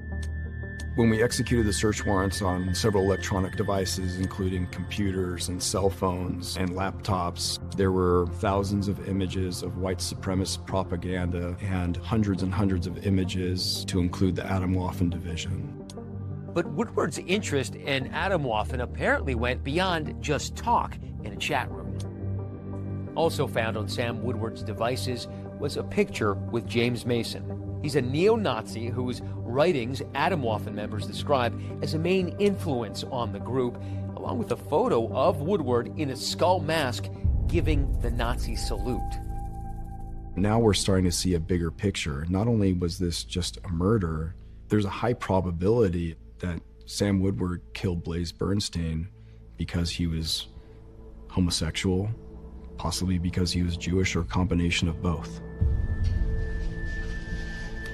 When we executed the search warrants on several electronic devices, including computers and cell phones and laptops, there were thousands of images of white supremacist propaganda and hundreds of images to include the Atomwaffen Division.
But Woodward's interest in Atomwaffen apparently went beyond just talk in a chat room. Also found on Sam Woodward's devices was a picture with James Mason. He's a neo-Nazi whose writings Atomwaffen members describe as a main influence on the group, along with a photo of Woodward in a skull mask giving the Nazi salute.
Now we're starting to see a bigger picture. Not only was this just a murder, there's a high probability that Sam Woodward killed Blaze Bernstein because he was homosexual, possibly because he was Jewish, or a combination of both.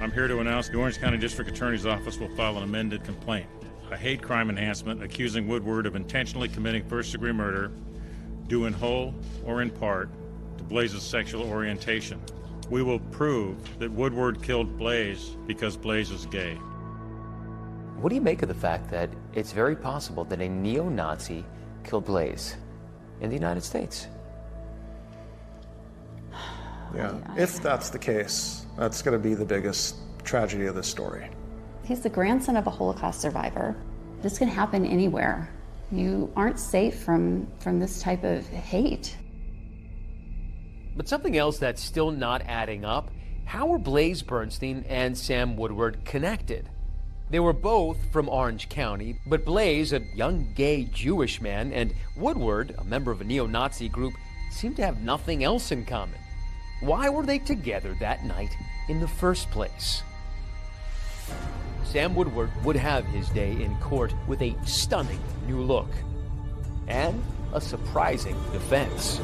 I'm here to announce the Orange County District Attorney's Office will file an amended complaint, a hate crime enhancement accusing Woodward of intentionally committing first-degree murder, due in whole or in part to Blaze's sexual orientation. We will prove that Woodward killed Blaze because Blaze is gay.
What do you make of the fact that it's very possible that a neo-Nazi killed Blaze in the United States?
Yeah, if that's the case, that's going to be the biggest tragedy of this story.
He's the grandson of a Holocaust survivor. This can happen anywhere. You aren't safe from this type of hate.
But something else that's still not adding up, how were Blaze Bernstein and Sam Woodward connected? They were both from Orange County, but Blaze, a young gay Jewish man, and Woodward, a member of a neo-Nazi group, seemed to have nothing else in common. Why were they together that night in the first place? Sam Woodward would have his day in court with a stunning new look and a surprising defense.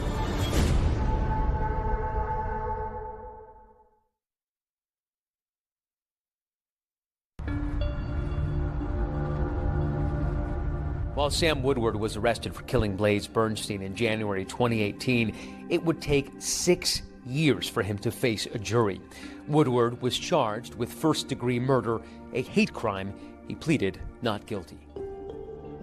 While Sam Woodward was arrested for killing Blaze Bernstein in January 2018, it would take 6 years for him to face a jury. Woodward was charged with first-degree murder, a hate crime. He pleaded not guilty.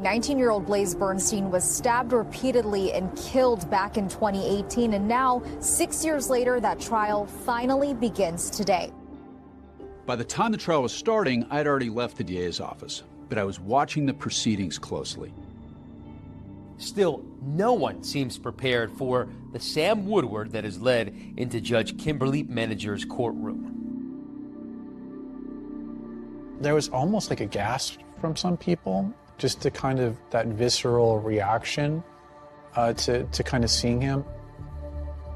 19-year-old Blaze Bernstein was stabbed repeatedly and killed back in 2018, and now, 6 years later, that trial finally begins today.
By the time the trial was starting, I'd already left the DA's office, but I was watching the proceedings closely.
Still, no one seems prepared for the Sam Woodward that has led into Judge Kimberly Menager's courtroom.
There was almost like a gasp from some people, just to kind of that visceral reaction to kind of seeing him.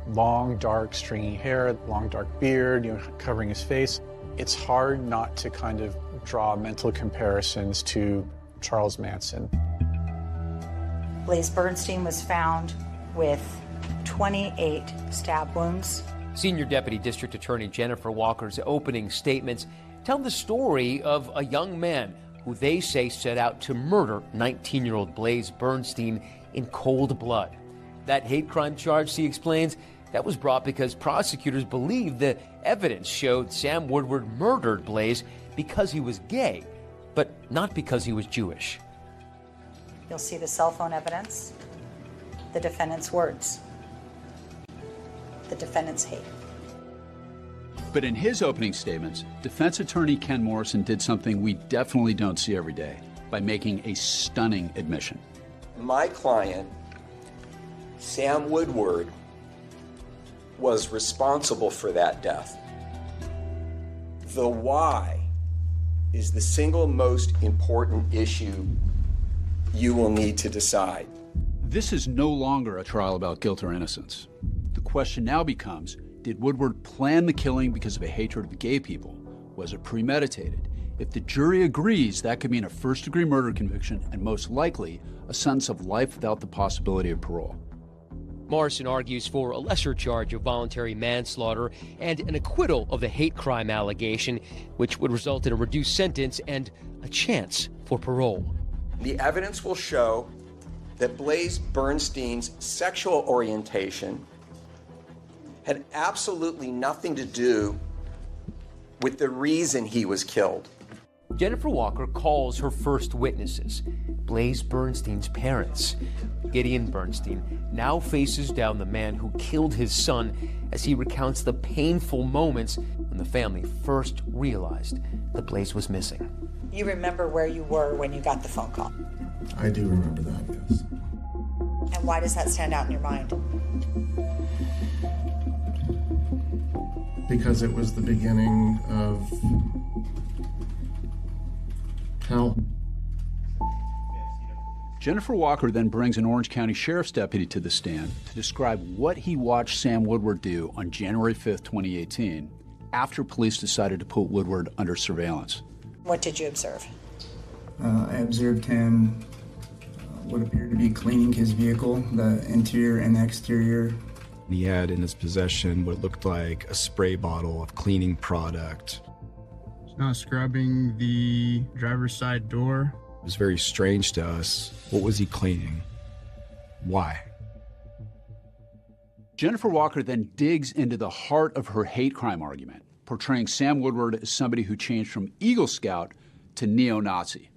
Long, dark, stringy hair, long, dark beard, covering his face. It's hard not to kind of draw mental comparisons to Charles Manson.
Blaze Bernstein was found
with 28 stab wounds.
Senior Deputy District Attorney Jennifer Walker's opening statements tell the story of a young man who they say set out to murder 19-year-old Blaze Bernstein in cold blood. That hate crime charge, she explains, that was brought because prosecutors believe the evidence showed Sam Woodward murdered Blaze because he was gay, but not because he was Jewish.
You'll see the cell phone evidence, the defendant's words, the defendant's hate.
But in his opening statements, defense attorney Ken Morrison did something we definitely don't see every day by making a stunning admission.
My client, Sam Woodward, was responsible for that death. The why is the single most important issue you will need to decide.
This is no longer a trial about guilt or innocence. The question now becomes, did Woodward plan the killing because of a hatred of gay people? Was it premeditated? If the jury agrees, that could mean a first-degree murder conviction and most likely a sentence of life without the possibility of parole.
Morrison argues for a lesser charge of voluntary manslaughter and an acquittal of the hate crime allegation, which would result in a reduced sentence and a chance for parole.
The evidence will show that Blaze Bernstein's sexual orientation had absolutely nothing to do with the reason he was killed.
Jennifer Walker calls her first witnesses, Blaze Bernstein's parents. Gideon Bernstein now faces down the man who killed his son as he recounts the painful moments when the family first realized that Blaze was missing.
You remember where you were when you got the phone call?
I do remember that, yes.
And why does that stand out in your mind?
Because it was the beginning of hell.
Jennifer Walker then brings an Orange County Sheriff's deputy to the stand to describe what he watched Sam Woodward do on January 5th, 2018, after police decided to put Woodward under surveillance.
What did you observe?
I observed him what appeared to be cleaning his vehicle, the interior and exterior.
He had in his possession what looked like a spray bottle of cleaning product.
He's not scrubbing the driver's side door.
It was very strange to us. What was he cleaning? Why?
Jennifer Walker then digs into the heart of her hate crime argument, portraying Sam Woodward as somebody who changed from Eagle Scout to neo-Nazi.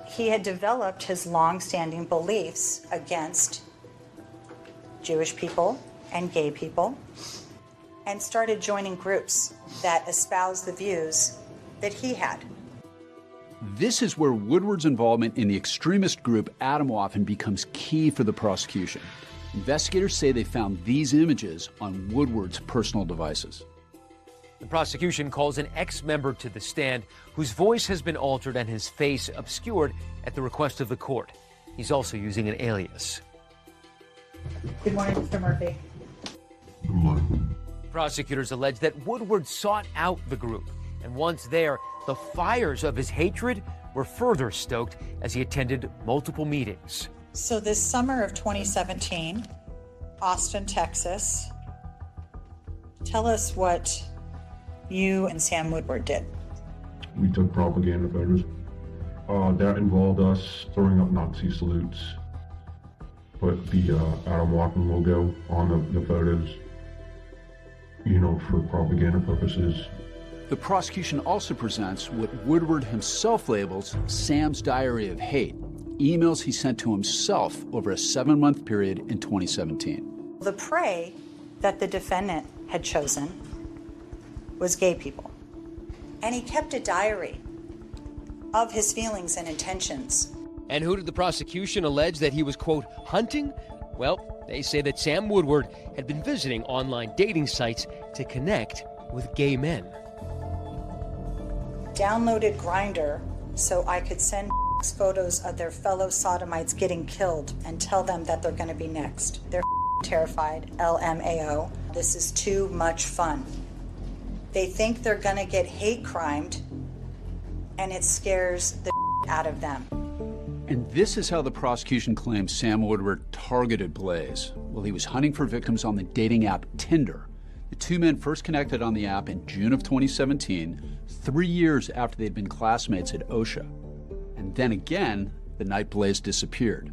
He had developed his long-standing beliefs against Jewish people and gay people and started joining groups that espoused the views that he had.
This is where Woodward's involvement in the extremist group Atomwaffen becomes key for the prosecution. Investigators say they found these images on Woodward's personal devices.
The prosecution calls an ex-member to the stand whose voice has been altered and his face obscured at the request of the court. He's also using an alias.
Good morning, Mr. Murphy.
Good morning.
Prosecutors allege that Woodward sought out the group, and once there, the fires of his hatred were further stoked as he attended multiple meetings.
So this summer of 2017, Austin, Texas, tell us what you and Sam Woodward did.
We took propaganda photos. That involved us throwing up Nazi salutes. Put the Atomwaffen logo on the photos, for propaganda purposes.
The prosecution also presents what Woodward himself labels Sam's diary of hate, emails he sent to himself over a 7-month period in 2017.
The prey that the defendant had chosen was gay people. And he kept a diary of his feelings and intentions.
And who did the prosecution allege that he was, quote, hunting? Well, they say that Sam Woodward had been visiting online dating sites to connect with gay men.
Downloaded Grindr so I could send photos of their fellow sodomites getting killed and tell them that they're going to be next. They're terrified, LMAO. This is too much fun. They think they're going to get hate crimed, and it scares the out of them.
And this is how the prosecution claims Sam Woodward targeted Blaze. Well, he was hunting for victims on the dating app Tinder. The two men first connected on the app in June of 2017, 3 years after they'd been classmates at OSHA. And then again, the night Blaze disappeared.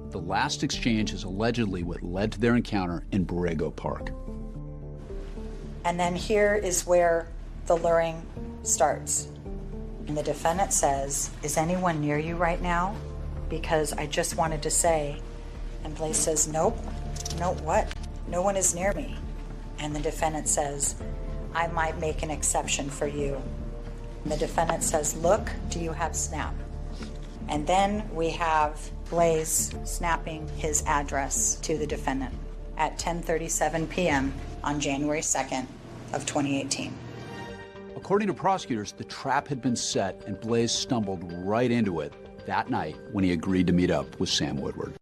The last exchange is allegedly what led to their encounter in Borrego Park.
And then here is where the luring starts. And the defendant says, "Is anyone near you right now? Because I just wanted to say." And Blaze says, "Nope." "No, what? No one is near me." And the defendant says, "I might make an exception for you." And the defendant says, "Look, do you have Snap?" And then we have Blaze snapping his address to the defendant at 10:37 p.m. on January 2nd of 2018.
According to prosecutors, the trap had been set and Blaze stumbled right into it that night when he agreed to meet up with Sam Woodward.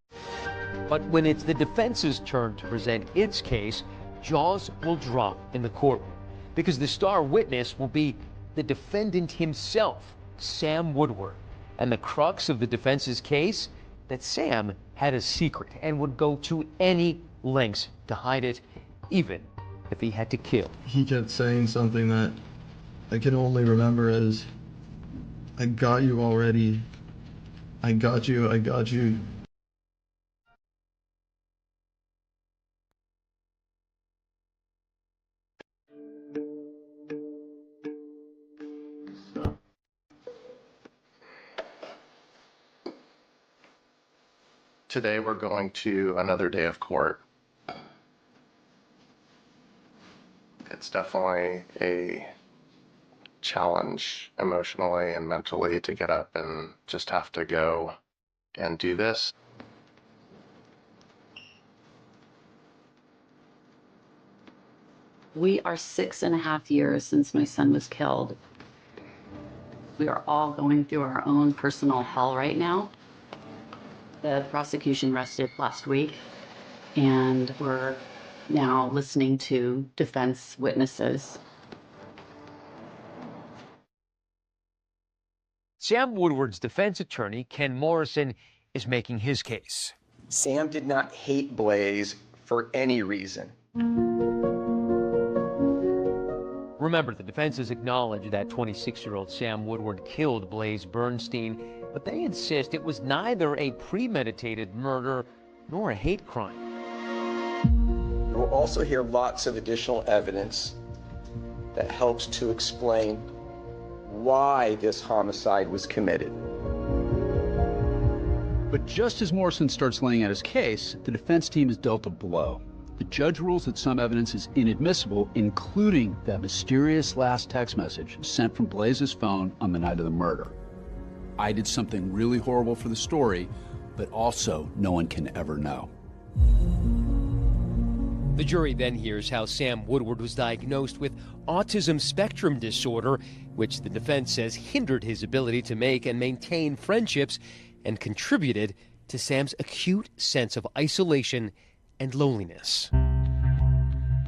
But when it's the defense's turn to present its case, jaws will drop in the courtroom because the star witness will be the defendant himself, Sam Woodward. And the crux of the defense's case, that Sam had a secret and would go to any lengths to hide it, even if he had to kill.
He kept saying something that I can only remember as, "I got you already. I got you, I got you."
Today we're going to another day of court. It's definitely a challenge emotionally and mentally to get up and just have to go and do this.
We are 6.5 years since my son was killed. We are all going through our own personal hell right now. The prosecution rested last week, and we're now listening to defense witnesses.
Sam Woodward's defense attorney, Ken Morrison, is making his case.
Sam did not hate Blaze for any reason.
Remember, the defense has acknowledged that 26-year-old Sam Woodward killed Blaze Bernstein, but they insist it was neither a premeditated murder nor a hate crime.
You will also hear lots of additional evidence that helps to explain why this homicide was committed.
But just as Morrison starts laying out his case, the defense team is dealt a blow. The judge rules that some evidence is inadmissible, including that mysterious last text message sent from Blaze's phone on the night of the murder. "I did something really horrible for the story, but also no one can ever know."
The jury then hears how Sam Woodward was diagnosed with autism spectrum disorder, which the defense says hindered his ability to make and maintain friendships and contributed to Sam's acute sense of isolation and loneliness.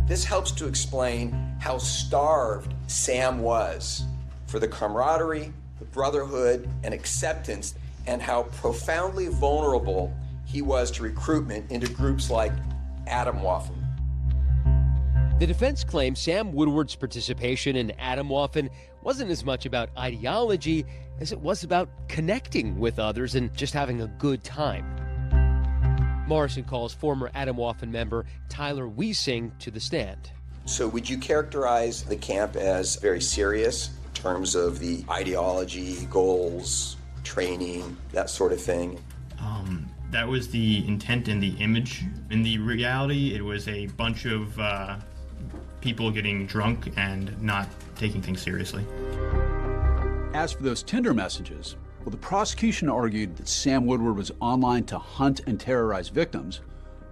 This helps to explain how starved Sam was for the camaraderie, the brotherhood, and acceptance, and how profoundly vulnerable he was to recruitment into groups like Atomwaffen.
The defense claims Sam Woodward's participation in Atomwaffen wasn't as much about ideology as it was about connecting with others and just having a good time. Morrison calls former Atomwaffen member Tyler Wiesing to the stand.
So would you characterize the camp as very serious in terms of the ideology, goals, training, that sort of thing?
That was the intent and the image. In the reality, it was a bunch of people getting drunk and not taking things seriously.
As for those Tinder messages, well, the prosecution argued that Sam Woodward was online to hunt and terrorize victims.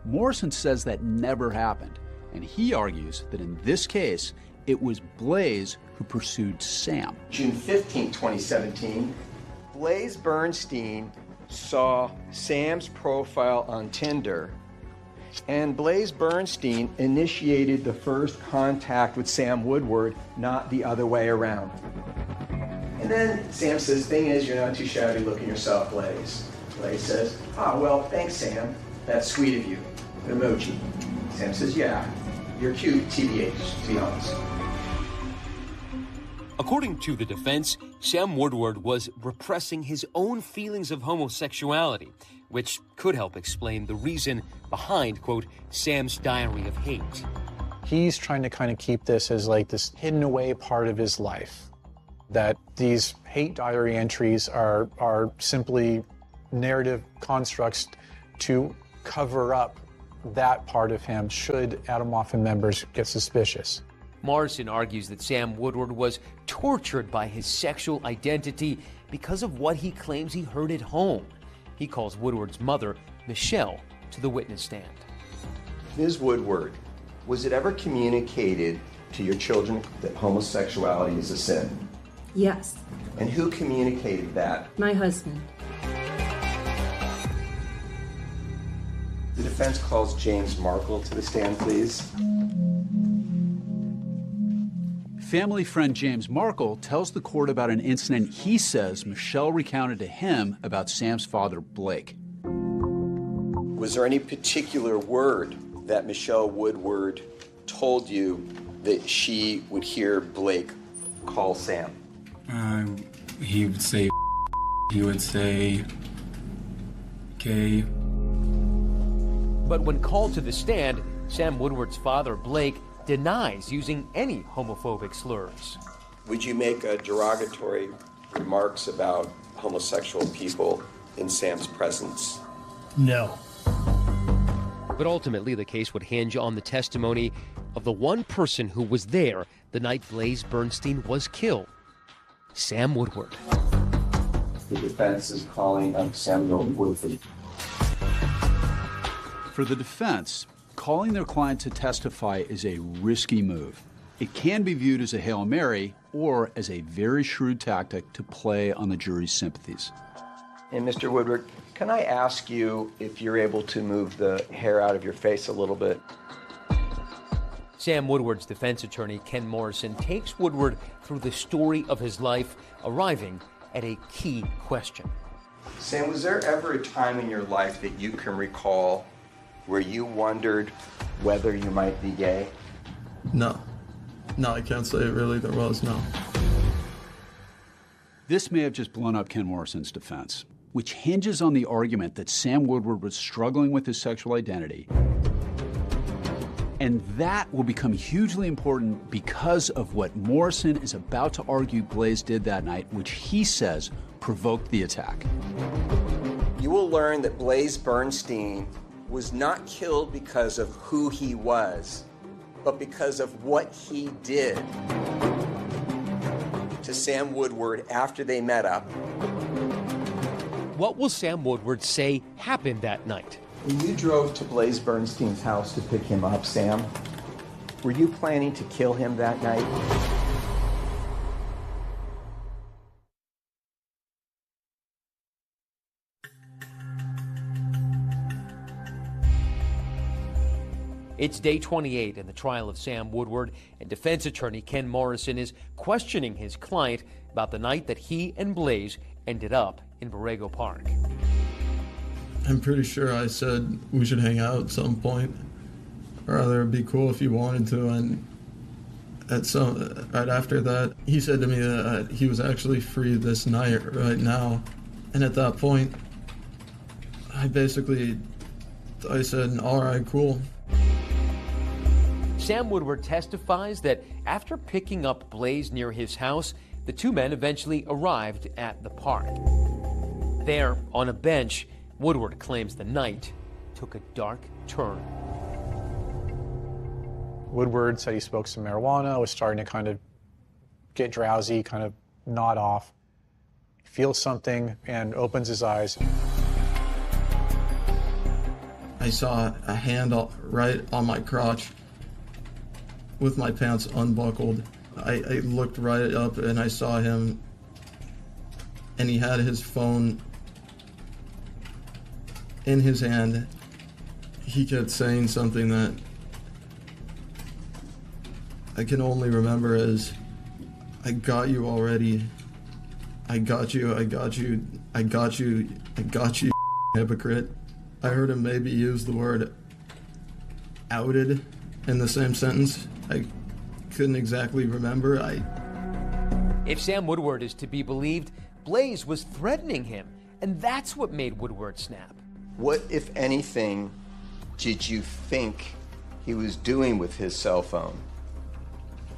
Morrison says that never happened, and he argues that in this case, it was Blaze who pursued Sam.
June 15, 2017, Blaze Bernstein saw Sam's profile on Tinder, and Blaze Bernstein initiated the first contact with Sam Woodward, not the other way around. And then Sam says, thing is, you're not too shabby looking yourself, Blaze. Blaze says, well, thanks, Sam. That's sweet of you. An emoji. Sam says, yeah, you're cute, TBH, to be honest.
According to the defense, Sam Woodward was repressing his own feelings of homosexuality, which could help explain the reason behind, quote, Sam's diary of hate.
He's trying to kind of keep this as like this hidden away part of his life, that these hate diary entries are simply narrative constructs to cover up that part of him should Atomwaffen members get suspicious.
Morrison argues that Sam Woodward was tortured by his sexual identity because of what he claims he heard at home. He calls Woodward's mother, Michelle, to the witness stand.
Ms. Woodward, was it ever communicated to your children that homosexuality is a sin?
Yes.
And who communicated that?
My husband.
The defense calls James Markle to the stand, please.
Family friend James Markle tells the court about an incident he says Michelle recounted to him about Sam's father, Blake.
Was there any particular word that Michelle Woodward told you that she would hear Blake call Sam?
He would say, he would say, gay.
But when called to the stand, Sam Woodward's father, Blake, denies using any homophobic slurs.
Would you make derogatory remarks about homosexual people in Sam's presence?
No.
But ultimately, the case would hinge on the testimony of the one person who was there the night Blaze Bernstein was killed, Sam Woodward.
The defense is calling up Samuel Woodward.
For the defense, calling their client to testify is a risky move. It can be viewed as a Hail Mary or as a very shrewd tactic to play on the jury's sympathies.
And Mr. Woodward, can I ask you if you're able to move the hair out of your face a little bit?
Sam Woodward's defense attorney, Ken Morrison, takes Woodward through the story of his life, arriving at a key question.
Sam, was there ever a time in your life that you can recall where you wondered whether you might be gay?
No. No, I can't say really there was, no.
This may have just blown up Ken Morrison's defense, which hinges on the argument that Sam Woodward was struggling with his sexual identity. And that will become hugely important because of what Morrison is about to argue Blaze did that night, which he says provoked the attack.
You will learn that Blaze Bernstein was not killed because of who he was, but because of what he did to Sam Woodward after they met up.
What will Sam Woodward say happened that night?
When you drove to Blaze Bernstein's house to pick him up, Sam, were you planning to kill him that night?
It's day 28 in the trial of Sam Woodward, and defense attorney Ken Morrison is questioning his client about the night that he and Blaze ended up in Borrego Park.
I'm pretty sure I said we should hang out at some point, or rather it'd be cool if you wanted to, and right after that, he said to me that he was actually free this night right now, and at that point, I said, all right, cool.
Sam Woodward testifies that after picking up Blaze near his house, the two men eventually arrived at the park. There, on a bench, Woodward claims the night took a dark turn.
Woodward said he smoked some marijuana, was starting to kind of get drowsy, kind of nod off, feels something, and opens his eyes.
I saw a hand right on my crotch with my pants unbuckled. I looked right up and I saw him, and he had his phone in his hand. He kept saying something that I can only remember as, I got you already, I got you, hypocrite. I heard him maybe use the word outed in the same sentence. I couldn't exactly remember.
If Sam Woodward is to be believed, Blaze was threatening him, and that's what made Woodward snap.
What, if anything, did you think he was doing with his cell phone?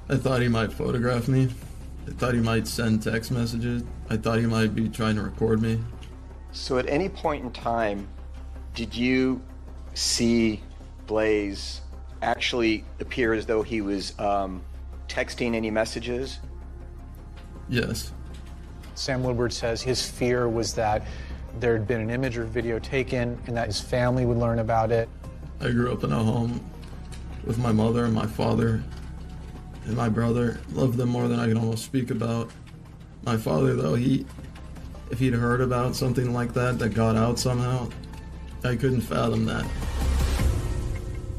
I thought he might photograph me. I thought he might send text messages. I thought he might be trying to record me.
So at any point in time, did you see Blaze actually appear as though he was texting any messages?
Yes.
Sam Woodward says his fear was that there had been an image or video taken and that his family would learn about it.
I grew up in a home with my mother and my father and my brother. Loved them more than I can almost speak about. My father, though, if he'd heard about something like that got out somehow, I couldn't fathom that.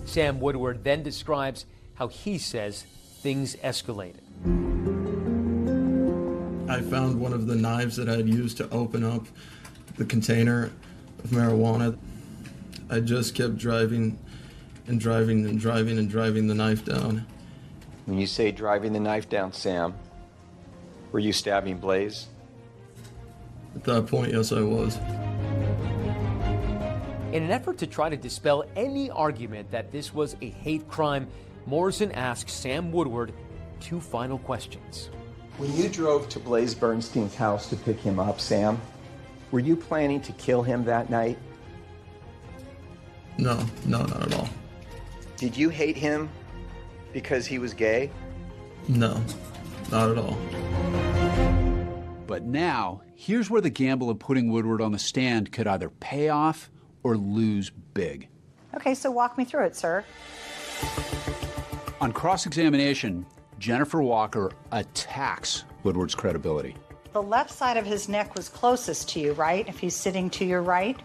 Sam Woodward then describes how he says things escalated.
I found one of the knives that I'd used to open up the container of marijuana. I just kept driving and driving and driving and driving the knife down.
When you say driving the knife down, Sam, were you stabbing Blaze?
At that point, yes, I was.
In an effort to try to dispel any argument that this was a hate crime, Morrison asked Sam Woodward two final questions.
When you drove to Blaze Bernstein's house to pick him up, Sam, were you planning to kill him that night?
No, not at all.
Did you hate him because he was gay?
No, not at all.
But now, here's where the gamble of putting Woodward on the stand could either pay off or lose big.
Okay, so walk me through it, sir.
On cross-examination, Jennifer Walker attacks Woodward's credibility.
The left side of his neck was closest to you, right? If he's sitting to your right?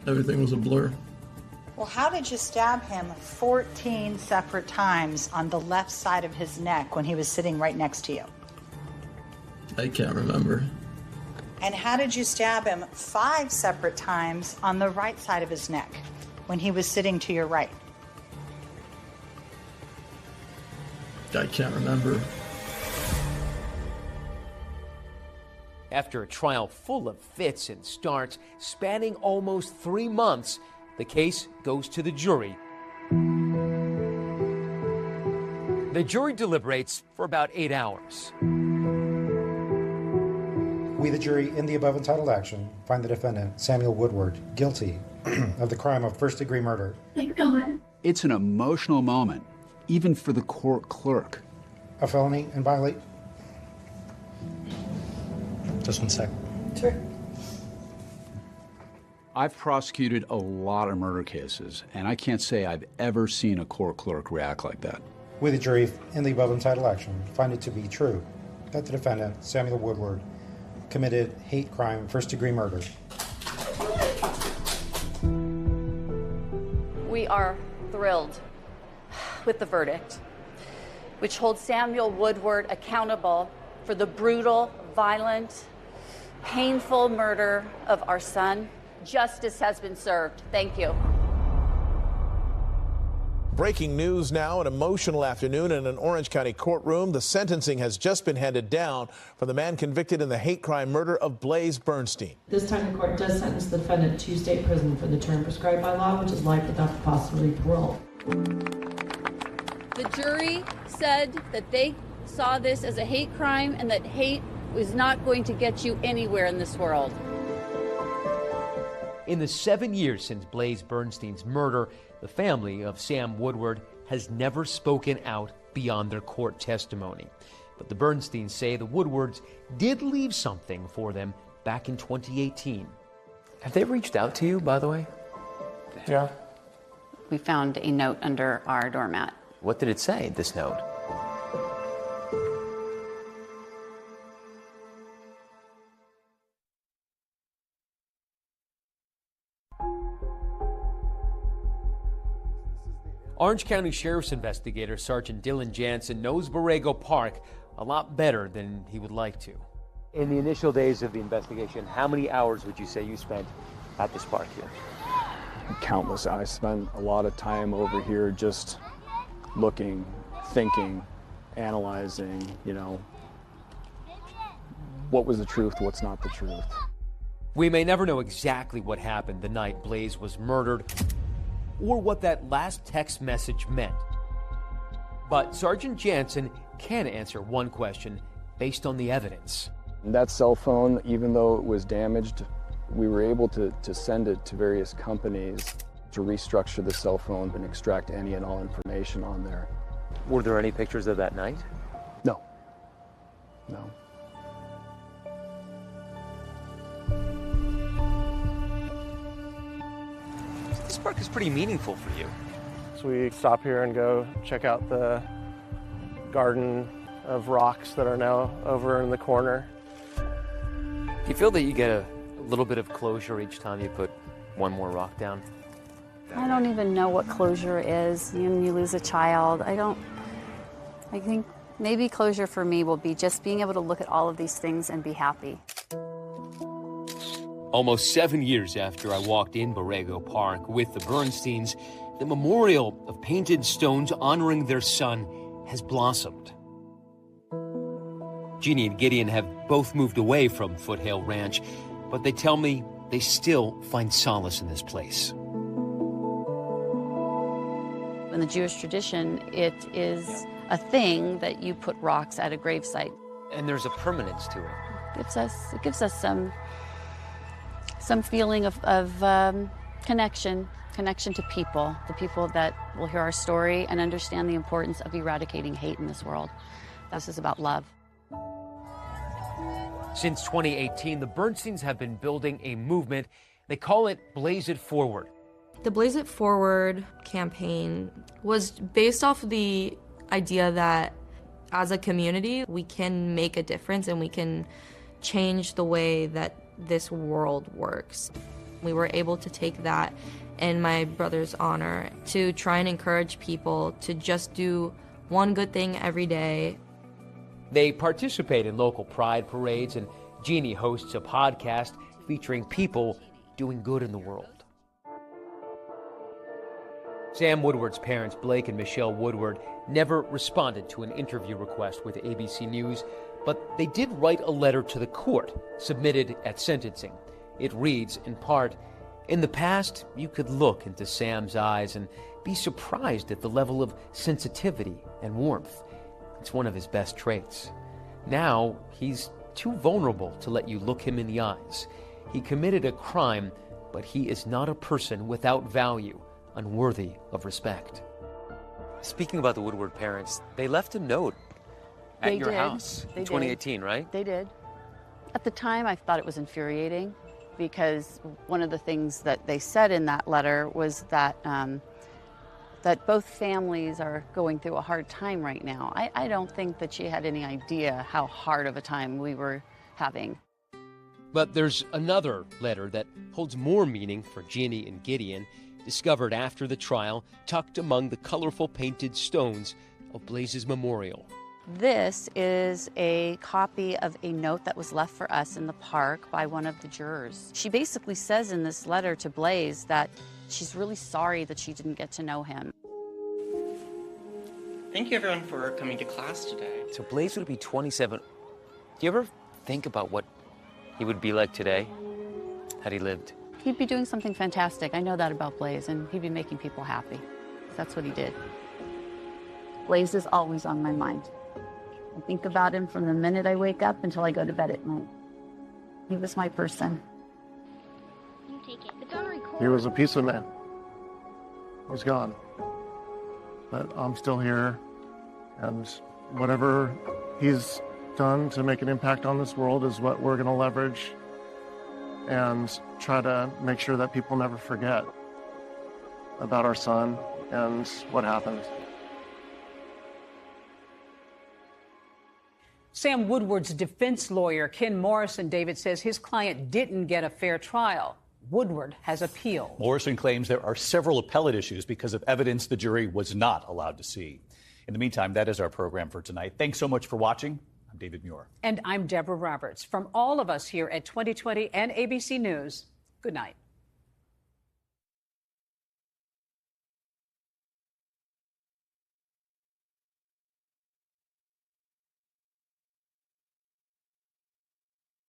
Everything was a blur.
Well, how did you stab him 14 separate times on the left side of his neck when he was sitting right next to you?
I can't remember.
And how did you stab him 5 separate times on the right side of his neck when he was sitting to your right?
I can't remember.
After a trial full of fits and starts, spanning almost 3 months, the case goes to the jury. The jury deliberates for about 8 hours.
We, the jury, in the above entitled action, find the defendant, Samuel Woodward, guilty of the crime of first-degree murder.
Thank God.
It's an emotional moment, even for the court clerk.
A felony and violate. Just 1 sec.
Sure.
I've prosecuted a lot of murder cases, and I can't say I've ever seen a court clerk react like that.
We, the jury, in the above entitled action, find it to be true that the defendant, Samuel Woodward, committed hate crime, first-degree murder.
We are thrilled with the verdict, which holds Samuel Woodward accountable for the brutal, violent, painful murder of our son. Justice has been served. Thank you.
Breaking news now, an emotional afternoon in an Orange County courtroom. The sentencing has just been handed down for the man convicted in the hate crime murder of Blaze Bernstein.
This time the court does sentence the defendant to state prison for the term prescribed by law, which is life without the possibility of parole.
The jury said that they saw this as a hate crime and that hate was not going to get you anywhere in this world.
In the 7 years since Blaze Bernstein's murder, the family of Sam Woodward has never spoken out beyond their court testimony. But the Bernsteins say the Woodwards did leave something for them back in 2018.
Have they reached out to you, by the way?
Yeah.
We found a note under our doormat.
What did it say, this note?
Orange County Sheriff's investigator Sergeant Dylan Jansen knows Borrego Park a lot better than he would like to. In the initial days of the investigation, how many hours would you say you spent at this park here?
Countless. I spent a lot of time over here just looking, thinking, analyzing, what was the truth, what's not the truth.
We may never know exactly what happened the night Blaze was murdered or what that last text message meant. But Sergeant Jansen can answer one question based on the evidence.
That cell phone, even though it was damaged, we were able to send it to various companies to restructure the cell phone and extract any and all information on there.
Were there any pictures of that night?
No.
This park is pretty meaningful for you.
So we stop here and go check out the garden of rocks that are now over in the corner.
Do you feel that you get a little bit of closure each time you put one more rock down?
I don't even know what closure is. When you lose a child, I think maybe closure for me will be just being able to look at all of these things and be happy.
Almost 7 years after I walked in Borrego Park with the Bernsteins, the memorial of painted stones honoring their son has blossomed. Jeannie and Gideon have both moved away from Foothill Ranch, but they tell me they still find solace in this place.
In the Jewish tradition, it is a thing that you put rocks at a gravesite.
And there's a permanence to it.
It gives us some feeling of connection to people, the people that will hear our story and understand the importance of eradicating hate in this world. This is about love.
Since 2018, the Bernsteins have been building a movement. They call it Blaze It Forward.
The Blaze It Forward campaign was based off the idea that as a community, we can make a difference and we can change the way that this world works. We were able to take that in my brother's honor to try and encourage people to just do one good thing every day.
They participate in local pride parades, and Jeannie hosts a podcast featuring people doing good in the world. Sam Woodward's parents, Blake and Michelle Woodward, never responded to an interview request with ABC News, but they did write a letter to the court, submitted at sentencing. It reads, in part, "In the past, you could look into Sam's eyes and be surprised at the level of sensitivity and warmth. It's one of his best traits. Now, he's too vulnerable to let you look him in the eyes. He committed a crime, but he is not a person without value, unworthy of respect."
Speaking about the Woodward parents, they left a note at your house in 2018, right?
They did. At the time, I thought it was infuriating because one of the things that they said in that letter was that that both families are going through a hard time right now. I don't think that she had any idea how hard of a time we were having.
But there's another letter that holds more meaning for Jeannie and Gideon, discovered after the trial, tucked among the colorful painted stones of Blaze's memorial.
This is a copy of a note that was left for us in the park by one of the jurors. She basically says in this letter to Blaze that she's really sorry that she didn't get to know him.
Thank you, everyone, for coming to class today.
So Blaze would be 27. Do you ever think about what he would be like today had he lived?
He'd be doing something fantastic. I know that about Blaze, and he'd be making people happy. That's what he did. Blaze is always on my mind. I think about him from the minute I wake up until I go to bed at night. He was my person.
You take it, but don't record.
He was a piece of man. He's gone. But I'm still here, and whatever he's done to make an impact on this world is what we're going to leverage and try to make sure that people never forget about our son and what happened.
Sam Woodward's defense lawyer, Ken Morrison, David, says his client didn't get a fair trial. Woodward has appealed.
Morrison claims there are several appellate issues because of evidence the jury was not allowed to see. In the meantime, that is our program for tonight. Thanks so much for watching. I'm David Muir.
And I'm Deborah Roberts. From all of us here at 2020 and ABC News, good night.